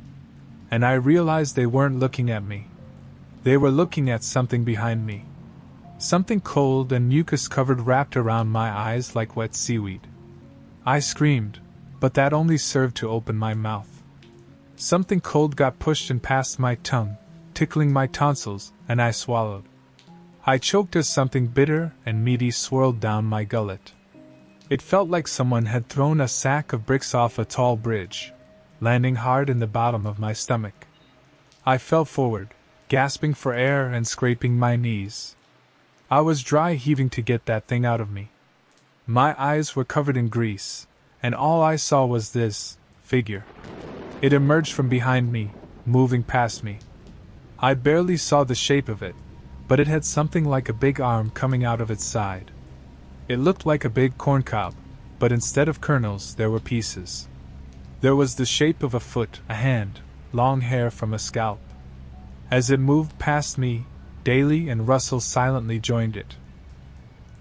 And I realized they weren't looking at me. They were looking at something behind me. Something cold and mucus-covered wrapped around my eyes like wet seaweed. I screamed, but that only served to open my mouth. Something cold got pushed and past my tongue, tickling my tonsils, and I swallowed. I choked as something bitter and meaty swirled down my gullet. It felt like someone had thrown a sack of bricks off a tall bridge, landing hard in the bottom of my stomach. I fell forward, gasping for air and scraping my knees. I was dry heaving to get that thing out of me. My eyes were covered in grease, and all I saw was this figure. It emerged from behind me, moving past me. I barely saw the shape of it, but it had something like a big arm coming out of its side. It looked like a big corncob, but instead of kernels there were pieces. There was the shape of a foot, a hand, long hair from a scalp. As it moved past me, Daly and Russell silently joined it.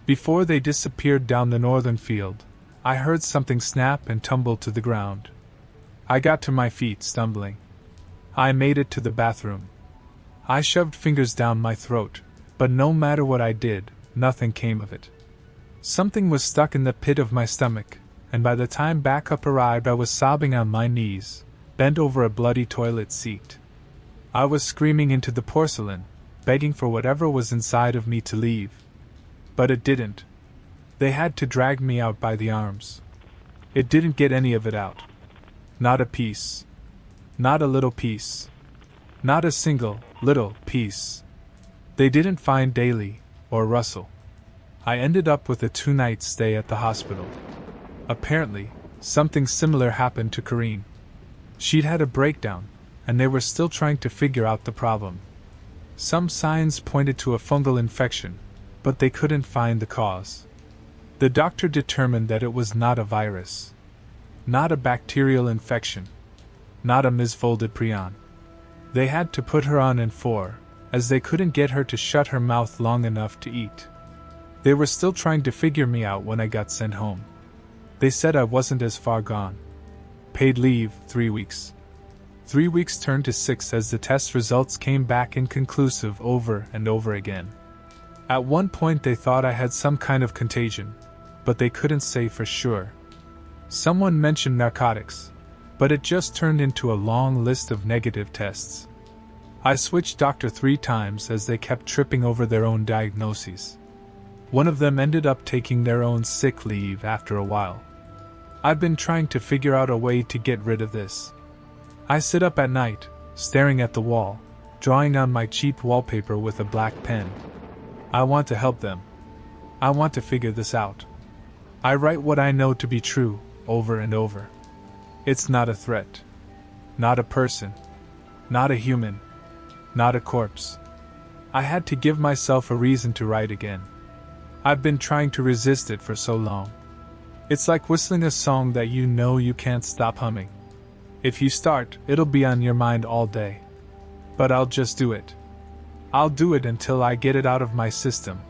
Before they disappeared down the northern field, I heard something snap and tumble to the ground. I got to my feet, stumbling. I made it to the bathroom. I shoved fingers down my throat, but no matter what I did, nothing came of it. Something was stuck in the pit of my stomach, and by the time backup arrived I was sobbing on my knees, bent over a bloody toilet seat. I was screaming into the porcelain, begging for whatever was inside of me to leave. But it didn't. They had to drag me out by the arms. It didn't get any of it out. Not a piece. Not a little piece. Not a single, little piece. They didn't find Daly or Russell. I ended up with a 2-night stay at the hospital. Apparently, something similar happened to Corrine. She'd had a breakdown, and they were still trying to figure out the problem. Some signs pointed to a fungal infection, but they couldn't find the cause. The doctor determined that it was not a virus, not a bacterial infection, not a misfolded prion. They had to put her on N4, as they couldn't get her to shut her mouth long enough to eat. They were still trying to figure me out when I got sent home. They said I wasn't as far gone. Paid leave, 3 weeks. 3 weeks turned to 6 as the test results came back inconclusive over and over again. At one point they thought I had some kind of contagion, but they couldn't say for sure. Someone mentioned narcotics, but it just turned into a long list of negative tests. I switched doctor 3 times as they kept tripping over their own diagnoses. One of them ended up taking their own sick leave after a while. I've been trying to figure out a way to get rid of this. I sit up at night, staring at the wall, drawing on my cheap wallpaper with a black pen. I want to help them. I want to figure this out. I write what I know to be true, over and over. It's not a threat. Not a person. Not a human. Not a corpse. I had to give myself a reason to write again. I've been trying to resist it for so long. It's like whistling a song that you know you can't stop humming. If you start, it'll be on your mind all day. But I'll just do it. I'll do it until I get it out of my system.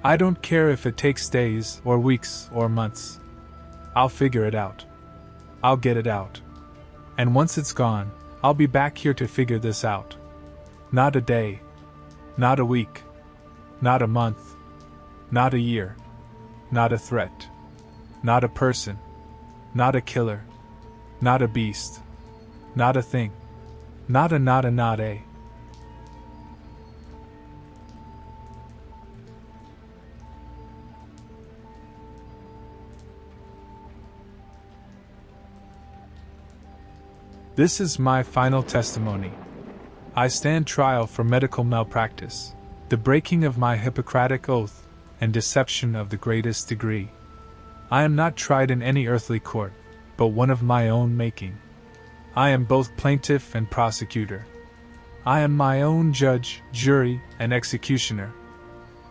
I don't care if it takes days, or weeks, or months. I'll figure it out. I'll get it out. And once it's gone, I'll be back here to figure this out. Not a day. Not a week. Not a month. Not a year. Not a threat. Not a person. Not a killer. Not a beast. Not a thing. Not a. This is my final testimony. I stand trial for medical malpractice, the breaking of my Hippocratic oath, and deception of the greatest degree. I am not tried in any earthly court, but one of my own making. I am both plaintiff and prosecutor. I am my own judge, jury, and executioner.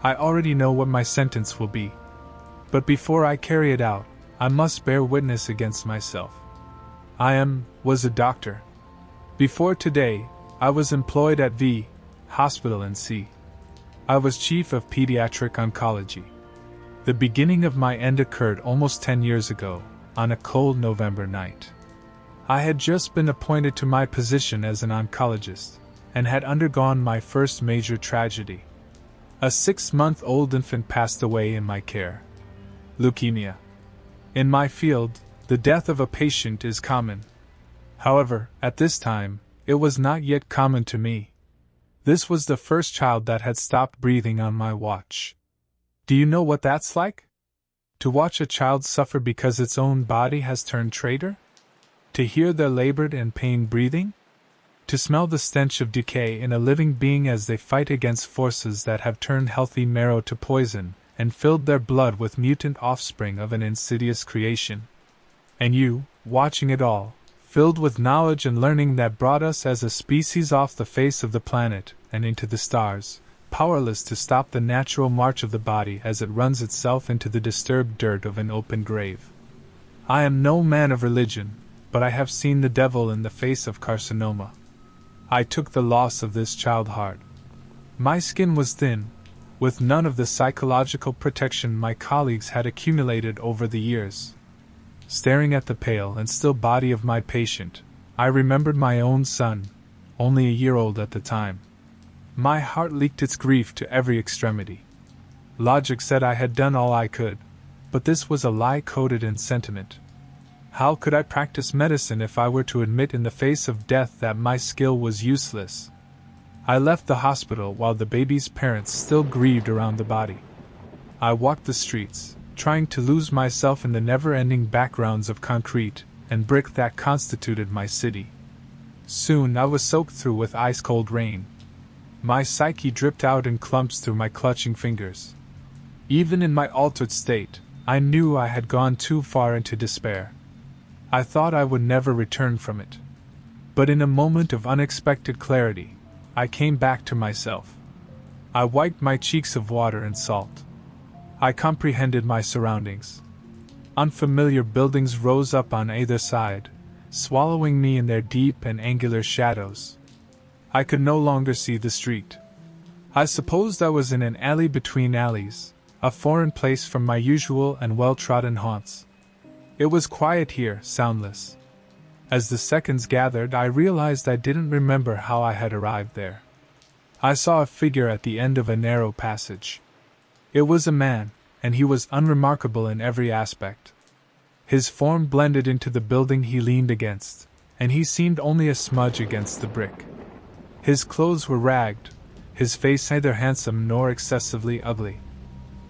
I already know what my sentence will be. But before I carry it out, I must bear witness against myself. Was a doctor. Before today, I was employed at V. Hospital in C. I was chief of pediatric oncology. The beginning of my end occurred almost 10 years ago, on a cold November night. I had just been appointed to my position as an oncologist, and had undergone my first major tragedy. A 6-month-old infant passed away in my care. Leukemia. In my field, the death of a patient is common. However, at this time, it was not yet common to me. This was the first child that had stopped breathing on my watch. Do you know what that's like? To watch a child suffer because its own body has turned traitor? To hear their labored and pained breathing? To smell the stench of decay in a living being as they fight against forces that have turned healthy marrow to poison, and filled their blood with mutant offspring of an insidious creation? And you, watching it all, filled with knowledge and learning that brought us as a species off the face of the planet and into the stars, powerless to stop the natural march of the body as it runs itself into the disturbed dirt of an open grave. I am no man of religion, but I have seen the devil in the face of carcinoma. I took the loss of this child hard. My skin was thin, with none of the psychological protection my colleagues had accumulated over the years. Staring at the pale and still body of my patient, I remembered my own son, only a year old at the time. My heart leaked its grief to every extremity. Logic said I had done all I could, but this was a lie coated in sentiment. How could I practice medicine if I were to admit in the face of death that my skill was useless? I left the hospital while the baby's parents still grieved around the body. I walked the streets, trying to lose myself in the never-ending backgrounds of concrete and brick that constituted my city. Soon I was soaked through with ice-cold rain. My psyche dripped out in clumps through my clutching fingers. Even in my altered state, I knew I had gone too far into despair. I thought I would never return from it. But in a moment of unexpected clarity, I came back to myself. I wiped my cheeks of water and salt. I comprehended my surroundings. Unfamiliar buildings rose up on either side, swallowing me in their deep and angular shadows. I could no longer see the street. I supposed I was in an alley between alleys, a foreign place from my usual and well-trodden haunts. It was quiet here, soundless. As the seconds gathered, I realized I didn't remember how I had arrived there. I saw a figure at the end of a narrow passage. It was a man, and he was unremarkable in every aspect. His form blended into the building he leaned against, and he seemed only a smudge against the brick. His clothes were ragged, his face neither handsome nor excessively ugly.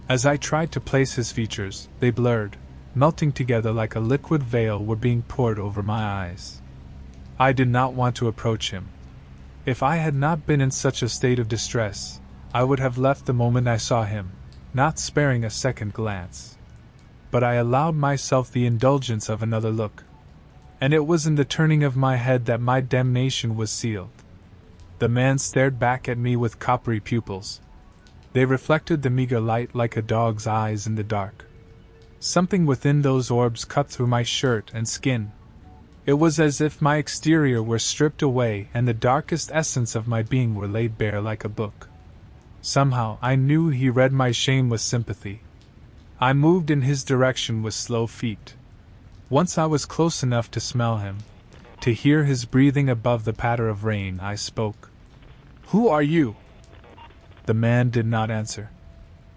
As I tried to place his features, they blurred, melting together like a liquid veil were being poured over my eyes. I did not want to approach him. If I had not been in such a state of distress, I would have left the moment I saw him, not sparing a second glance. But I allowed myself the indulgence of another look. And it was in the turning of my head that my damnation was sealed. The man stared back at me with coppery pupils. They reflected the meager light like a dog's eyes in the dark. Something within those orbs cut through my shirt and skin. It was as if my exterior were stripped away and the darkest essence of my being were laid bare like a book. Somehow I knew he read my shame with sympathy. I moved in his direction with slow feet. Once I was close enough to smell him, to hear his breathing above the patter of rain, I spoke. "Who are you?" The man did not answer.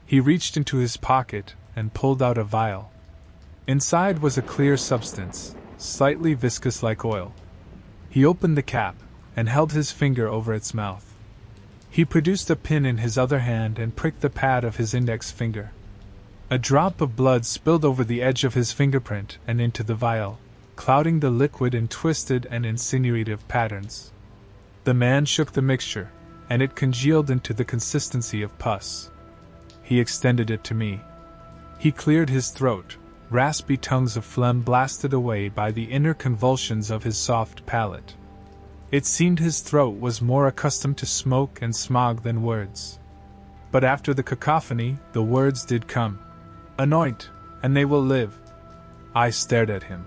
He reached into his pocket and pulled out a vial. Inside was a clear substance, slightly viscous like oil. He opened the cap and held his finger over its mouth. He produced a pin in his other hand and pricked the pad of his index finger. A drop of blood spilled over the edge of his fingerprint and into the vial, clouding the liquid in twisted and insinuative patterns. The man shook the mixture, and it congealed into the consistency of pus. He extended it to me. He cleared his throat, raspy tongues of phlegm blasted away by the inner convulsions of his soft palate. It seemed his throat was more accustomed to smoke and smog than words. But after the cacophony, the words did come. "Anoint, and they will live." I stared at him.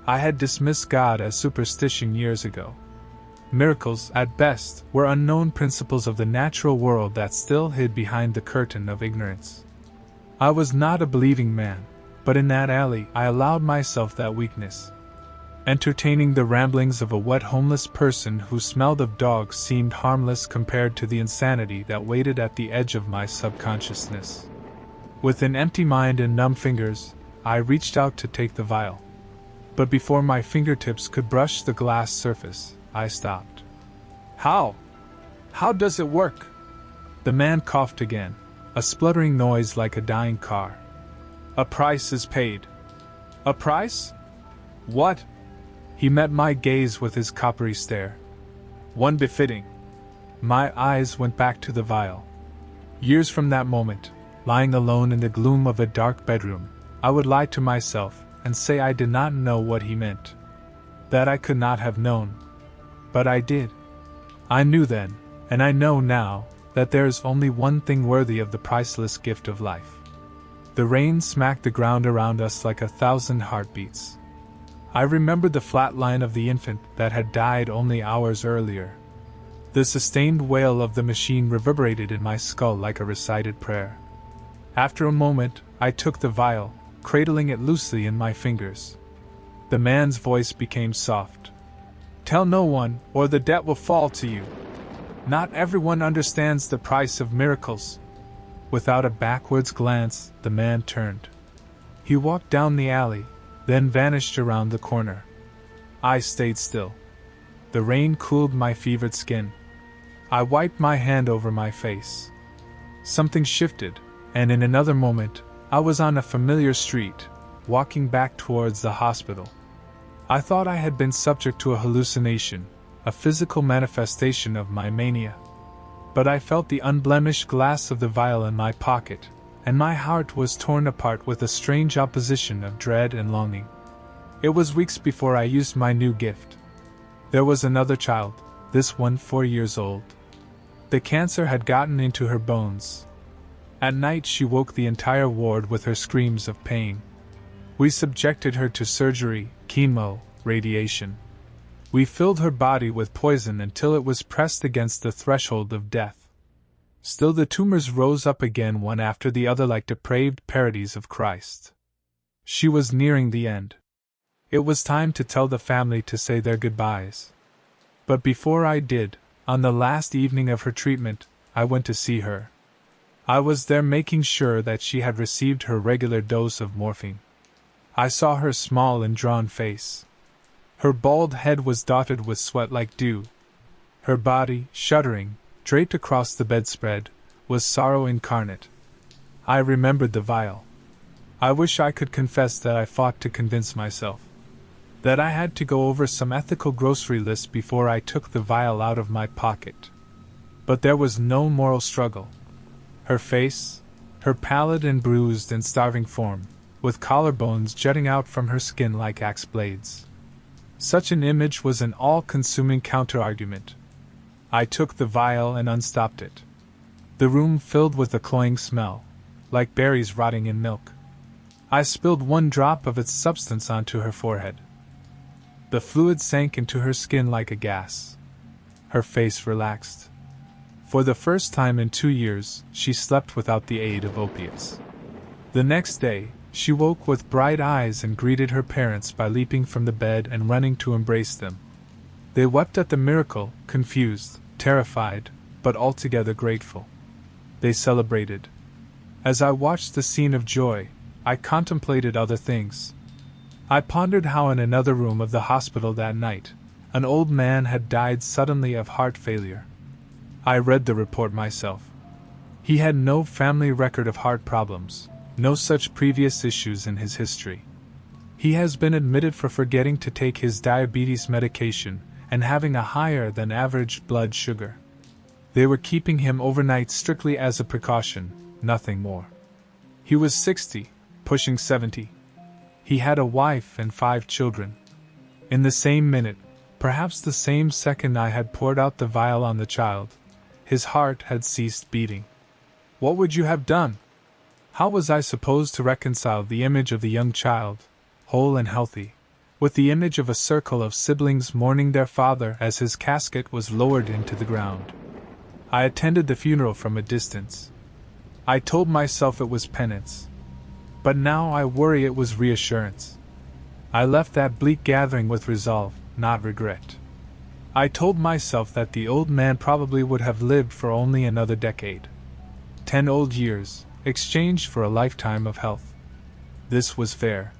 I had dismissed God as superstition years ago. Miracles, at best, were unknown principles of the natural world that still hid behind the curtain of ignorance. I was not a believing man, but in that alley I allowed myself that weakness. Entertaining the ramblings of a wet homeless person who smelled of dogs seemed harmless compared to the insanity that waited at the edge of my subconsciousness. With an empty mind and numb fingers, I reached out to take the vial. But before my fingertips could brush the glass surface, I stopped. How? How does it work?" The man coughed again, a spluttering noise like a dying car. "A price is paid." "A price? What?" He met my gaze with his coppery stare. "One befitting." My eyes went back to the vial. Years from that moment, lying alone in the gloom of a dark bedroom, I would lie to myself and say I did not know what he meant. That I could not have known. But I did. I knew then, and I know now, that there is only one thing worthy of the priceless gift of life. The rain smacked the ground around us like 1,000 heartbeats. I remembered the flat line of the infant that had died only hours earlier. The sustained wail of the machine reverberated in my skull like a recited prayer. After a moment, I took the vial, cradling it loosely in my fingers. The man's voice became soft. "Tell no one, or the debt will fall to you. Not everyone understands the price of miracles." Without a backwards glance, the man turned. He walked down the alley, then vanished around the corner. I stayed still. The rain cooled my fevered skin. I wiped my hand over my face. Something shifted, and in another moment, I was on a familiar street, walking back towards the hospital. I thought I had been subject to a hallucination, a physical manifestation of my mania. But I felt the unblemished glass of the vial in my pocket, and my heart was torn apart with a strange opposition of dread and longing. It was weeks before I used my new gift. There was another child, this one 4 years old. The cancer had gotten into her bones. At night she woke the entire ward with her screams of pain. We subjected her to surgery, chemo, radiation. We filled her body with poison until it was pressed against the threshold of death. Still the tumors rose up again one after the other like depraved parodies of Christ. She was nearing the end. It was time to tell the family to say their goodbyes. But before I did, on the last evening of her treatment, I went to see her. I was there making sure that she had received her regular dose of morphine. I saw her small and drawn face. Her bald head was dotted with sweat like dew. Her body, shuddering, draped across the bedspread, was sorrow incarnate. I remembered the vial. I wish I could confess that I fought to convince myself that I had to go over some ethical grocery list before I took the vial out of my pocket. But there was no moral struggle. Her face, her pallid and bruised and starving form, with collarbones jutting out from her skin like axe blades. Such an image was an all-consuming counter-argument. I took the vial and unstopped it. The room filled with a cloying smell, like berries rotting in milk. I spilled one drop of its substance onto her forehead. The fluid sank into her skin like a gas. Her face relaxed. For the first time in 2 years, she slept without the aid of opiates. The next day, she woke with bright eyes and greeted her parents by leaping from the bed and running to embrace them. They wept at the miracle, confused, terrified, but altogether grateful. They celebrated. As I watched the scene of joy, I contemplated other things. I pondered how in another room of the hospital that night, an old man had died suddenly of heart failure. I read the report myself. He had no family record of heart problems, no such previous issues in his history. He has been admitted for forgetting to take his diabetes medication and having a higher than average blood sugar. They were keeping him overnight strictly as a precaution, nothing more. He was 60, pushing 70. He had a wife and 5 children. In the same minute, perhaps the same second I had poured out the vial on the child, his heart had ceased beating. What would you have done? How was I supposed to reconcile the image of the young child, whole and healthy, with the image of a circle of siblings mourning their father as his casket was lowered into the ground? I attended the funeral from a distance. I told myself it was penance. But now I worry it was reassurance. I left that bleak gathering with resolve, not regret. I told myself that the old man probably would have lived for only another decade. 10 old years, exchanged for a lifetime of health. This was fair.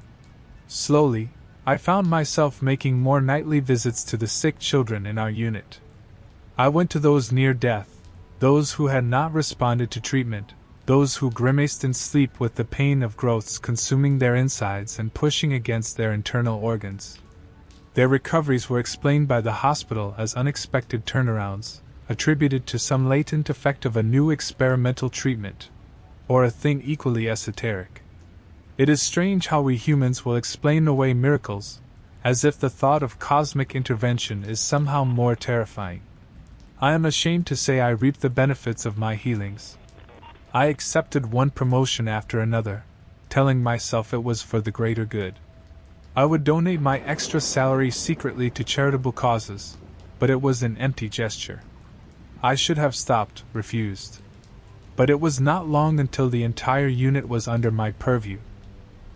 Slowly, I found myself making more nightly visits to the sick children in our unit. I went to those near death, those who had not responded to treatment, those who grimaced in sleep with the pain of growths consuming their insides and pushing against their internal organs. Their recoveries were explained by the hospital as unexpected turnarounds, attributed to some latent effect of a new experimental treatment, or a thing equally esoteric. It is strange how we humans will explain away miracles, as if the thought of cosmic intervention is somehow more terrifying. I am ashamed to say I reaped the benefits of my healings. I accepted one promotion after another, telling myself it was for the greater good. I would donate my extra salary secretly to charitable causes, but it was an empty gesture. I should have stopped, refused. But it was not long until the entire unit was under my purview,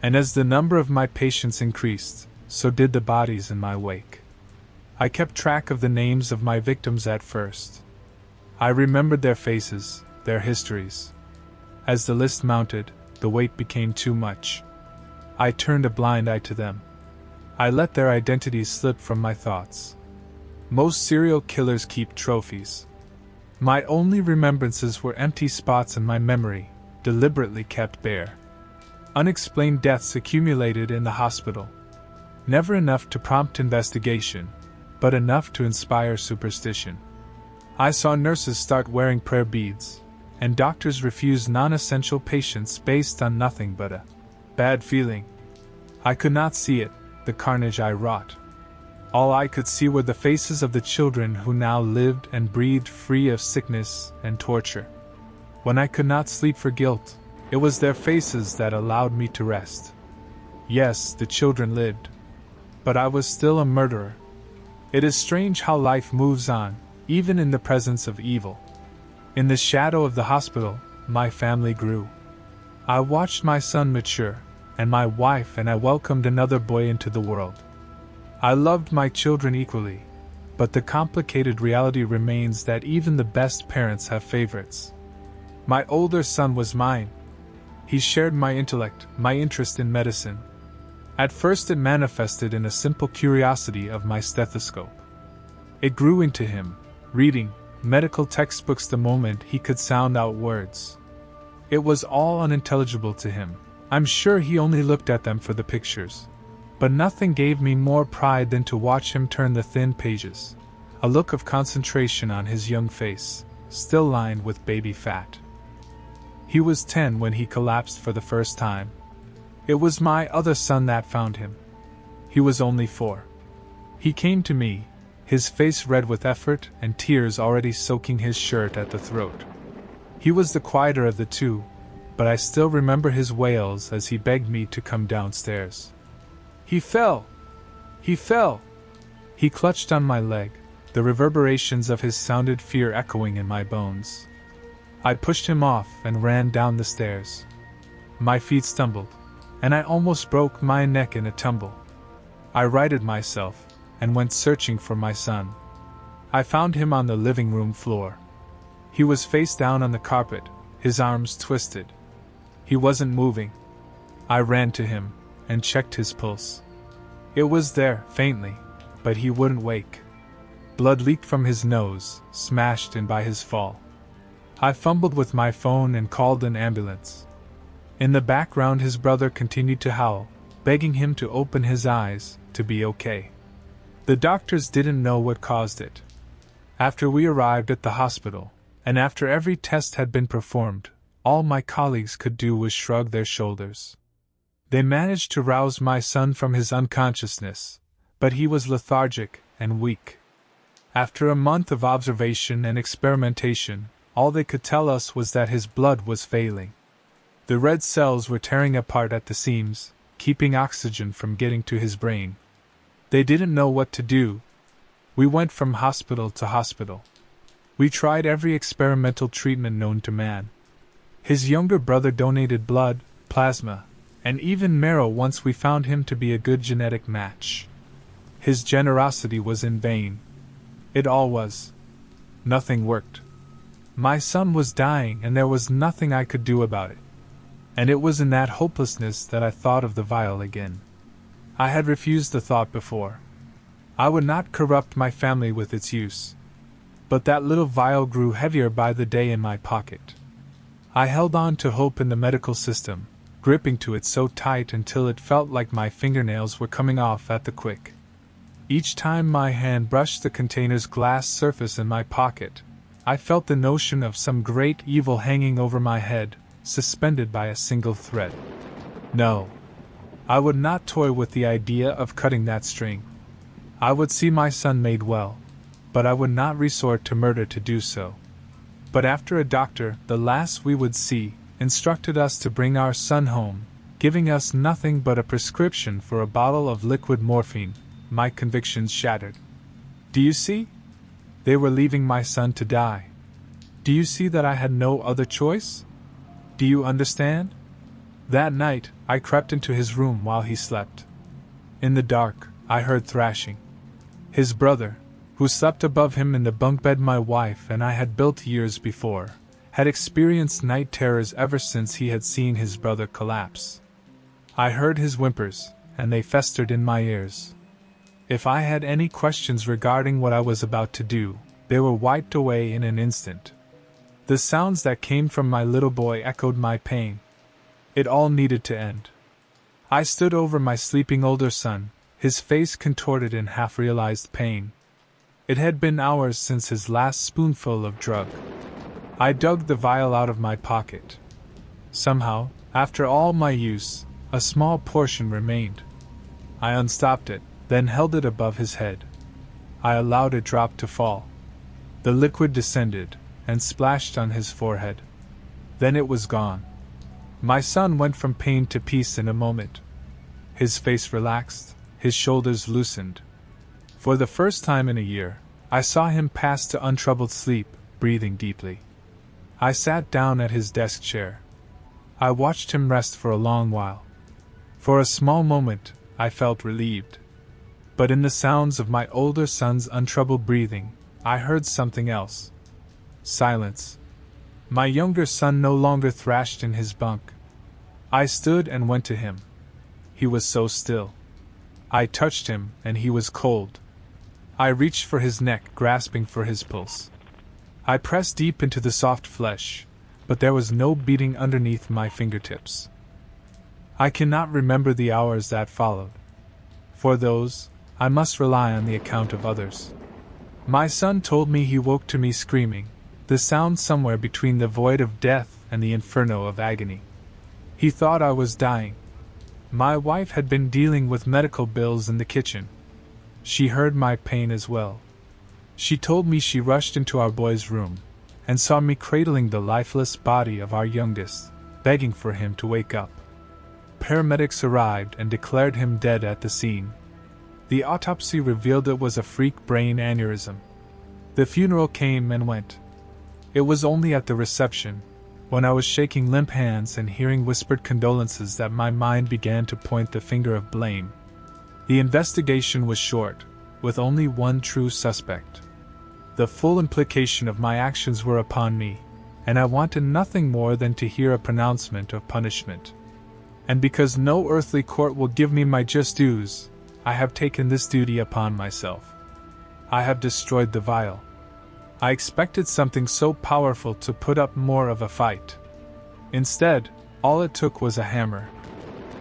and as the number of my patients increased, so did the bodies in my wake. I kept track of the names of my victims at first. I remembered their faces, their histories. As the list mounted, the weight became too much. I turned a blind eye to them. I let their identities slip from my thoughts. Most serial killers keep trophies. My only remembrances were empty spots in my memory, deliberately kept bare. Unexplained deaths accumulated in the hospital. Never enough to prompt investigation, but enough to inspire superstition. I saw nurses start wearing prayer beads, and doctors refuse non-essential patients based on nothing but a bad feeling. I could not see it, the carnage I wrought. All I could see were the faces of the children who now lived and breathed free of sickness and torture. When I could not sleep for guilt, it was their faces that allowed me to rest. Yes, the children lived, but I was still a murderer. It is strange how life moves on, even in the presence of evil. In the shadow of the hospital, my family grew. I watched my son mature, and my wife, and I welcomed another boy into the world. I loved my children equally, but the complicated reality remains that even the best parents have favorites. My older son was mine. He shared my intellect, my interest in medicine. At first it manifested in a simple curiosity of my stethoscope. It grew into him, reading medical textbooks the moment he could sound out words. It was all unintelligible to him. I'm sure he only looked at them for the pictures. But nothing gave me more pride than to watch him turn the thin pages, a look of concentration on his young face, still lined with baby fat. He was 10 when he collapsed for the first time. It was my other son that found him. He was only 4. He came to me, his face red with effort and tears already soaking his shirt at the throat. He was the quieter of the two, but I still remember his wails as he begged me to come downstairs. He fell! He fell! He clutched on my leg, the reverberations of his sounded fear echoing in my bones. I pushed him off and ran down the stairs. My feet stumbled, and I almost broke my neck in a tumble. I righted myself and went searching for my son. I found him on the living room floor. He was face down on the carpet, his arms twisted. He wasn't moving. I ran to him and checked his pulse. It was there, faintly, but he wouldn't wake. Blood leaked from his nose, smashed in by his fall. I fumbled with my phone and called an ambulance. In the background his brother continued to howl, begging him to open his eyes, to be okay. The doctors didn't know what caused it. After we arrived at the hospital, and after every test had been performed, all my colleagues could do was shrug their shoulders. They managed to rouse my son from his unconsciousness, but he was lethargic and weak. After a month of observation and experimentation, all they could tell us was that his blood was failing. The red cells were tearing apart at the seams, keeping oxygen from getting to his brain. They didn't know what to do. We went from hospital to hospital. We tried every experimental treatment known to man. His younger brother donated blood, plasma, and even marrow once we found him to be a good genetic match. His generosity was in vain. It all was. Nothing worked. My son was dying and there was nothing I could do about it. And it was in that hopelessness that I thought of the vial again. I had refused the thought before. I would not corrupt my family with its use. But that little vial grew heavier by the day in my pocket. I held on to hope in the medical system, gripping to it so tight until it felt like my fingernails were coming off at the quick. Each time my hand brushed the container's glass surface in my pocket, I felt the notion of some great evil hanging over my head, suspended by a single thread. No. I would not toy with the idea of cutting that string. I would see my son made well. but I would not resort to murder to do so. But after a doctor, the last we would see, instructed us to bring our son home, giving us nothing but a prescription for a bottle of liquid morphine, my convictions shattered. Do you see? They were leaving my son to die. Do you see that I had no other choice? Do you understand? That night, I crept into his room while he slept. In the dark, I heard thrashing. His brother, who slept above him in the bunk bed my wife and I had built years before, had experienced night terrors ever since he had seen his brother collapse. I heard his whimpers, and they festered in my ears. If I had any questions regarding what I was about to do, they were wiped away in an instant. The sounds that came from my little boy echoed my pain. It all needed to end. I stood over my sleeping older son, his face contorted in half-realized pain. It had been hours since his last spoonful of drug. I dug the vial out of my pocket. Somehow, after all my use, a small portion remained. I unstopped it, then held it above his head. I allowed it drop to fall. The liquid descended, and splashed on his forehead. Then it was gone. My son went from pain to peace in a moment. His face relaxed, his shoulders loosened. For the first time in a year, I saw him pass to untroubled sleep, breathing deeply. I sat down at his desk chair. I watched him rest for a long while. For a small moment, I felt relieved. But in the sounds of my older son's untroubled breathing, I heard something else. Silence. My younger son no longer thrashed in his bunk. I stood and went to him. He was so still. I touched him, and he was cold. I reached for his neck, grasping for his pulse. I pressed deep into the soft flesh, but there was no beating underneath my fingertips. I cannot remember the hours that followed. For those, I must rely on the account of others. My son told me he woke to me screaming, the sound somewhere between the void of death and the inferno of agony. He thought I was dying. My wife had been dealing with medical bills in the kitchen. She heard my pain as well. She told me she rushed into our boy's room, and saw me cradling the lifeless body of our youngest, begging for him to wake up. Paramedics arrived and declared him dead at the scene. The autopsy revealed it was a freak brain aneurysm. The funeral came and went. It was only at the reception, when I was shaking limp hands and hearing whispered condolences, that my mind began to point the finger of blame. The investigation was short, with only one true suspect. The full implication of my actions were upon me, and I wanted nothing more than to hear a pronouncement of punishment. And because no earthly court will give me my just dues, I have taken this duty upon myself. I have destroyed the vial. I expected something so powerful to put up more of a fight. Instead, all it took was a hammer.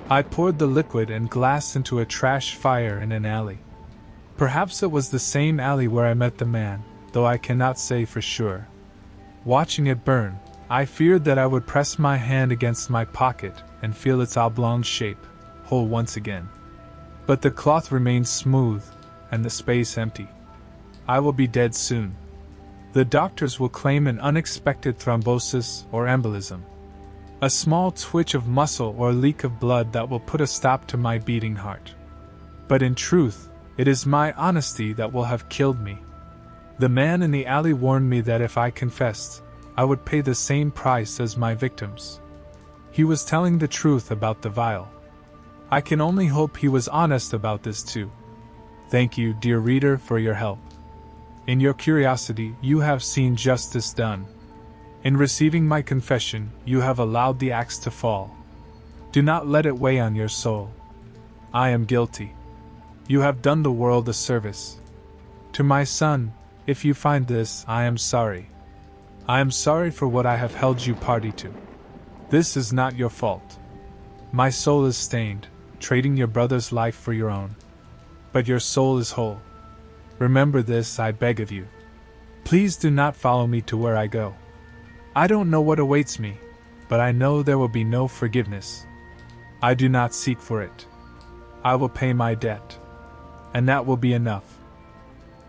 I poured the liquid and glass into a trash fire in an alley. Perhaps it was the same alley where I met the man, though I cannot say for sure. Watching it burn, I feared that I would press my hand against my pocket and feel its oblong shape, whole once again. But the cloth remained smooth, and the space empty. I will be dead soon. The doctors will claim an unexpected thrombosis or embolism. A small twitch of muscle or leak of blood that will put a stop to my beating heart. But in truth, it is my honesty that will have killed me. The man in the alley warned me that if I confessed, I would pay the same price as my victims. He was telling the truth about the vial. I can only hope he was honest about this too. Thank you, dear reader, for your help. In your curiosity, you have seen justice done. In receiving my confession, you have allowed the axe to fall. Do not let it weigh on your soul. I am guilty. You have done the world a service. To my son, if you find this, I am sorry. I am sorry for what I have held you party to. This is not your fault. My soul is stained, trading your brother's life for your own. But your soul is whole. Remember this, I beg of you. Please do not follow me to where I go. I don't know what awaits me, but I know there will be no forgiveness. I do not seek for it. I will pay my debt. And that will be enough.